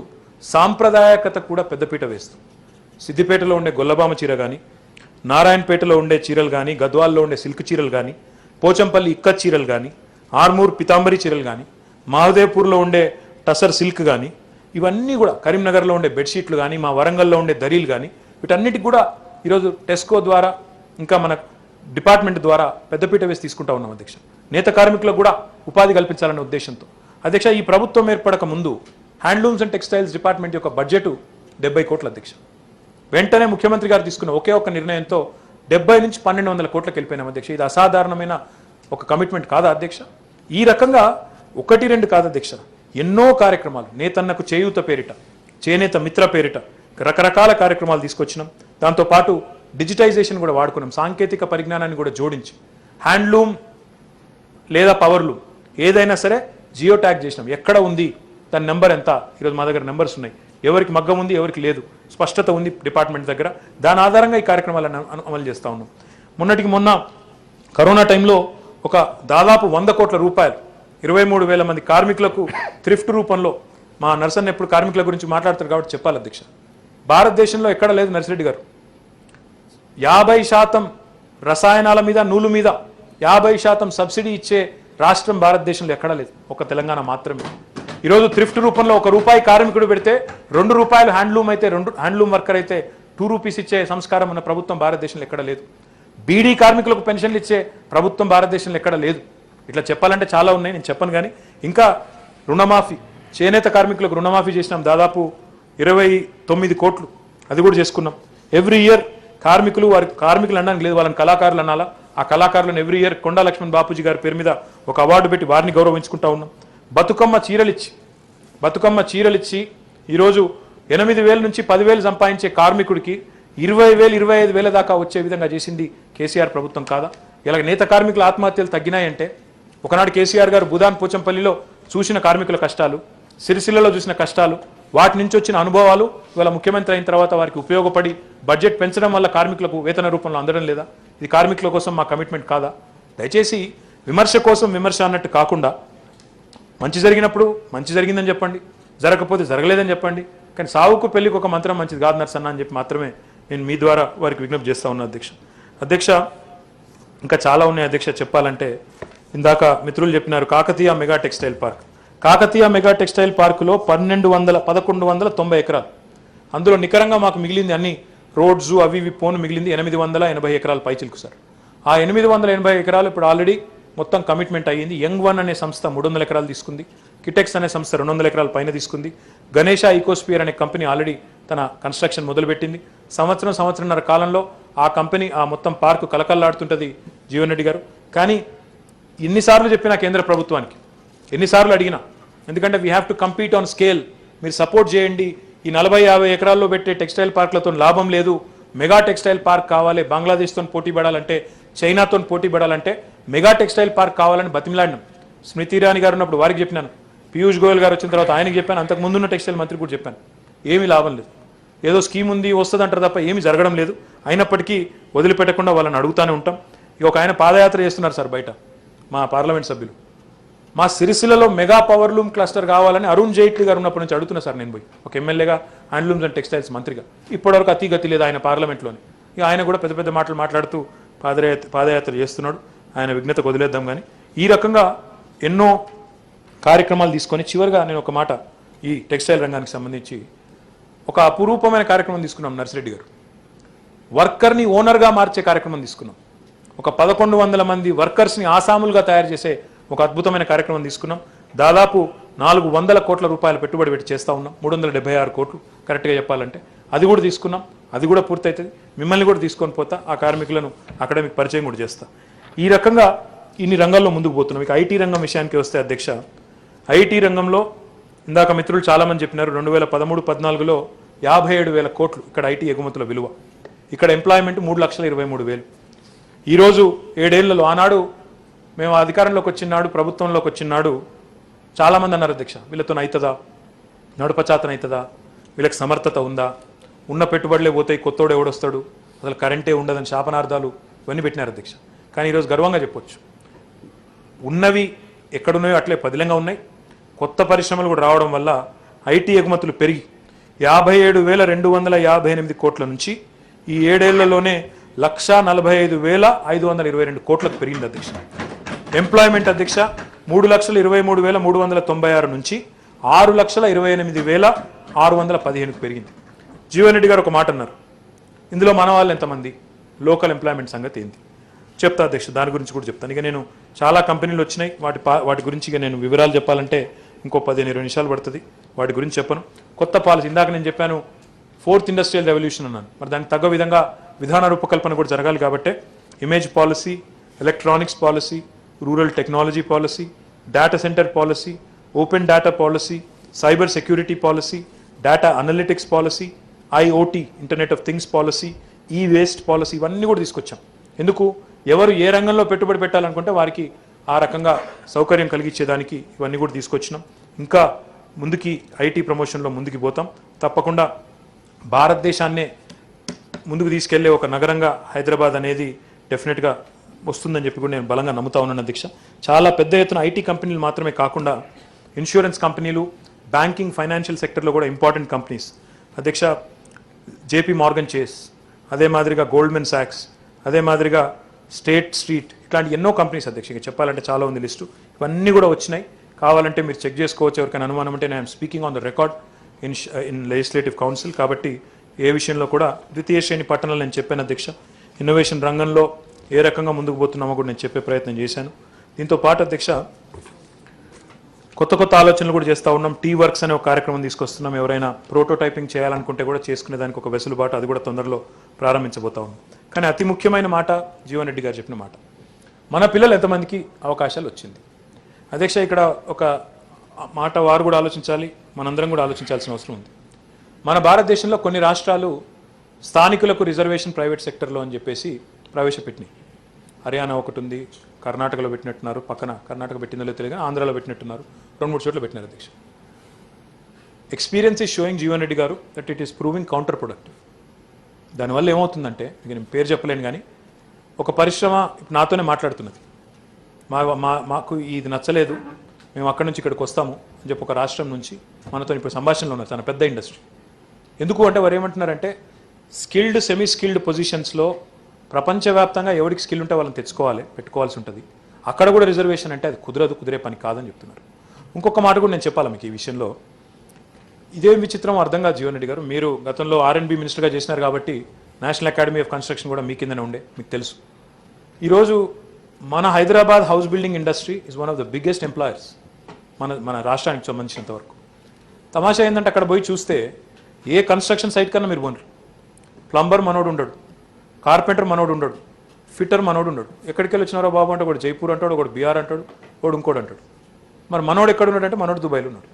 సాంప్రదాయకత కూడా పెద్దపీట వేస్తూ, సిద్దిపేటలో ఉండే గొల్లబామ చీర కానీ, నారాయణపేటలో ఉండే చీరలు కానీ, గద్వాల్లో ఉండే సిల్క్ చీరలు కానీ, పోచంపల్లి ఇక్క చీరలు కానీ, ఆర్మూర్ పితాంబరి చీరలు కానీ, మహదేవ్పూర్లో ఉండే టసర్ సిల్క్ కానీ, ఇవన్నీ కూడా కరీంనగర్లో ఉండే బెడ్షీట్లు కానీ, మా వరంగల్లో ఉండే దరీలు కానీ, వీటన్నిటికి కూడా ఈరోజు టెస్కో ద్వారా, ఇంకా మన డిపార్ట్మెంట్ ద్వారా పెద్దపీట వేసి తీసుకుంటా ఉన్నాం అధ్యక్ష. నేత కార్మికులకు కూడా ఉపాధి కల్పించాలనే ఉద్దేశంతో అధ్యక్ష, ఈ ప్రభుత్వం ఏర్పడక ముందు హ్యాండ్లూమ్స్ అండ్ టెక్స్టైల్స్ డిపార్ట్మెంట్ యొక్క బడ్జెట్ 70 కోట్ల అధ్యక్ష. వెంటనే ముఖ్యమంత్రి గారు తీసుకున్న ఒకే ఒక్క నిర్ణయంతో 70 నుంచి 1200 కోట్లకు వెళ్ళిపోయినాం అధ్యక్ష. ఇది అసాధారణమైన ఒక కమిట్మెంట్ కాదా అధ్యక్ష? ఈ రకంగా 1-2 కాదు అధ్యక్ష, ఎన్నో కార్యక్రమాలు, నేతన్నకు చేయూత పేరిట, చేనేత మిత్ర పేరిట రకరకాల కార్యక్రమాలు తీసుకొచ్చినాం. దాంతోపాటు డిజిటైజేషన్ కూడా వాడుకున్నాం, సాంకేతిక పరిజ్ఞానాన్ని కూడా జోడించి హ్యాండ్లూమ్ లేదా పవర్లూమ్ ఏదైనా సరే జియో ట్యాగ్ చేసినాం. ఎక్కడ ఉంది, దాని నెంబర్ ఎంత, ఈరోజు మా దగ్గర నెంబర్స్ ఉన్నాయి, ఎవరికి మగ్గం ఉంది ఎవరికి లేదు, స్పష్టత ఉంది డిపార్ట్మెంట్ దగ్గర. దాని ఆధారంగా ఈ కార్యక్రమాలను అమలు చేస్తూ ఉన్నాం. మొన్న కరోనా టైంలో ఒక దాదాపు 100 కోట్ల రూపాయలు 23,000 మంది కార్మికులకు థ్రిఫ్ట్ రూపంలో, మా నర్సన్న ఎప్పుడు కార్మికుల గురించి మాట్లాడతారు కాబట్టి చెప్పాలి అధ్యక్ష, భారతదేశంలో ఎక్కడ లేదు నర్సిరెడ్డి గారు. 50% రసాయనాల మీద, నూలు మీద 50% సబ్సిడీ ఇచ్చే రాష్ట్రం భారతదేశంలో ఎక్కడా లేదు, ఒక తెలంగాణ మాత్రమే. ఈరోజు థ్రిఫ్ట్ రూపంలో ₹1 కార్మికుడు పెడితే ₹2 హ్యాండ్లూమ్ అయితే, హ్యాండ్లూమ్ వర్కర్ అయితే ₹2 ఇచ్చే సంస్కారం ఉన్న ప్రభుత్వం భారతదేశంలో ఎక్కడ లేదు. బీడీ కార్మికులకు పెన్షన్లు ఇచ్చే ప్రభుత్వం భారతదేశంలో ఎక్కడ లేదు. ఇట్లా చెప్పాలంటే చాలా ఉన్నాయి, నేను చెప్పను. కానీ ఇంకా రుణమాఫీ, చేనేత కార్మికులకు రుణమాఫీ చేసినాం దాదాపు 29 కోట్లు, అది కూడా చేసుకున్నాం. ఎవ్రీ ఇయర్ కార్మికులు, వారి కార్మికులు అనడానికి లేదు, వాళ్ళని కళాకారులు అనాలా, ఆ కళాకారులను ఎవ్రీ ఇయర్ కొండా లక్ష్మణ్ బాపూజీ గారి పేరు మీద ఒక అవార్డు పెట్టి వారిని గౌరవించుకుంటా ఉన్నాం. బతుకమ్మ చీరలిచ్చి ఈరోజు 8,000 నుంచి 10,000 సంపాదించే కార్మికుడికి 20,000, 25,000 దాకా వచ్చే విధంగా చేసింది కేసీఆర్ ప్రభుత్వం కాదా? ఇలా నేత కార్మికుల ఆత్మహత్యలు తగ్గినాయంటే, ఒకనాడు కేసీఆర్ గారు బుధాన్ పోచంపల్లిలో చూసిన కార్మికుల కష్టాలు, సిరిసిల్లలో చూసిన కష్టాలు, వాటి నుంచి వచ్చిన అనుభవాలు ఇవాళ ముఖ్యమంత్రి అయిన తర్వాత వారికి ఉపయోగపడి బడ్జెట్ పెంచడం వల్ల కార్మికులకు వేతన రూపంలో అందడం లేదా? ఇది కార్మికుల కోసం మా కమిట్మెంట్ కాదా? దయచేసి విమర్శ కోసం విమర్శ అన్నట్టు కాకుండా, మంచి జరిగినప్పుడు మంచి జరిగిందని చెప్పండి, జరగకపోతే జరగలేదని చెప్పండి. కానీ సావుకు పెళ్లికి ఒక మంత్రం మంచిది కాదు నర్సన్న అని చెప్పి మాత్రమే నేను మీ ద్వారా వారికి విజ్ఞప్తి చేస్తా ఉన్నా అధ్యక్ష. ఇంకా చాలా ఉన్నాయి అధ్యక్ష చెప్పాలంటే. ఇందాక మిత్రులు చెప్పినారు Kakatiya mega textile park. Kakatiya mega textile పార్కులో 1,190 ఎకరాలు, అందులో నికరంగా మాకు మిగిలింది అన్ని రోడ్స్ అవి ఇవి పోను మిగిలింది 880 ఎకరాల పైచిలుకు సార్. ఆ 880 ఎకరాలు ఇప్పుడు ఆల్రెడీ మొత్తం కమిట్మెంట్ అయ్యింది. యంగ్ వన్ అనే సంస్థ 300 ఎకరాలు తీసుకుంది, కిటెక్స్ అనే సంస్థ 200 ఎకరాల పైన తీసుకుంది, గణేష ఈకోస్పియర్ అనే కంపెనీ ఆల్రెడీ తన కన్స్ట్రక్షన్ మొదలుపెట్టింది. సంవత్సరంన్నర కాలంలో ఆ కంపెనీ, ఆ మొత్తం పార్కు కలకల్లాడుతుంటుంది జీవన్ రెడ్డి గారు. కానీ ఎన్నిసార్లు చెప్పినా కేంద్ర ప్రభుత్వానికి, ఎన్నిసార్లు అడిగినా, ఎందుకంటే we have to compete on scale, మీరు సపోర్ట్ చేయండి, ఈ 40-50 ఎకరాల్లో పెట్టే టెక్స్టైల్ పార్క్లతో లాభం లేదు, మెగా టెక్స్టైల్ పార్క్ కావాలి, బంగ్లాదేశ్తో పోటీ పడాలంటే, చైనాతో పోటీ పడాలంటే మెగా టెక్స్టైల్ పార్క్ కావాలని బతిమిలాడినాం. స్మృతి ఇరానీ గారు ఉన్నప్పుడు వారికి చెప్పినాను, పీయూష్ గోయల్ గారు వచ్చిన తర్వాత ఆయనకి చెప్పాను, అంతకు ముందున్న టెక్స్టైల్ మంత్రి కూడా చెప్పాను. ఏమీ లాభం లేదు, ఏదో స్కీమ్ ఉంది వస్తుంది అంటారు తప్ప ఏమీ జరగడం లేదు. అయినప్పటికీ వదిలిపెట్టకుండా వాళ్ళని అడుగుతూనే ఉంటాం. ఇక ఒక ఆయన పాదయాత్ర చేస్తున్నారు సార్ బయట, మా పార్లమెంట్ సభ్యులు, మా సిరిసిల్లలో మెగా పవర్లూమ్ క్లస్టర్ కావాలని అరుణ్ జైట్లీ గారు ఉన్నప్పటి నుంచి అడుగుతున్నా సార్ నేను పోయి, ఒక ఎమ్మెల్యేగా, హ్యాండ్లూమ్స్ అండ్ టెక్స్టైల్స్ మంత్రిగా. ఇప్పటివరకు అతిగతి లేదు ఆయన పార్లమెంట్లోని. ఇక ఆయన కూడా పెద్ద పెద్ద మాటలు మాట్లాడుతూ పాదయాత్ర చేస్తున్నాడు, ఆయన విఘ్నతకు వదిలేద్దాం. కానీ ఈ రకంగా ఎన్నో కార్యక్రమాలు తీసుకొని చివరిగా నేను ఒక మాట, ఈ టెక్స్టైల్ రంగానికి సంబంధించి ఒక అపురూపమైన కార్యక్రమం తీసుకున్నాం నర్సిరెడ్డి గారు. వర్కర్ని ఓనర్గా మార్చే కార్యక్రమం తీసుకున్నాం. ఒక 1,100 మంది వర్కర్స్ని ఆసాములుగా తయారు చేసే ఒక అద్భుతమైన కార్యక్రమం తీసుకున్నాం. దాదాపు 400 కోట్ల రూపాయలు పెట్టుబడి పెట్టి చేస్తూ ఉన్నాం. 376 కోట్లు కరెక్ట్గా చెప్పాలంటే. అది కూడా తీసుకున్నాం, అది కూడా పూర్తవుతుంది. మిమ్మల్ని కూడా తీసుకొని పోతా, ఆ కార్మికులను అకాడమిక్ పరిచయం కూడా చేస్తా. ఈ రకంగా ఇన్ని రంగాల్లో ముందుకు పోతున్నాం. ఇక ఐటీ రంగం విషయానికి వస్తే అధ్యక్ష, ఐటీ రంగంలో ఇందాక మిత్రులు చాలామంది చెప్పినారు, 2013-14లో 57,000 కోట్లు ఇక్కడ ఐటీ ఎగుమతుల విలువ. ఇక్కడ ఎంప్లాయ్మెంట్ 3,23,000. ఈరోజు 7 ఏళ్లలో, ఆనాడు మేము అధికారంలోకి వచ్చినాడు, ప్రభుత్వంలోకి వచ్చినాడు, చాలామంది అన్నారు అధ్యక్ష, వీళ్ళతో అవుతుందా, నడపచాతన అవుతుందా, వీళ్ళకి సమర్థత ఉందా, ఉన్న పెట్టుబడులే పోతాయి, కొత్తోడు ఎవడొస్తాడు, అసలు కరెంటే ఉండదని శాపనార్థాలు ఇవన్నీ పెట్టినారు అధ్యక్ష. కానీ ఈరోజు గర్వంగా చెప్పొచ్చు, ఉన్నవి ఎక్కడున్నాయో అట్లే పదిలంగా ఉన్నాయి. కొత్త పరిశ్రమలు కూడా రావడం వల్ల ఐటీ ఎగుమతులు పెరిగి 57,258 కోట్ల నుంచి ఈ 7 ఏళ్లలోనే 1,45,522 కోట్లకు పెరిగింది అధ్యక్ష. ఎంప్లాయ్మెంట్ అధ్యక్ష 3,23,396 నుంచి 6,28,615 పెరిగింది. జీవన్ రెడ్డి గారు ఒక మాట అన్నారు, ఇందులో మన వాళ్ళు ఎంతమంది, లోకల్ ఎంప్లాయ్మెంట్ సంగతి ఏంటి చెప్తా అధ్యక్ష, దాని గురించి కూడా చెప్తాను. ఇక నేను చాలా కంపెనీలు వచ్చినాయి, వాటి గురించి ఇక నేను వివరాలు చెప్పాలంటే ఇంకో 15-20 నిమిషాలు పడుతుంది, వాటి గురించి చెప్పను. కొత్త పాలసీ ఇందాక నేను చెప్పాను 4th ఇండస్ట్రియల్ రెవల్యూషన్ అన్నాను, మరి దానికి తగ్గ విధంగా విధాన రూపకల్పన కూడా జరగాలి. కాబట్టి image policy, electronics policy, rural technology policy, data centre policy, open data policy, cyber security policy, data analytics policy, IoT internet of things policy, ఈ వేస్ట్ పాలసీ, ఇవన్నీ కూడా తీసుకొచ్చాం. ఎందుకు, ఎవరు ఏ రంగంలో పెట్టుబడి పెట్టాలనుకుంటే వారికి ఆ రకంగా సౌకర్యం కలిగించేదానికి ఇవన్నీ కూడా తీసుకొచ్చినాం. ఇంకా ముందుకి ఐటీ ప్రమోషన్లో ముందుకు పోతాం. తప్పకుండా భారతదేశాన్నే ముందుకు తీసుకెళ్లే ఒక నగరంగా హైదరాబాద్ అనేది డెఫినెట్గా వస్తుందని చెప్పి కూడా నేను బలంగా నమ్ముతా ఉన్నాను అధ్యక్ష. చాలా పెద్ద ఎత్తున ఐటీ కంపెనీలు మాత్రమే కాకుండా ఇన్సూరెన్స్ కంపెనీలు, బ్యాంకింగ్, ఫైనాన్షియల్ సెక్టర్లో కూడా ఇంపార్టెంట్ కంపెనీస్ అధ్యక్ష, జేపీ మార్గన్ చేస్, అదే మాదిరిగా గోల్డ్మెన్ సాక్స్, అదే మాదిరిగా స్టేట్ స్ట్రీట్, ఇట్లాంటి ఎన్నో కంపెనీస్ అధ్యక్ష, ఇక చెప్పాలంటే చాలా ఉంది లిస్టు. ఇవన్నీ కూడా వచ్చినాయి, కావాలంటే మీరు చెక్ చేసుకోవచ్చు. ఎవరికైనా అనుమానం అంటే నేను speaking on the record in legislative council. కాబట్టి ఏ విషయంలో కూడా ద్వితీయ శ్రేణి పట్టణాలు నేను చెప్పాను అధ్యక్ష. ఇన్నోవేషన్ రంగంలో ఏ రకంగా ముందుకు పోతున్నామో కూడా నేను చెప్పే ప్రయత్నం చేశాను. దీంతో పాటు అధ్యక్ష కొత్త కొత్త ఆలోచనలు కూడా చేస్తూ ఉన్నాం. టీ వర్క్స్ అనే ఒక కార్యక్రమం తీసుకొస్తున్నాం. ఎవరైనా ప్రోటోటైపింగ్ చేయాలనుకుంటే కూడా చేసుకునే దానికి ఒక వెసులుబాటు, అది కూడా తొందరలో ప్రారంభించబోతా ఉన్నాం. కానీ అతి ముఖ్యమైన మాట జీవన్ రెడ్డి గారు చెప్పిన మాట, మన పిల్లలు ఎంతమందికి అవకాశాలు వచ్చింది అధ్యక్ష. ఇక్కడ ఒక మాట వారు కూడా ఆలోచించాలి, మనందరం కూడా ఆలోచించాల్సిన అవసరం ఉంది. మన భారతదేశంలో కొన్ని రాష్ట్రాలు స్థానికులకు రిజర్వేషన్ ప్రైవేట్ సెక్టర్లో అని చెప్పేసి ప్రవేశపెట్టినాయి. హర్యానా ఒకటి ఉంది, కర్ణాటకలో పెట్టినట్టున్నారు, పక్కన కర్ణాటక పెట్టిందో తెలియదు, ఆంధ్రాలో పెట్టినట్టున్నారు, 2-3 చోట్ల పెట్టినారు అధ్యక్ష. Experience is showing Jeevan Reddy garu that it is proving counterproductive. దానివల్ల ఏమవుతుందంటే, ఇక నేను పేరు చెప్పలేను కానీ, ఒక పరిశ్రమ నాతోనే మాట్లాడుతున్నది, మాకు ఇది నచ్చలేదు, మేము అక్కడి నుంచి ఇక్కడికి వస్తాము అని చెప్పి ఒక రాష్ట్రం నుంచి మనతో ఇప్పుడు సంభాషణలో ఉన్నారు. చాలా పెద్ద ఇండస్ట్రీ. ఎందుకు అంటే వారు ఏమంటున్నారంటే, స్కిల్డ్, సెమీ స్కిల్డ్ పొజిషన్స్లో ప్రపంచవ్యాప్తంగా ఎవరికి స్కిల్ ఉంటే వాళ్ళని తెచ్చుకోవాలి, పెట్టుకోవాల్సి ఉంటుంది. అక్కడ కూడా రిజర్వేషన్ అంటే అది కుదిరే పని కాదని చెప్తున్నారు. ఇంకొక మాట కూడా నేను చెప్పాలి మీకు ఈ విషయంలో. ఇదేం విచిత్రం అర్థం కాదు జీవన్ రెడ్డి గారు, మీరు గతంలో R&B మినిస్టర్గా చేసినారు కాబట్టి నేషనల్ అకాడమీ ఆఫ్ కన్స్ట్రక్షన్ కూడా మీ కిందనే ఉండే, మీకు తెలుసు. ఈరోజు మన Hyderabad house building industry is one of the biggest employers మన రాష్ట్రానికి సంబంధించినంత వరకు. తమాషా ఏంటంటే అక్కడ పోయి చూస్తే ఏ కన్స్ట్రక్షన్ సైట్ కన్నా మీరు పోనరు, ప్లంబర్ మనోడు ఉండడు, కార్పెంటర్ మనోడు ఉండడు, ఫిట్టర్ మనోడు ఉండడు. ఎక్కడికి వెళ్ళి వచ్చినారో బాబు అంటే ఒకటి జైపూర్ అంటాడు, ఒకటి బీహార్ అంటాడు, ఒకడు ఇంకోటి అంటాడు. మరి మనోడు ఎక్కడ ఉన్నాడంటే మనోడు దుబాయ్లో ఉన్నాడు.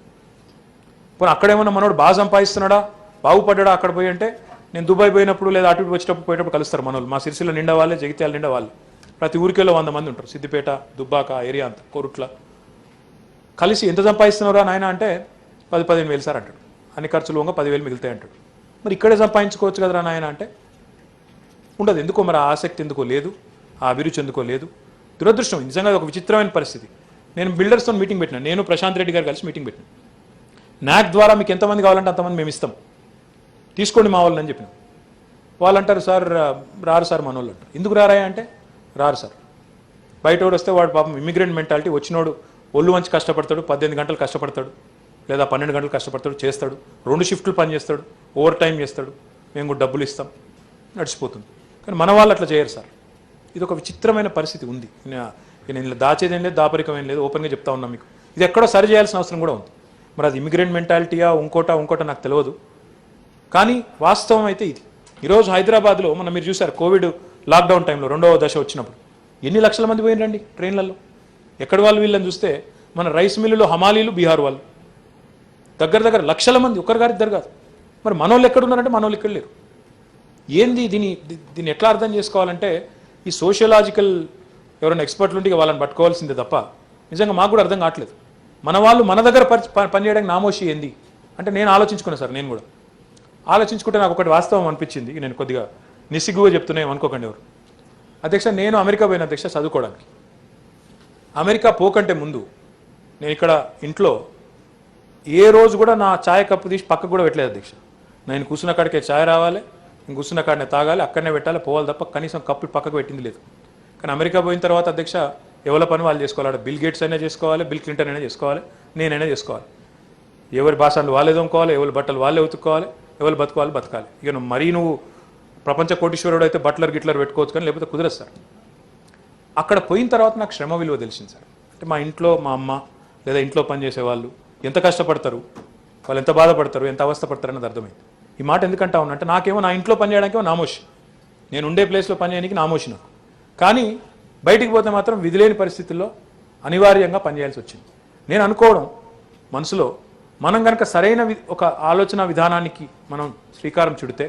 పోనీ అక్కడేమన్నా మనోడు బాగా సంపాదిస్తున్నాడా, బాగుపడ్డా అక్కడ పోయి అంటే, నేను దుబాయ్ పోయినప్పుడు లేదా అటు వచ్చేటప్పుడు పోయేటప్పుడు కలుస్తారు మనోళ్ళు. మా సిరిసిల్ల నిండా వాళ్ళే, జగిత్యాల నిండా వాళ్ళే. ప్రతి ఊరికెళ్ళో 100 మంది ఉంటారు, సిద్దిపేట, దుబ్బాక ఏరియా అంతా, కోరుట్ల. కలిసి ఎంత సంపాదిస్తున్నారా నాయన అంటే 10-15 వేలు సార్ అంటాడు. అన్ని ఖర్చులు 10 వేలు మిగులుతాయి అంటాడు. మరి ఇక్కడే సంపాదించుకోవచ్చు కదరా నాయన అంటే ఉండదు. ఎందుకో మరి ఆ ఆసక్తి ఎందుకో లేదు, ఆ అభిరుచి ఎందుకో లేదు. దురదృష్టం, నిజంగా ఒక విచిత్రమైన పరిస్థితి. నేను బిల్డర్స్తో మీటింగ్ పెట్టినాను, నేను ప్రశాంత్ రెడ్డి గారు కలిసి మీటింగ్ పెట్టినాను. నాక్ ద్వారా మీకు ఎంతమంది కావాలంటే అంతమంది మేము ఇస్తాం, తీసుకోండి మా వాళ్ళని అని చెప్పినాం. వాళ్ళు అంటారు, సార్ రారు సార్ మన వాళ్ళు అంటారు. ఎందుకు రారాయా అంటే, రారు సార్. బయట వాడు వస్తే వాడు పాపం ఇమిగ్రెంట్ మెంటాలిటీ, వచ్చినోడు ఒళ్ళు మంచి కష్టపడతాడు, 18 గంటలు కష్టపడతాడు లేదా 12 గంటలు కష్టపడతాడు, చేస్తాడు, 2 షిఫ్ట్లు పని చేస్తాడు, ఓవర్ టైం చేస్తాడు, మేము కూడా డబ్బులు ఇస్తాం, నడిచిపోతుంది. కానీ మన వాళ్ళు అట్లా చేయరు సార్. ఇది ఒక విచిత్రమైన పరిస్థితి ఉంది. నేను దాచేదేం లేదు, దాపరికం లేదు, ఓపెన్గా చెప్తా ఉన్నాం మీకు. ఇది ఎక్కడో సరి చేయాల్సిన అవసరం కూడా ఉంది. మరి అది ఇమిగ్రెంట్ మెంటాలిటీయా ఇంకోట నాకు తెలియదు. కానీ వాస్తవం అయితే ఇది. ఈరోజు హైదరాబాద్లో మీరు చూసారు, కోవిడ్ లాక్డౌన్ టైంలో 2వ దశ వచ్చినప్పుడు ఎన్ని లక్షల మంది పోయినరండి ట్రైన్లలో. ఎక్కడి వాళ్ళు వీళ్ళని చూస్తే మన రైస్ మిల్లులో హమాలీలు, బీహార్ వాళ్ళు దగ్గర లక్షల మంది, ఒకరి గారి ఇద్దరు కాదు. మరి మనోళ్ళు ఎక్కడున్నారంటే మనోళ్ళు ఇక్కడ లేరు. ఏంది దీన్ని ఎట్లా అర్థం చేసుకోవాలంటే, ఈ సోషియలాజికల్ ఎవరైనా ఎక్స్పర్ట్లు ఉంటే వాళ్ళని పట్టుకోవాల్సిందే తప్ప నిజంగా మాకు కూడా అర్థం కావట్లేదు. మన వాళ్ళు మన దగ్గర పనిచేయడానికి నామోషి ఏంది అంటే నేను ఆలోచించుకున్నాను సార్. నేను కూడా ఆలోచించుకుంటే నాకు ఒకటి వాస్తవం అనిపించింది. నేను కొద్దిగా నిస్సిగ్గుగా చెప్తున్నాం అనుకోకండి ఎవరు. అధ్యక్ష, నేను అమెరికా పోయిన అధ్యక్ష చదువుకోవడానికి. అమెరికా పోకంటే ముందు నేను ఇక్కడ ఇంట్లో ఏ రోజు కూడా నా ఛాయ్ కప్పు తీసి పక్కకు కూడా పెట్టలేదు అధ్యక్ష. నేను కూర్చున్న కాడికే ఛాయ్ రావాలి, నేను కూర్చున్న కాడనే తాగాలి, అక్కడనే పెట్టాలి, పోవాలి తప్ప కనీసం కప్పు పక్కకు పెట్టింది లేదు. కానీ అమెరికా పోయిన తర్వాత అధ్యక్ష ఎవరి పని వాళ్ళు చేసుకోవాలి. బిల్ గేట్స్ అయినా చేసుకోవాలి, బిల్ క్లింటన్ అయినా చేసుకోవాలి, నేనైనా చేసుకోవాలి. ఎవరి భాషలు వాళ్ళే దొంకోవాలి, ఎవరి బట్టలు వాళ్ళే ఉతుక్కోవాలి, ఎవరు బతకాలి. ఇక నువ్వు ప్రపంచ కోటీశ్వరుడు అయితే బట్లర్ గిట్లర్ పెట్టుకోవచ్చు, కానీ లేకపోతే కుదరదు సార్. అక్కడ పోయిన తర్వాత నాకు శ్రమ విలువ తెలిసింది సార్. అంటే మా ఇంట్లో మా అమ్మ లేదా ఇంట్లో పనిచేసే వాళ్ళు ఎంత కష్టపడతారు, వాళ్ళు ఎంత బాధపడతారు, ఎంత అవస్థపడతారు అన్నది అర్థమైంది. ఈ మాట ఎందుకంటా ఉన్నా అంటే నాకేమో నా ఇంట్లో పని చేయడానికి నామోషి, నేను ఉండే ప్లేస్లో పని చేయడానికి నామోషి నాకు. కానీ బయటికి పోతే మాత్రం విధిలేని పరిస్థితుల్లో అనివార్యంగా పనిచేయాల్సి వచ్చింది. నేను అనుకోవడం మనసులో మనం కనుక సరైన ఒక ఆలోచన విధానానికి మనం శ్రీకారం చుడితే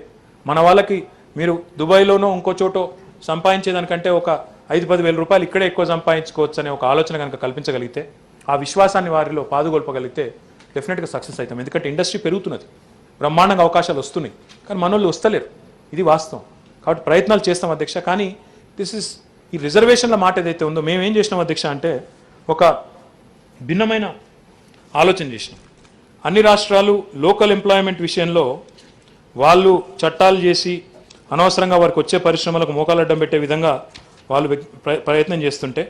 మన వాళ్ళకి మీరు దుబాయ్లోనో ఇంకో చోటో సంపాదించేదానికంటే ఒక 5-10 వేల రూపాయలు ఇక్కడే ఎక్కువ సంపాదించుకోవచ్చు అనే ఒక ఆలోచన కనుక కల్పించగలిగితే, ఆ విశ్వాసాన్ని వారిలో పాదుగొల్పగలిగితే డెఫినెట్గా సక్సెస్ అవుతాం. ఎందుకంటే ఇండస్ట్రీ పెరుగుతున్నది, బ్రహ్మాండంగా అవకాశాలు వస్తున్నాయి, కానీ మనోళ్ళు వస్తలేరు, ఇది వాస్తవం. కాబట్టి ప్రయత్నాలు చేస్తాం అధ్యక్ష. కానీ ఈ రిజర్వేషన్ల మాట ఏదైతే ఉందో మేము ఏం చేసినాం అధ్యక్ష అంటే ఒక భిన్నమైన ఆలోచన చేసినాం. అన్ని రాష్ట్రాలు లోకల్ ఎంప్లాయ్మెంట్ విషయంలో వాళ్ళు చట్టాలు చేసి అనవసరంగా వారికి వచ్చే పరిశ్రమలకు మోకాలడ్డం పెట్టే విధంగా వాళ్ళు ప్రయత్నం చేస్తుంటే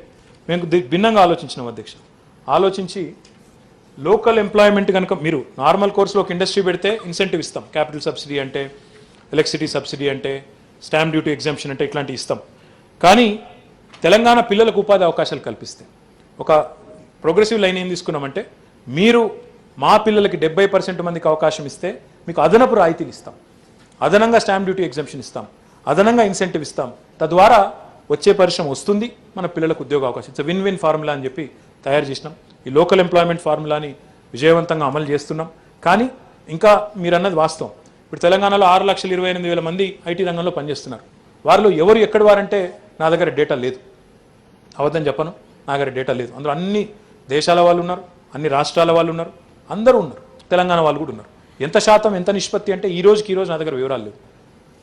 మేము భిన్నంగా ఆలోచించినాం అధ్యక్ష. ఆలోచించి లోకల్ ఎంప్లాయ్మెంట్ కనుక మీరు నార్మల్ కోర్సులో ఒక ఇండస్ట్రీ పెడితే ఇన్సెంటివ్ ఇస్తాం, క్యాపిటల్ సబ్సిడీ అంటే, ఎలక్ట్రిసిటీ సబ్సిడీ అంటే, స్టాంప్ డ్యూటీ ఎగ్జామ్షన్ అంటే ఇట్లాంటివి ఇస్తాం. కానీ తెలంగాణ పిల్లలకు ఉపాధి అవకాశాలు కల్పిస్తే ఒక ప్రోగ్రెసివ్ లైన్ ఏం తీసుకున్నామంటే, మీరు మా పిల్లలకి 70% మందికి అవకాశం ఇస్తే మీకు అదనపు రాయితీలు ఇస్తాం, అదనంగా స్టాంప్ డ్యూటీ ఎగ్జామ్షన్ ఇస్తాం, అదనంగా ఇన్సెంటివ్ ఇస్తాం. తద్వారా వచ్చే పరిశ్రమ వస్తుంది, మన పిల్లలకు ఉద్యోగ అవకాశం. ఇట్స్ విన్ విన్ ఫార్ములా అని చెప్పి తయారు చేసినాం. ఈ లోకల్ ఎంప్లాయ్మెంట్ ఫార్ములాని విజయవంతంగా అమలు చేస్తున్నాం. కానీ ఇంకా మీరు అన్నది వాస్తవం. ఇప్పుడు తెలంగాణలో 6,28,000 మంది ఐటీ రంగంలో పనిచేస్తున్నారు. వారిలో ఎవరు ఎక్కడి వారంటే నా దగ్గర డేటా లేదు, అవద్దని చెప్పను, నా దగ్గర డేటా లేదు. అందులో అన్ని దేశాల వాళ్ళు ఉన్నారు, అన్ని రాష్ట్రాల వాళ్ళు ఉన్నారు, అందరూ ఉన్నారు, తెలంగాణ వాళ్ళు కూడా ఉన్నారు. ఎంత శాతం, ఎంత నిష్పత్తి అంటే ఈ రోజు నా దగ్గర వివరాలు లేవు.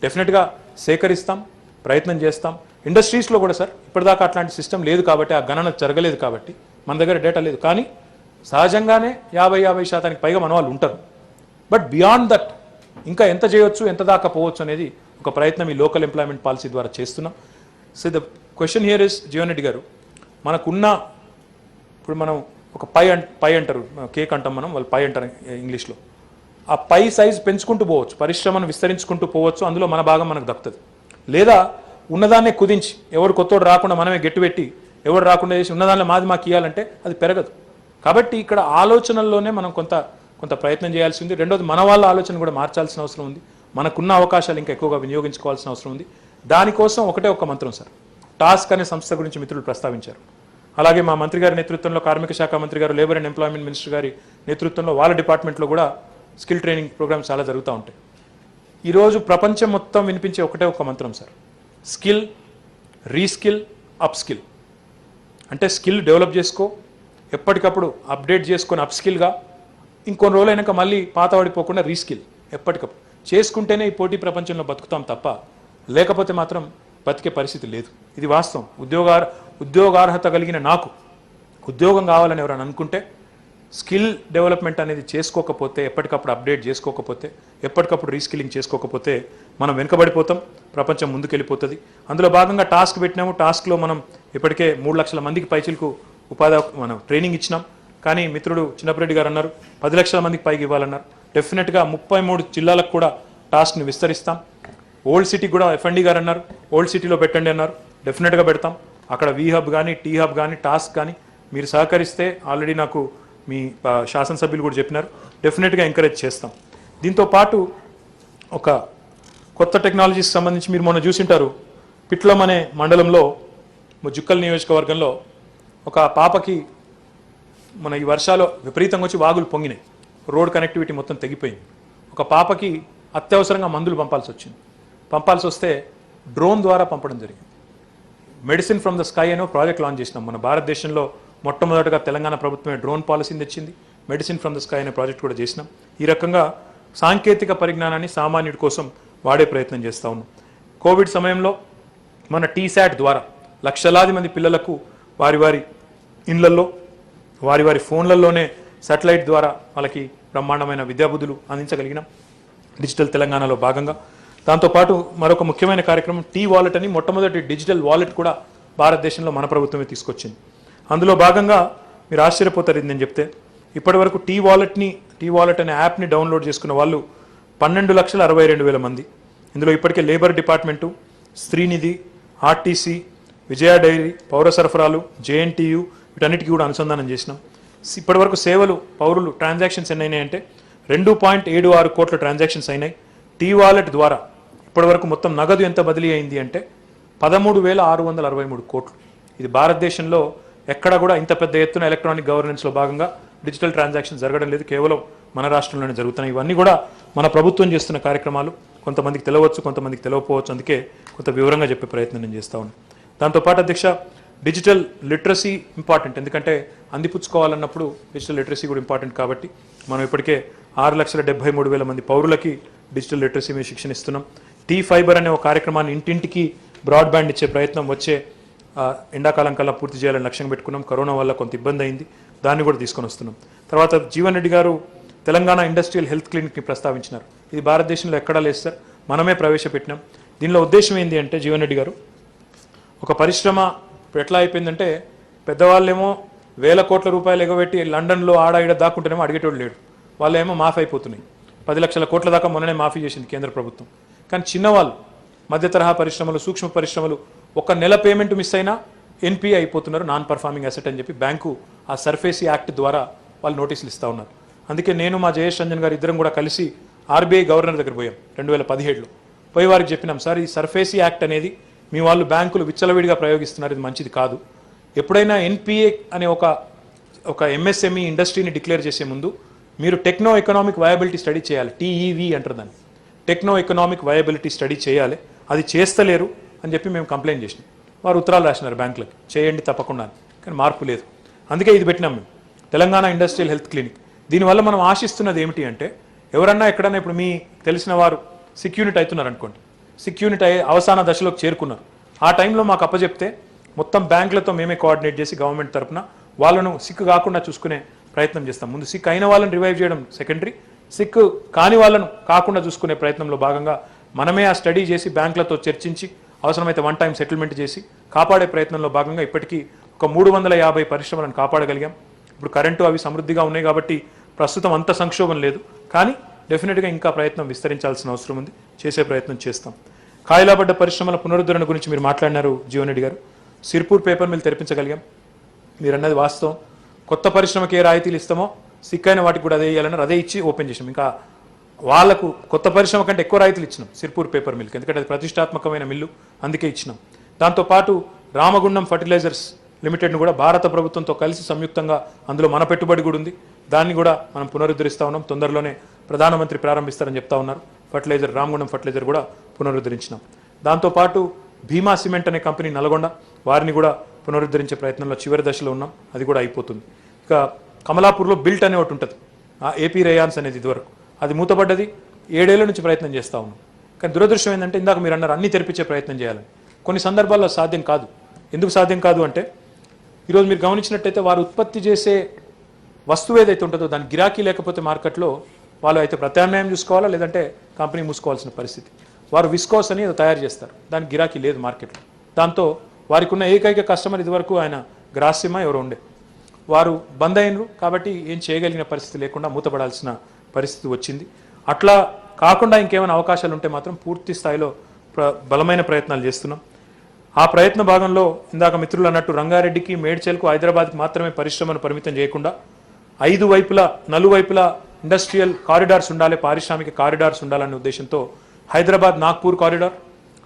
డెఫినెట్గా సేకరిస్తాం, ప్రయత్నం చేస్తాం. ఇండస్ట్రీస్లో కూడా సార్ ఇప్పటిదాకా అట్లాంటి సిస్టమ్ లేదు కాబట్టి, ఆ గణన జరగలేదు కాబట్టి మన దగ్గర డేటా లేదు. కానీ సహజంగానే 50% పైగా మన వాళ్ళు ఉంటారు. బట్ బియాండ్ దట్ ఇంకా ఎంత చేయొచ్చు, ఎంత దాకా పోవచ్చు అనేది ఒక ప్రయత్నం ఈ లోకల్ ఎంప్లాయ్మెంట్ పాలసీ ద్వారా చేస్తున్నాం. So the question here is, Jeevan Reddy గారు, మనకున్న ఇప్పుడు మనం ఒక పై అంటారు, కేక్ అంటాం మనం, వాళ్ళు పై అంటారు ఇంగ్లీష్లో. ఆ పై సైజ్ పెంచుకుంటూ పోవచ్చు, పరిశ్రమను విస్తరించుకుంటూ పోవచ్చు, అందులో మన భాగం మనకు దక్కుతుంది. లేదా ఉన్నదాన్నే కుదించి ఎవరు కొత్తోడు రాకుండా మనమే గట్టిపెట్టి ఎవరు రాకుండా చేసి ఉన్నదానిలో మాకు ఇవ్వాలంటే అది పెరగదు. కాబట్టి ఇక్కడ ఆలోచనల్లోనే మనం కొంత ప్రయత్నం చేయాల్సి ఉంది. రెండోది మన వాళ్ళ ఆలోచన కూడా మార్చాల్సిన అవసరం ఉంది. మనకున్న అవకాశాలు ఇంకా ఎక్కువగా వినియోగించుకోవాల్సిన అవసరం ఉంది. దానికోసం ఒక మంత్రం సార్, టాస్క్ అనే సంస్థ గురించి మిత్రులు ప్రస్తావించారు. అలాగే మా మంత్రి గారి నేతృత్వంలో, కార్మిక శాఖ మంత్రి గారు, లేబర్ అండ్ ఎంప్లాయ్మెంట్ మినిస్టర్ గారి నేతృత్వంలో వాళ్ళ డిపార్ట్మెంట్లో కూడా స్కిల్ ట్రైనింగ్ ప్రోగ్రామ్స్ చాలా జరుగుతూ ఉంటాయి. ఈరోజు ప్రపంచం మొత్తం వినిపించే ఒక మంత్రం sir, skill, reskill, up skill. అంటే స్కిల్ డెవలప్ చేసుకో, ఎప్పటికప్పుడు అప్డేట్ చేసుకొని అప్ స్కిల్గా, ఇంకొన్ని రోజులు అయినాక మళ్ళీ పాత పడిపోకుండా రీస్కిల్ ఎప్పటికప్పుడు చేసుకుంటేనే ఈ పోటీ ప్రపంచంలో బతుకుతాం తప్ప లేకపోతే మాత్రం బతికే పరిస్థితి లేదు. ఇది వాస్తవం. ఉద్యోగార్హత కలిగిన నాకు ఉద్యోగం కావాలని ఎవరైనా అనుకుంటే స్కిల్ డెవలప్మెంట్ అనేది చేసుకోకపోతే, ఎప్పటికప్పుడు అప్డేట్ చేసుకోకపోతే, ఎప్పటికప్పుడు రీస్కిల్లింగ్ చేసుకోకపోతే మనం వెనుకబడిపోతాం, ప్రపంచం ముందుకెళ్ళిపోతుంది. అందులో భాగంగా టాస్క్ పెట్టినాము. టాస్క్లో మనం ఇప్పటికే 3 లక్షల మందికి పైచిలకు ఉపాధి మనం ట్రైనింగ్ ఇచ్చినాం. కానీ మిత్రుడు చిన్నపరెడ్డి గారు అన్నారు 10 లక్షల మందికి పైకి ఇవ్వాలన్నారు. డెఫినెట్గా 33 జిల్లాలకు కూడా టాస్క్ని విస్తరిస్తాం. ఓల్డ్ సిటీ కూడా ఎఫ్ఎండి గారు అన్నారు ఓల్డ్ సిటీలో పెట్టండి అన్నారు. డెఫినెట్గా పెడతాం. అక్కడ వి హబ్ కానీ, టీ హబ్ కానీ, టాస్క్ కానీ మీరు సహకరిస్తే, ఆల్రెడీ నాకు మీ శాసనసభ్యులు కూడా చెప్పినారు, డెఫినెట్గా ఎంకరేజ్ చేస్తాం. దీంతో పాటు ఒక కొత్త టెక్నాలజీకి సంబంధించి మీరు మొన్న చూసింటారు, పిట్లం అనే మండలంలో, జుక్కల్ నియోజకవర్గంలో ఒక పాపకి మన ఈ వర్షాలు విపరీతంగా వచ్చి వాగులు పొంగినాయి, రోడ్ కనెక్టివిటీ మొత్తం తెగిపోయింది. ఒక పాపకి అత్యవసరంగా మందులు పంపాల్సి వస్తే డ్రోన్ ద్వారా పంపడం జరిగింది. మెడిసిన్ ఫ్రమ్ ద స్కై అనే ప్రాజెక్ట్ లాంచ్ చేసినాం. మన భారతదేశంలో మొట్టమొదటిగా తెలంగాణ ప్రభుత్వమే డ్రోన్ పాలసీని తెచ్చింది. మెడిసిన్ ఫ్రమ్ ద స్కై అనే ప్రాజెక్ట్ కూడా చేసినాం. ఈ రకంగా సాంకేతిక పరిజ్ఞానాన్ని సామాన్యుడి కోసం వాడే ప్రయత్నం చేస్తూ ఉన్నాం. కోవిడ్ సమయంలో మన టీశాట్ ద్వారా లక్షలాది మంది పిల్లలకు వారి ఇళ్లల్లో, వారి ఫోన్లలోనే శాటిలైట్ ద్వారా వాళ్ళకి బ్రహ్మాండమైన విద్యాబుద్ధులు అందించగలిగినాం డిజిటల్ తెలంగాణలో భాగంగా. దాంతోపాటు మరొక ముఖ్యమైన కార్యక్రమం టీ వాలెట్ అని, మొట్టమొదటి డిజిటల్ వాలెట్ కూడా భారతదేశంలో మన ప్రభుత్వమే తీసుకొచ్చింది. అందులో భాగంగా మీరు ఆశ్చర్యపోతారు ఇది నేను చెప్తే, ఇప్పటి వరకు టీ వాలెట్ అనే యాప్ని డౌన్లోడ్ చేసుకున్న వాళ్ళు 12,62,000 మంది. ఇందులో ఇప్పటికే లేబర్ డిపార్ట్మెంటు, స్త్రీనిధి, ఆర్టీసీ, విజయ డైరీ, పౌర సరఫరాలు, జేఎన్టీయు వీటన్నిటికీ కూడా అనుసంధానం చేసినాం. ఇప్పటివరకు సేవలు పౌరులు ట్రాన్సాక్షన్స్ ఎన్ని అయినాయి అంటే 2.76 కోట్ల ట్రాన్సాక్షన్స్ అయినాయి. టీ వాలెట్ ద్వారా ఇప్పటివరకు మొత్తం నగదు ఎంత బదిలీ అయింది అంటే 13,663 కోట్లు. ఇది భారతదేశంలో ఎక్కడ కూడా ఇంత పెద్ద ఎత్తున ఎలక్ట్రానిక్ గవర్నెన్స్లో భాగంగా డిజిటల్ ట్రాన్సాక్షన్ జరగడం లేదు, కేవలం మన రాష్ట్రంలోనే జరుగుతున్నాయి. ఇవన్నీ కూడా మన ప్రభుత్వం చేస్తున్న కార్యక్రమాలు. కొంతమందికి తెలియవచ్చు, కొంతమందికి తెలియకపోవచ్చు, అందుకే కొంత వివరంగా చెప్పే ప్రయత్నం నేను చేస్తా ఉన్నాను. దాంతోపాటు అధ్యక్ష, డిజిటల్ లిటరసీ ఇంపార్టెంట్, ఎందుకంటే అందిపుచ్చుకోవాలన్నప్పుడు డిజిటల్ లిటరసీ కూడా ఇంపార్టెంట్. కాబట్టి మనం ఇప్పటికే 6,73,000 మంది పౌరులకి డిజిటల్ లిటరసీ మీద శిక్షణ ఇస్తున్నాం. టీ ఫైబర్ అనే ఒక కార్యక్రమాన్ని ఇంటింటికి బ్రాడ్బ్యాండ్ ఇచ్చే ప్రయత్నం వచ్చే ఎండాకాలం కల్లా పూర్తి చేయాలని లక్ష్యం పెట్టుకున్నాం. కరోనా వల్ల కొంత ఇబ్బంది అయింది, దాన్ని కూడా తీసుకొని వస్తున్నాం. తర్వాత జీవన్ రెడ్డి గారు తెలంగాణ ఇండస్ట్రియల్ హెల్త్ క్లినిక్ని ప్రస్తావించినారు. ఇది భారతదేశంలో ఎక్కడా లేదు సార్, మనమే ప్రవేశపెట్టినాం. దీనిలో ఉద్దేశం ఏంటి అంటే, జీవన్ రెడ్డి గారు, ఒక పరిశ్రమ ఇప్పుడు ఎట్లా అయిపోయిందంటే, పెద్దవాళ్ళేమో వేల కోట్ల రూపాయలు ఎగబెట్టి లండన్లో ఆడ ఈడ దాక్కుంటేనేమో అడిగేటోడు లేడు, వాళ్ళేమో మాఫీ అయిపోతున్నాయి. 10 లక్షల కోట్ల దాకా మొన్ననే మాఫీ చేసింది కేంద్ర ప్రభుత్వం. కానీ చిన్నవాళ్ళు, మధ్య తరహా పరిశ్రమలు, సూక్ష్మ పరిశ్రమలు ఒక నెల పేమెంట్ మిస్ అయినా ఎన్పిఏ అయిపోతున్నారు, నాన్ పర్ఫార్మింగ్ అసెట్ అని చెప్పి బ్యాంకు ఆ సర్ఫేసీ యాక్ట్ ద్వారా వాళ్ళు నోటీసులు ఇస్తూ ఉన్నారు. అందుకే నేను మా జయేష్ రంజన్ గారు ఇద్దరం కూడా కలిసి ఆర్బీఐ గవర్నర్ దగ్గర పోయాం 2017లో. పోయి వారికి చెప్పినాం, సార్ ఈ సర్ఫేసీ యాక్ట్ అనేది మీ వాళ్ళు బ్యాంకులు విచ్చలవిడిగా ప్రయోగిస్తున్నారు, ఇది మంచిది కాదు. ఎప్పుడైనా ఎన్పిఏ అనే ఒక ఎంఎస్ఎంఈ ఇండస్ట్రీని డిక్లేర్ చేసే ముందు మీరు టెక్నో ఎకనామిక్ వయబిలిటీ స్టడీ చేయాలి. టీఈవి అంటారు దాన్ని, టెక్నో ఎకనామిక్ వయబిలిటీ స్టడీ చేయాలి. అది చేస్తలేరు అని చెప్పి మేము కంప్లైంట్ చేసినాం. వారు ఉత్తరాలు రాసినారు బ్యాంకులకి, చేయండి తప్పకుండా, కానీ మార్పు లేదు. అందుకే ఇది పెట్టినాం మేము, తెలంగాణ ఇండస్ట్రియల్ హెల్త్ క్లినిక్. దీనివల్ల మనం ఆశిస్తున్నది ఏమిటి అంటే, ఎవరన్నా ఎక్కడన్నా ఇప్పుడు మీ తెలిసిన వారు సిక్ యూనిట్ అవుతున్నారు అనుకోండి, సిక్ యూనిట్ అయ్యే అవసాన దశలోకి చేరుకున్నారు, ఆ టైంలో మాకు అప్పచెప్తే మొత్తం బ్యాంకులతో మేమే కోఆర్డినేట్ చేసి గవర్నమెంట్ తరఫున వాళ్ళను సిక్ కాకుండా చూసుకునే ప్రయత్నం చేస్తాం. ముందు సిక్ అయిన వాళ్ళని రివైవ్ చేయడం సెకండరీ, సిక్ కాని వాళ్ళను కాకుండా చూసుకునే ప్రయత్నంలో భాగంగా మనమే ఆ స్టడీ చేసి బ్యాంకులతో చర్చించి అవసరమైతే వన్ టైం సెటిల్మెంట్ చేసి కాపాడే ప్రయత్నంలో భాగంగా ఇప్పటికీ ఒక 350 పరిశ్రమలను కాపాడగలిగాం. ఇప్పుడు కరెంటు అవి సమృద్ధిగా ఉన్నాయి కాబట్టి ప్రస్తుతం అంత సంక్షోభం లేదు, కానీ డెఫినెట్గా ఇంకా ప్రయత్నం విస్తరించాల్సిన అవసరం ఉంది, చేసే ప్రయత్నం చేస్తాం. కాయలాబడ్డ పరిశ్రమల పునరుద్ధరణ గురించి మీరు మాట్లాడినారు జీవన్ రెడ్డి గారు. సిర్పూర్ పేపర్ మిల్ తెరిపించగలిగాం, మీరు అన్నది వాస్తవం. కొత్త పరిశ్రమకి ఏ రాయితీలు ఇస్తామో సిక్ అయిన వాటికి కూడా అదే ఇవ్వాలన్నారు, అదే ఇచ్చి ఓపెన్ చేసాం. ఇంకా వాళ్ళకు కొత్త పరిశ్రమ కంటే ఎక్కువ రాయితీలు ఇచ్చినాం సిర్పూర్ పేపర్ మిల్కి, ఎందుకంటే అది ప్రతిష్టాత్మకమైన మిల్లు, అందుకే ఇచ్చినాం. దాంతోపాటు రామగుండం ఫర్టిలైజర్స్ లిమిటెడ్ను కూడా భారత ప్రభుత్వంతో కలిసి సంయుక్తంగా, అందులో మన పెట్టుబడి కూడా ఉంది, దాన్ని కూడా మనం పునరుద్ధరిస్తూ ఉన్నాం. తొందరలోనే ప్రధానమంత్రి ప్రారంభిస్తారని చెప్తా ఉన్నారు. ఫర్టిలైజర్, రామగుండం ఫర్టిలైజర్ కూడా పునరుద్ధరించినాం. దాంతోపాటు భీమా సిమెంట్ అనే కంపెనీ నల్గొండ, వారిని కూడా పునరుద్ధరించే ప్రయత్నంలో చివరి దశలో ఉన్నాం, అది కూడా అయిపోతుంది. ఇక కమలాపూర్లో బిల్ట్ అనే ఒకటి ఉంటుంది, ఏపీ రేయాన్స్ అనేది ఇదివరకు, అది మూతపడ్డది, 7 ఏళ్ల నుంచి ప్రయత్నం చేస్తూ ఉన్నాం. కానీ దురదృష్టం ఏంటంటే, ఇందాక మీరు అన్నారు అన్ని తెరిపించే ప్రయత్నం చేయాలని, కొన్ని సందర్భాల్లో సాధ్యం కాదు. ఎందుకు సాధ్యం కాదు అంటే, ఈరోజు మీరు గమనించినట్టయితే వారు ఉత్పత్తి చేసే వస్తువు ఏదైతే ఉంటుందో దాని గిరాకీ లేకపోతే మార్కెట్లో వాళ్ళు అయితే ప్రత్యామ్నాయం చూసుకోవాలా, లేదంటే కంపెనీ మూసుకోవాల్సిన పరిస్థితి. వారు విస్కోస్ అని తయారు చేస్తారు, దానికి గిరాకీ లేదు మార్కెట్లో. దాంతో వారికి ఉన్న ఏకైక కస్టమర్ ఇదివరకు ఆయన గ్రాసిమా ఎవరు ఉండే, వారు బంద్ అయినరు. కాబట్టి ఏం చేయగలిగిన పరిస్థితి లేకుండా మూతపడాల్సిన పరిస్థితి వచ్చింది. అట్లా కాకుండా ఇంకేమైనా అవకాశాలు ఉంటే మాత్రం పూర్తి స్థాయిలో బలమైన ప్రయత్నాలు చేస్తున్నాం. ఆ ప్రయత్న భాగంలో ఇందాక మిత్రులు అన్నట్టు రంగారెడ్డికి, మేడ్చల్కు, హైదరాబాద్కి మాత్రమే పరిశ్రమను పరిమితం చేయకుండా 5 వైపులా, నలువైపులా ఇండస్ట్రియల్ కారిడార్స్ ఉండాలి, పారిశ్రామిక కారిడార్స్ ఉండాలనే ఉద్దేశంతో Hyderabad Nagpur corridor,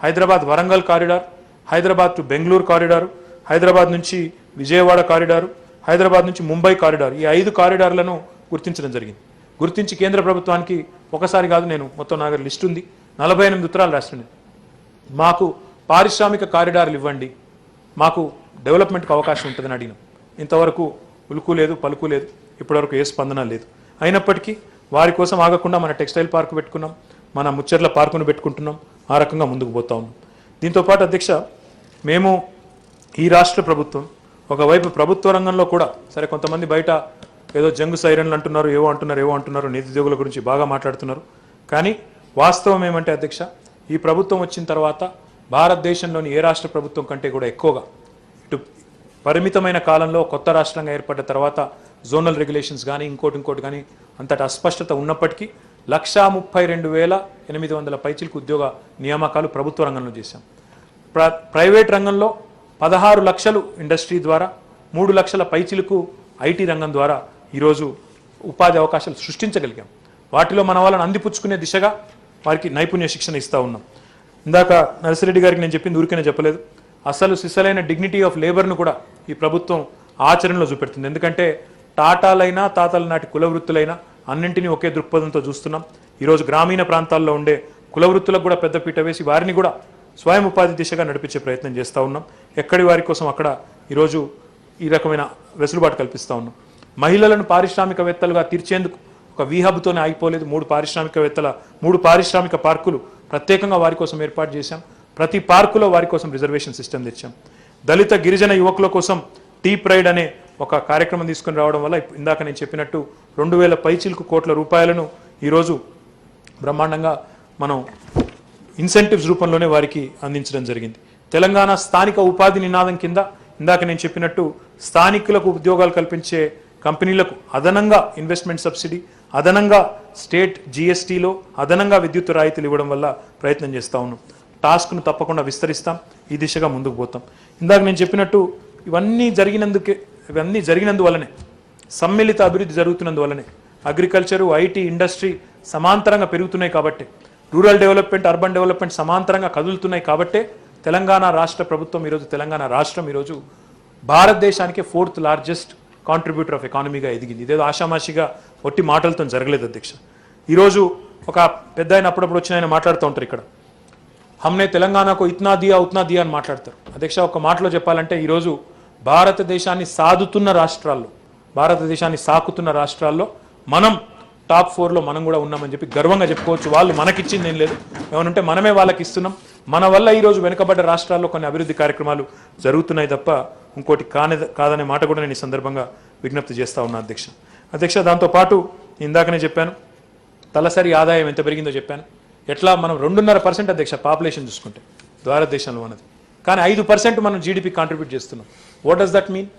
Hyderabad Warangal corridor, Hyderabad to Bengaluru corridor, Hyderabad నుంచి విజయవాడ కారిడారు, హైదరాబాద్ నుంచి ముంబై కారిడార్, ఈ 5 కారిడార్లను గుర్తించడం జరిగింది. గుర్తించి కేంద్ర ప్రభుత్వానికి ఒకసారి కాదు, నేను మొత్తం నా దగ్గర లిస్ట్ ఉంది, 48 ఉత్తరాలు రాస్తున్నాను. మాకు పారిశ్రామిక కారిడార్లు ఇవ్వండి, మాకు డెవలప్మెంట్కి అవకాశం ఉంటుందని అడిగినాం. ఇంతవరకు ఉలుకు లేదు, పలుకు లేదు, ఇప్పటివరకు ఏ స్పందన లేదు. అయినప్పటికీ వారి కోసం ఆగకుండా మన టెక్స్టైల్ పార్క్ పెట్టుకున్నాం, మన ముచ్చర్ల పార్కును పెట్టుకుంటున్నాం, ఆ రకంగా ముందుకు పోతా ఉన్నాం. దీంతోపాటు అధ్యక్ష, మేము ఈ రాష్ట్ర ప్రభుత్వం ఒకవైపు ప్రభుత్వ రంగంలో కూడా, సరే కొంతమంది బయట ఏదో జంగు సైరన్లు అంటున్నారు, ఏవో అంటున్నారు, నిరుద్యోగుల గురించి బాగా మాట్లాడుతున్నారు. కానీ వాస్తవం ఏమంటే అధ్యక్ష, ఈ ప్రభుత్వం వచ్చిన తర్వాత భారతదేశంలోని ఏ రాష్ట్ర ప్రభుత్వం కంటే కూడా ఎక్కువగా, ఇటు పరిమితమైన కాలంలో కొత్త రాష్ట్రంగా ఏర్పడ్డ తర్వాత జోనల్ రెగ్యులేషన్స్ కానీ ఇంకోటి కానీ అంతటి అస్పష్టత ఉన్నప్పటికీ 132,800 పైచిలకు ఉద్యోగ నియామకాలు ప్రభుత్వ రంగంలో చేశాం. ప్రైవేట్ రంగంలో 16 లక్షలు ఇండస్ట్రీ ద్వారా, 3 లక్షల పైచిలకు ఐటీ రంగం ద్వారా ఈరోజు ఉపాధి అవకాశాలు సృష్టించగలిగాం. వాటిలో మన వాళ్ళని అందిపుచ్చుకునే దిశగా వారికి నైపుణ్య శిక్షణ ఇస్తూ ఉన్నాం. ఇందాక నరసిరెడ్డి గారికి నేను చెప్పింది ఊరికనే చెప్పలేదు. అసలు సిసలైన డిగ్నిటీ ఆఫ్ లేబర్ను కూడా ఈ ప్రభుత్వం ఆచరణలో చూపెడుతుంది. ఎందుకంటే టాటాలైనా తాతల నాటి కుల వృత్తులైనా అన్నింటినీ ఒకే దృక్పథంతో చూస్తున్నాం. ఈరోజు గ్రామీణ ప్రాంతాల్లో ఉండే కుల వృత్తులకు కూడా పెద్దపీట వేసి వారిని కూడా స్వయం ఉపాధి దిశగా నడిపించే ప్రయత్నం చేస్తూ ఉన్నాం. ఎక్కడి వారి కోసం అక్కడ ఈరోజు ఈ రకమైన వెసులుబాటు కల్పిస్తూ ఉన్నాం. మహిళలను పారిశ్రామికవేత్తలుగా తీర్చేందుకు ఒక వీహబ్తోనే ఆగిపోలేదు. 3 పారిశ్రామిక పార్కులు ప్రత్యేకంగా వారి కోసం ఏర్పాటు చేశాం. ప్రతి పార్కులో వారి కోసం రిజర్వేషన్ సిస్టమ్ తెచ్చాం. దళిత గిరిజన యువకుల కోసం టీ ప్రైడ్ అనే ఒక కార్యక్రమం తీసుకుని రావడం వల్ల ఇందాక నేను చెప్పినట్టు 2000 పైచిలకు కోట్ల రూపాయలను ఈరోజు బ్రహ్మాండంగా మనం ఇన్సెంటివ్స్ రూపంలోనే వారికి అందించడం జరిగింది. తెలంగాణ స్థానిక ఉపాధి నినాదం కింద ఇందాక నేను చెప్పినట్టు స్థానికులకు ఉద్యోగాలు కల్పించే కంపెనీలకు అదనంగా ఇన్వెస్ట్మెంట్ సబ్సిడీ, అదనంగా స్టేట్ జీఎస్టీలో అదనంగా విద్యుత్ రాయితీలు ఇవ్వడం వల్ల ప్రయత్నం చేస్తూ ఉన్నాం. టాస్క్ను తప్పకుండా విస్తరిస్తాం. ఈ దిశగా ముందుకు పోతాం. ఇందాక నేను చెప్పినట్టు ఇవన్నీ జరిగినందువల్లనే సమ్మిళిత అభివృద్ధి జరుగుతున్నందువల్లనే అగ్రికల్చరు, ఐటీ, ఇండస్ట్రీ సమాంతరంగా పెరుగుతున్నాయి కాబట్టి, రూరల్ డెవలప్మెంట్, అర్బన్ డెవలప్మెంట్ సమాంతరంగా కదులుతున్నాయి కాబట్టే తెలంగాణ రాష్ట్ర ప్రభుత్వం ఈరోజు, తెలంగాణ రాష్ట్రం ఈరోజు భారతదేశానికి 4th లార్జెస్ట్ కాంట్రిబ్యూటర్ ఆఫ్ ఎకానమీగా ఎదిగింది. ఇదేదో ఆషామాషిగా ఒట్టి మాటలతో జరగలేదు అధ్యక్ష. ఈరోజు ఒక పెద్ద ఆయన అప్పుడప్పుడు వచ్చిన ఆయన మాట్లాడుతూ ఉంటారు, ఇక్కడ హమ్నే తెలంగాణకు ఇత్నా దియా ఉత్నా దియా అని మాట్లాడతారు. అధ్యక్ష, ఒక మాటలో చెప్పాలంటే ఈరోజు భారతదేశాన్ని సాదుతున్న రాష్ట్రాల్లో, భారతదేశాన్ని సాకుతున్న రాష్ట్రాల్లో మనం టాప్ 4లో మనం కూడా ఉన్నామని చెప్పి గర్వంగా చెప్పుకోవచ్చు. వాళ్ళు మనకిచ్చింది ఏం లేదు, ఏమనంటే మనమే వాళ్ళకి ఇస్తున్నాం. మన వల్ల ఈరోజు వెనుకబడ్డ రాష్ట్రాల్లో కొన్ని అభివృద్ధి కార్యక్రమాలు జరుగుతున్నాయి తప్ప ఇంకోటి కాదనే మాట కూడా నేను ఈ సందర్భంగా విజ్ఞప్తి చేస్తా ఉన్నా అధ్యక్ష. దాంతోపాటు ఇందాకనే చెప్పాను, తలసరి ఆదాయం ఎంత పెరిగిందో చెప్పాను. ఎట్లా మనం 2.5% అధ్యక్ష పాపులేషన్ చూసుకుంటే భారతదేశంలో ఉన్నది, కానీ 5% మనం జీడిపి కాంట్రిబ్యూట్ చేస్తున్నాం. What does that mean?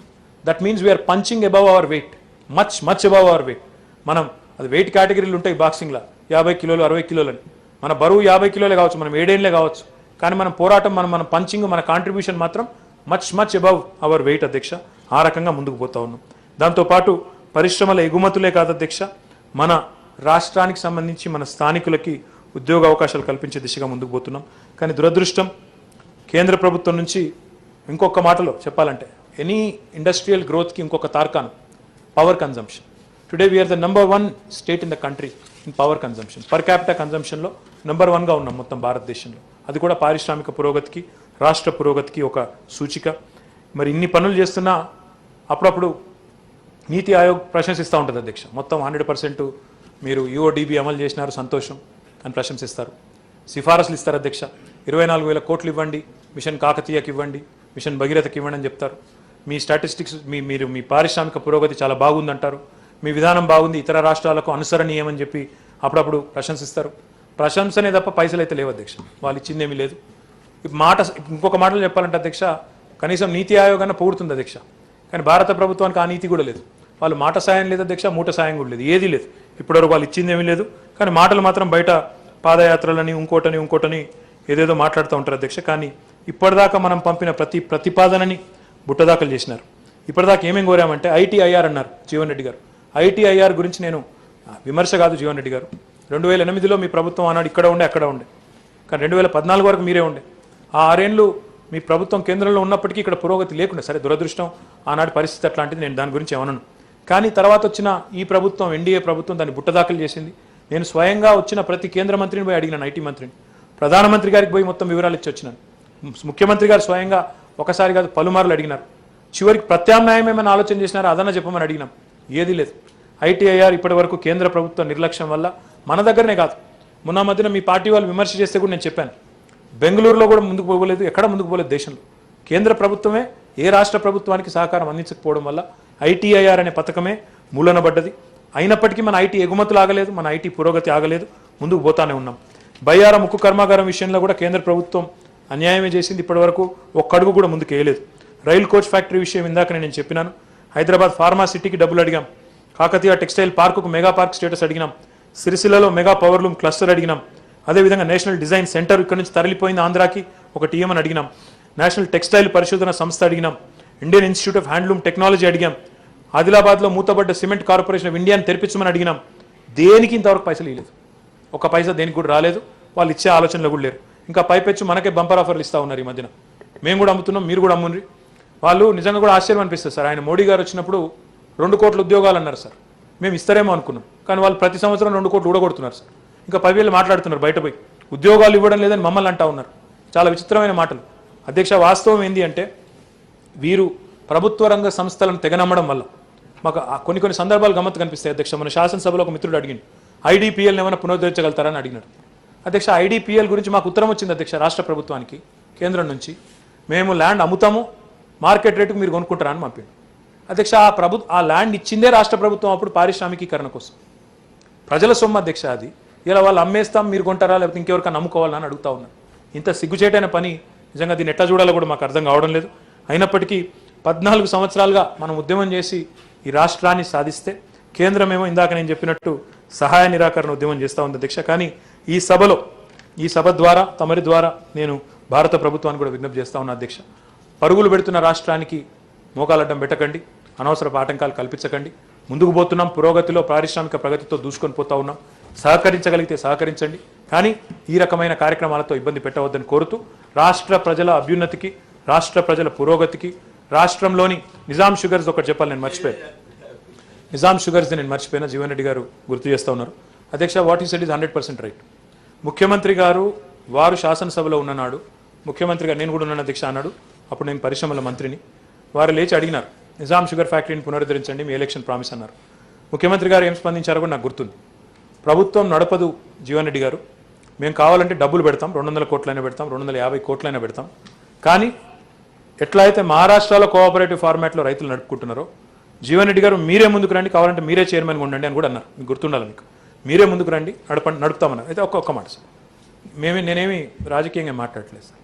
That means we're punching above our weight, much above our weight. మనం అది వెయిట్ కేటగిరీలు ఉంటాయి బాక్సింగ్లో, 50 కిలోలు 60 కిలోలని. మన బరువు 50 కిలోలే కావచ్చు, మనం 7 ఏళ్ళే కావచ్చు, కానీ మనం పోరాటం, మన పంచింగ్, మన కాంట్రిబ్యూషన్ మాత్రం మచ్ అబవ్ అవర్ వెయిట్ అధ్యక్ష. ఆ రకంగా ముందుకు పోతా ఉన్నాం. దాంతోపాటు పరిశ్రమల ఎగుమతులే కాదు అధ్యక్ష, మన రాష్ట్రానికి సంబంధించి మన స్థానికులకి ఉద్యోగ అవకాశాలు కల్పించే దిశగా ముందుకు పోతున్నాం. కానీ దురదృష్టం, కేంద్ర ప్రభుత్వం నుంచి ఇంకొక మాటలో చెప్పాలంటే ఎనీ ఇండస్ట్రియల్ గ్రోత్కి ఇంకొక తార్కాను power consumption. Today we are నెంబర్ 1 state in the country in power consumption. Per capita కన్జంప్షన్లో నెంబర్ 1గా ఉన్నాం మొత్తం భారతదేశంలో. అది కూడా పారిశ్రామిక పురోగతికి, రాష్ట్ర పురోగతికి ఒక సూచిక. మరి ఇన్ని పనులు చేస్తున్నా అప్పుడప్పుడు నీతి ఆయోగ్ ప్రశంసిస్తూ ఉంటుంది అధ్యక్ష. మొత్తం 100% మీరు యూఓడిబి అమలు చేసినారు, సంతోషం అని ప్రశంసిస్తారు. సిఫారసులు ఇస్తారు అధ్యక్ష. 24,000 కోట్లు ఇవ్వండి, మిషన్ కాకతీయకి ఇవ్వండి, మిషన్ భగీరథకి ఇవ్వండి అని చెప్తారు. మీ స్టాటిస్టిక్స్, మీరు మీ పారిశ్రామిక పురోగతి చాలా బాగుందంటారు, మీ విధానం బాగుంది, ఇతర రాష్ట్రాలకు అనుసరణీయమని చెప్పి అప్పుడప్పుడు ప్రశంసిస్తారు. ప్రశంసనే తప్ప పైసలు అయితే లేవు అధ్యక్ష, వాళ్ళు ఇచ్చిందేమీ లేదు. ఇంకొక మాటలు చెప్పాలంటే అధ్యక్ష, కనీసం నీతి ఆయోగ్ అన్న పొగుడుతుంది అధ్యక్ష, కానీ భారత ప్రభుత్వానికి ఆ నీతి కూడా లేదు. వాళ్ళు మాట సాయం లేదు అధ్యక్ష, మూట సాయం కూడా లేదు, ఏదీ లేదు. ఇప్పటివరకు వాళ్ళు ఇచ్చిందేమీ లేదు, కానీ మాటలు మాత్రం బయట పాదయాత్రలని ఇంకోటని ఏదేదో మాట్లాడుతూ ఉంటారు అధ్యక్ష. కానీ ఇప్పటిదాకా మనం పంపిన ప్రతి ప్రతిపాదనని బుట్టదాఖలు చేసినారు. ఇప్పటిదాకా ఏమేం కోరామంటే ఐటీఐఆర్ అన్నారు జీవన్ రెడ్డి గారు. ఐటీఐఆర్ గురించి నేను విమర్శ కాదు జీవన్ రెడ్డి గారు, 2008లో మీ ప్రభుత్వం ఆనాడు ఇక్కడ ఉండే అక్కడ ఉండే, కానీ 2014 వరకు మీరే ఉండే. ఆ 6 ఏళ్ళు మీ ప్రభుత్వం కేంద్రంలో ఉన్నప్పటికీ ఇక్కడ పురోగతి లేకుండా, సరే దురదృష్టం ఆనాటి పరిస్థితి అట్లాంటిది, నేను దాని గురించి ఏమనను. కానీ తర్వాత వచ్చిన ఈ ప్రభుత్వం, ఎన్డీఏ ప్రభుత్వం దాన్ని బుట్టదాఖలు చేసింది. నేను స్వయంగా వచ్చిన ప్రతి కేంద్ర మంత్రిని పోయి అడిగినాను, ఐటీ మంత్రిని, ప్రధానమంత్రి గారికి పోయి మొత్తం వివరాలు ఇచ్చి వచ్చినాను. ముఖ్యమంత్రి గారు స్వయంగా ఒకసారి కాదు పలుమార్లు అడిగినారు. చివరికి ప్రత్యామ్నాయం ఏమైనా ఆలోచన చేసినారో అదన్నా చెప్పమని అడిగినాం, ఏదీ లేదు. ఐటీఐఆర్ ఇప్పటి వరకు కేంద్ర ప్రభుత్వ నిర్లక్ష్యం వల్ల మన దగ్గరనే కాదు, మొన్న మధ్యన మీ పార్టీ వాళ్ళు విమర్శ చేస్తే కూడా నేను చెప్పాను, బెంగళూరులో కూడా ముందుకు పోగలేదు, ఎక్కడ ముందుకు పోలేదు దేశంలో. కేంద్ర ప్రభుత్వమే ఏ రాష్ట్ర ప్రభుత్వానికి సహకారం అందించకపోవడం వల్ల ఐటీఐఆర్ అనే పథకమే మూలనబడ్డది. అయినప్పటికీ మన ఐటీ ఎగుమతులు ఆగలేదు, మన ఐటీ పురోగతి ఆగలేదు, ముందుకు పోతానే ఉన్నాం. బయ్యారం ఉక్కు కర్మాగారం విషయంలో కూడా కేంద్ర ప్రభుత్వం అన్యాయమే చేసింది, ఇప్పటి వరకు ఒక్క అడుగు కూడా ముందుకు వేయలేదు. రైల్ కోచ్ ఫ్యాక్టరీ విషయం ఇందాక నేను చెప్పినాను. హైదరాబాద్ ఫార్మా సిటీకి డబ్బులు అడిగాం, కాకతీయ టెక్స్టైల్ పార్కుకు మెగా పార్క్ స్టేటస్ అడిగినాం, సిరిసిల్లలో మెగా పవర్ లూమ్ క్లస్టర్ అడిగినాం, అదేవిధంగా నేషనల్ డిజైన్ సెంటర్ ఇక్కడ నుంచి తరలిపోయింది ఆంధ్రాకి ఒక టీఎం అడిగినాం, నేషనల్ టెక్స్టైల్ పరిశోధన సంస్థ అడిగినాం, Indian institute of handloom technology అడిగాం, ఆదిలాబాద్లో మూతబడ్డ సిమెంట్ కార్పొరేషన్ ఆఫ్ ఇండియాని తెరిపించమని అడిగినాం, దేనికి ఇంతవరకు పైసలు ఇవ్వలేదు. ఒక పైసా దేనికి కూడా రాలేదు. వాళ్ళు ఇచ్చే ఆలోచనలు కూడా లేరు. ఇంకా పైపెచ్చు మనకే బంపర్ ఆఫర్లు ఇస్తూ ఉన్నారు ఈ మధ్యన. మేము కూడా అమ్ముతున్నాం, మీరు కూడా అమ్ముండ్రి. వాళ్ళు నిజంగా కూడా ఆశ్చర్యం అనిపిస్తుంది సార్. ఆయన మోడీ గారు వచ్చినప్పుడు 2 కోట్ల ఉద్యోగాలు అన్నారు సార్. మేము ఇస్తారేమో అనుకున్నాం, కానీ వాళ్ళు ప్రతి సంవత్సరం 2 కోట్లు ఊడగొడుతున్నారు సార్. ఇంకా 10,000 మాట్లాడుతున్నారు బయట పోయి, ఉద్యోగాలు ఇవ్వడం లేదని మమ్మల్ని అంటా ఉన్నారు. చాలా విచిత్రమైన మాటలు అధ్యక్ష. వాస్తవం ఏంది అంటే వీరు ప్రభుత్వ రంగ సంస్థలను తెగనమ్మడం వల్ల మాకు కొన్ని సందర్భాలు గమ్మత్తు కనిపిస్తాయి అధ్యక్ష. మన శాసనసభలో ఒక మిత్రుడు అడిగిండు, ఐడిపిఎల్ని ఏమైనా పునరుద్ధరించగలుగుతారని అడిగినాడు అధ్యక్ష. ఐడిపిఎల్ గురించి మాకు ఉత్తరం వచ్చింది అధ్యక్ష రాష్ట్ర ప్రభుత్వానికి కేంద్రం నుంచి. మేము ల్యాండ్ అమ్ముతాము, మార్కెట్ రేటుకు మీరు కొనుక్కుంటారని పంపిండు అధ్యక్ష. ఆ ల్యాండ్ ఇచ్చిందే రాష్ట్ర ప్రభుత్వం అప్పుడు పారిశ్రామికీకరణ కోసం. ప్రజల సొమ్ము అధ్యక్ష అది. ఇలా వాళ్ళు అమ్మేస్తాం, మీరు కొంటారా లేకపోతే ఇంకెవరికైనా నమ్ముకోవాలని అడుగుతా ఉన్నారు. ఇంత సిగ్గుచేటైన పని నిజంగా దీన్ని ఎట్లా చూడాలో కూడా మాకు అర్థం కావడం లేదు. అయినప్పటికీ 14 సంవత్సరాలుగా మనం ఉద్యమం చేసి ఈ రాష్ట్రాన్ని సాధిస్తే కేంద్రం ఏమో ఇందాక నేను చెప్పినట్టు సహాయ నిరాకరణ ఉద్యమం చేస్తూ ఉంది అధ్యక్ష. కానీ ఈ సభ ద్వారా తమరి ద్వారా నేను భారత ప్రభుత్వాన్ని కూడా విజ్ఞప్తి చేస్తా ఉన్నా అధ్యక్ష. పరుగులు పెడుతున్న రాష్ట్రానికి మోకాలడ్డం పెట్టకండి, అనవసరపు ఆటంకాలు కల్పించకండి. ముందుకు పోతున్నాం, పురోగతిలో పారిశ్రామిక ప్రగతితో దూసుకొని పోతా ఉన్నాం. సహకరించగలిగితే సహకరించండి, కానీ ఈ రకమైన కార్యక్రమాలతో ఇబ్బంది పెట్టవద్దని కోరుతూ రాష్ట్ర ప్రజల అభ్యున్నతికి, రాష్ట్ర ప్రజల పురోగతికి రాష్ట్రంలోని నిజాం షుగర్స్ ఒకటి చెప్పాలి, నేను మర్చిపోయాను. నిజాం షుగర్స్ది నేను మర్చిపోయినా, జీవన్ రెడ్డి గారు గుర్తు చేస్తూ ఉన్నారు అధ్యక్ష. వాట్ ఈ సెడ్ ఈజ్ 100% రైట్. ముఖ్యమంత్రి గారు వారు శాసనసభలో ఉన్ననాడు, ముఖ్యమంత్రి గారు నేను కూడా ఉన్నాను అధ్యక్ష అన్నాడు. అప్పుడు నేను పరిశ్రమల మంత్రిని. వారు లేచి అడిగినారు, నిజాం షుగర్ ఫ్యాక్టరీని పునరుద్ధరించండి, మీ ఎలక్షన్ ప్రామిస్ అన్నారు. ముఖ్యమంత్రి గారు ఏం స్పందించారో కూడా నాకు గుర్తుంది. ప్రభుత్వం నడపదు జీవన్ రెడ్డి గారు, మేము కావాలంటే డబ్బులు పెడతాం, 200 కోట్లైనా పెడతాం, 250 కోట్లైనా పెడతాం, కానీ ఎట్లా అయితే మహారాష్ట్రలో కోఆపరేటివ్ ఫార్మాట్లో రైతులు నడుపుకుంటున్నారో జీవన్ రెడ్డి గారు మీరే ముందుకు రండి, కావాలంటే మీరే చైర్మన్గా ఉండండి అని కూడా అన్నారు. మీకు గుర్తుండాలి, మీకు మీరే ముందుకు రండి, నడుపుతామన్నారు. అయితే ఒక్క మాట సార్, నేనేమి రాజకీయంగా మాట్లాడలేదు సార్,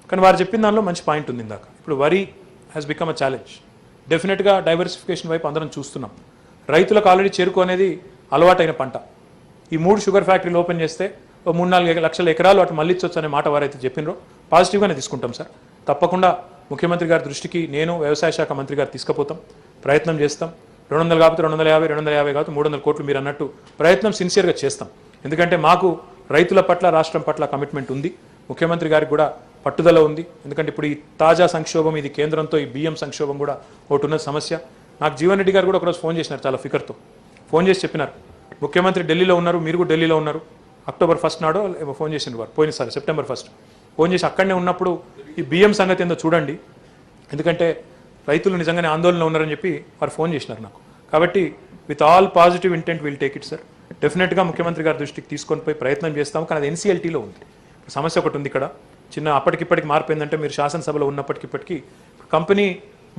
కానీ వారు చెప్పిన దానిలో మంచి పాయింట్ ఉంది ఇందాక. ఇప్పుడు వరి హ్యాస్ బికమ్ అ ఛాలెంజ్. డెఫినెట్గా డైవర్సిఫికేషన్ వైపు అందరం చూస్తున్నాం. రైతులకు ఆల్రెడీ చెరుకు అనేది అలవాటైన పంట. ఈ 3 షుగర్ ఫ్యాక్టరీలు ఓపెన్ చేస్తే 3-4 లక్షల ఎకరాలు అటు మళ్ళించవచ్చు అనే మాట వారైతే చెప్పినరో పాజిటివ్గానే తీసుకుంటాం సార్. తప్పకుండా ముఖ్యమంత్రి గారి దృష్టికి నేను వ్యవసాయ శాఖ మంత్రి గారు తీసుకుపోతాం, ప్రయత్నం చేస్తాం. 200 కాకపోతే 250 కాకపోతే 300 కోట్లు మీరు అన్నట్టు ప్రయత్నం సిన్సియర్గా చేస్తాం. ఎందుకంటే మాకు రైతుల పట్ల, రాష్ట్రం పట్ల కమిట్మెంట్ ఉంది. ముఖ్యమంత్రి గారికి కూడా పట్టుదల ఉంది. ఎందుకంటే ఇప్పుడు ఈ తాజా సంక్షోభం, ఇది కేంద్రంతో ఈ బియ్యం సంక్షోభం కూడా ఒకటి ఉన్న సమస్య. నాకు జీవన్ రెడ్డి గారు కూడా ఒకరోజు ఫోన్ చేసినారు, చాలా ఫికర్తో ఫోన్ చేసి చెప్పినారు, ముఖ్యమంత్రి ఢిల్లీలో ఉన్నారు, మీరు కూడా ఢిల్లీలో ఉన్నారు. అక్టోబర్ 1 నాడు ఫోన్ చేసిండు వారు, పోయినసారి సెప్టెంబర్ 1 ఫోన్ చేసి అక్కడనే ఉన్నప్పుడు ఈ బియ్యం సంగతి ఏందో చూడండి, ఎందుకంటే రైతులు నిజంగానే ఆందోళనలో ఉన్నారని చెప్పి వారు ఫోన్ చేసినారు నాకు. కాబట్టి with all positive intent will take it sir. డెఫినెట్గా ముఖ్యమంత్రి గారి దృష్టికి తీసుకొని పోయి ప్రయత్నం చేస్తాము. కానీ అది ఎన్సీఎల్టీలో ఉంది. సమస్య ఒకటి ఉంది ఇక్కడ, చిన్న అప్పటికిప్పటికి మార్పు ఏంటంటే మీరు శాసనసభలో ఉన్నప్పటికిప్పటికీ కంపెనీ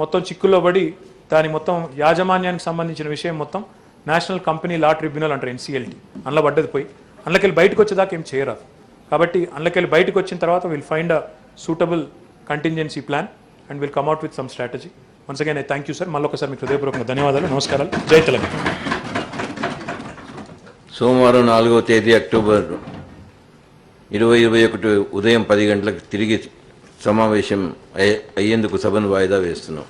మొత్తం చిక్కుల్లో పడి దాని మొత్తం యాజమాన్యానికి సంబంధించిన విషయం మొత్తం నేషనల్ కంపెనీ లా ట్రిబ్యునల్ అంటారు, ఎన్సీఎల్టీ. అందులో పడ్డది పోయి అందులోకెళ్ళి బయటకు వచ్చేదాకా ఏం చేయరాదు. కాబట్టి అందులోకెళ్ళి బయటకు వచ్చిన తర్వాత will find a suitable contingency plan and will come out with some strategy. Once again I thank you sir. మళ్ళీ ఒకసారి మీకు హృదయపూర్వకంగా ధన్యవాదాలు, నమస్కారాలు. జై తెలంగాణ. సోమవారం 4వ తేదీ అక్టోబర్ 2021 ఉదయం 10 గంటలకు తిరిగి సమావేశం అయ్యేందుకు సభను వాయిదా వేస్తున్నాం.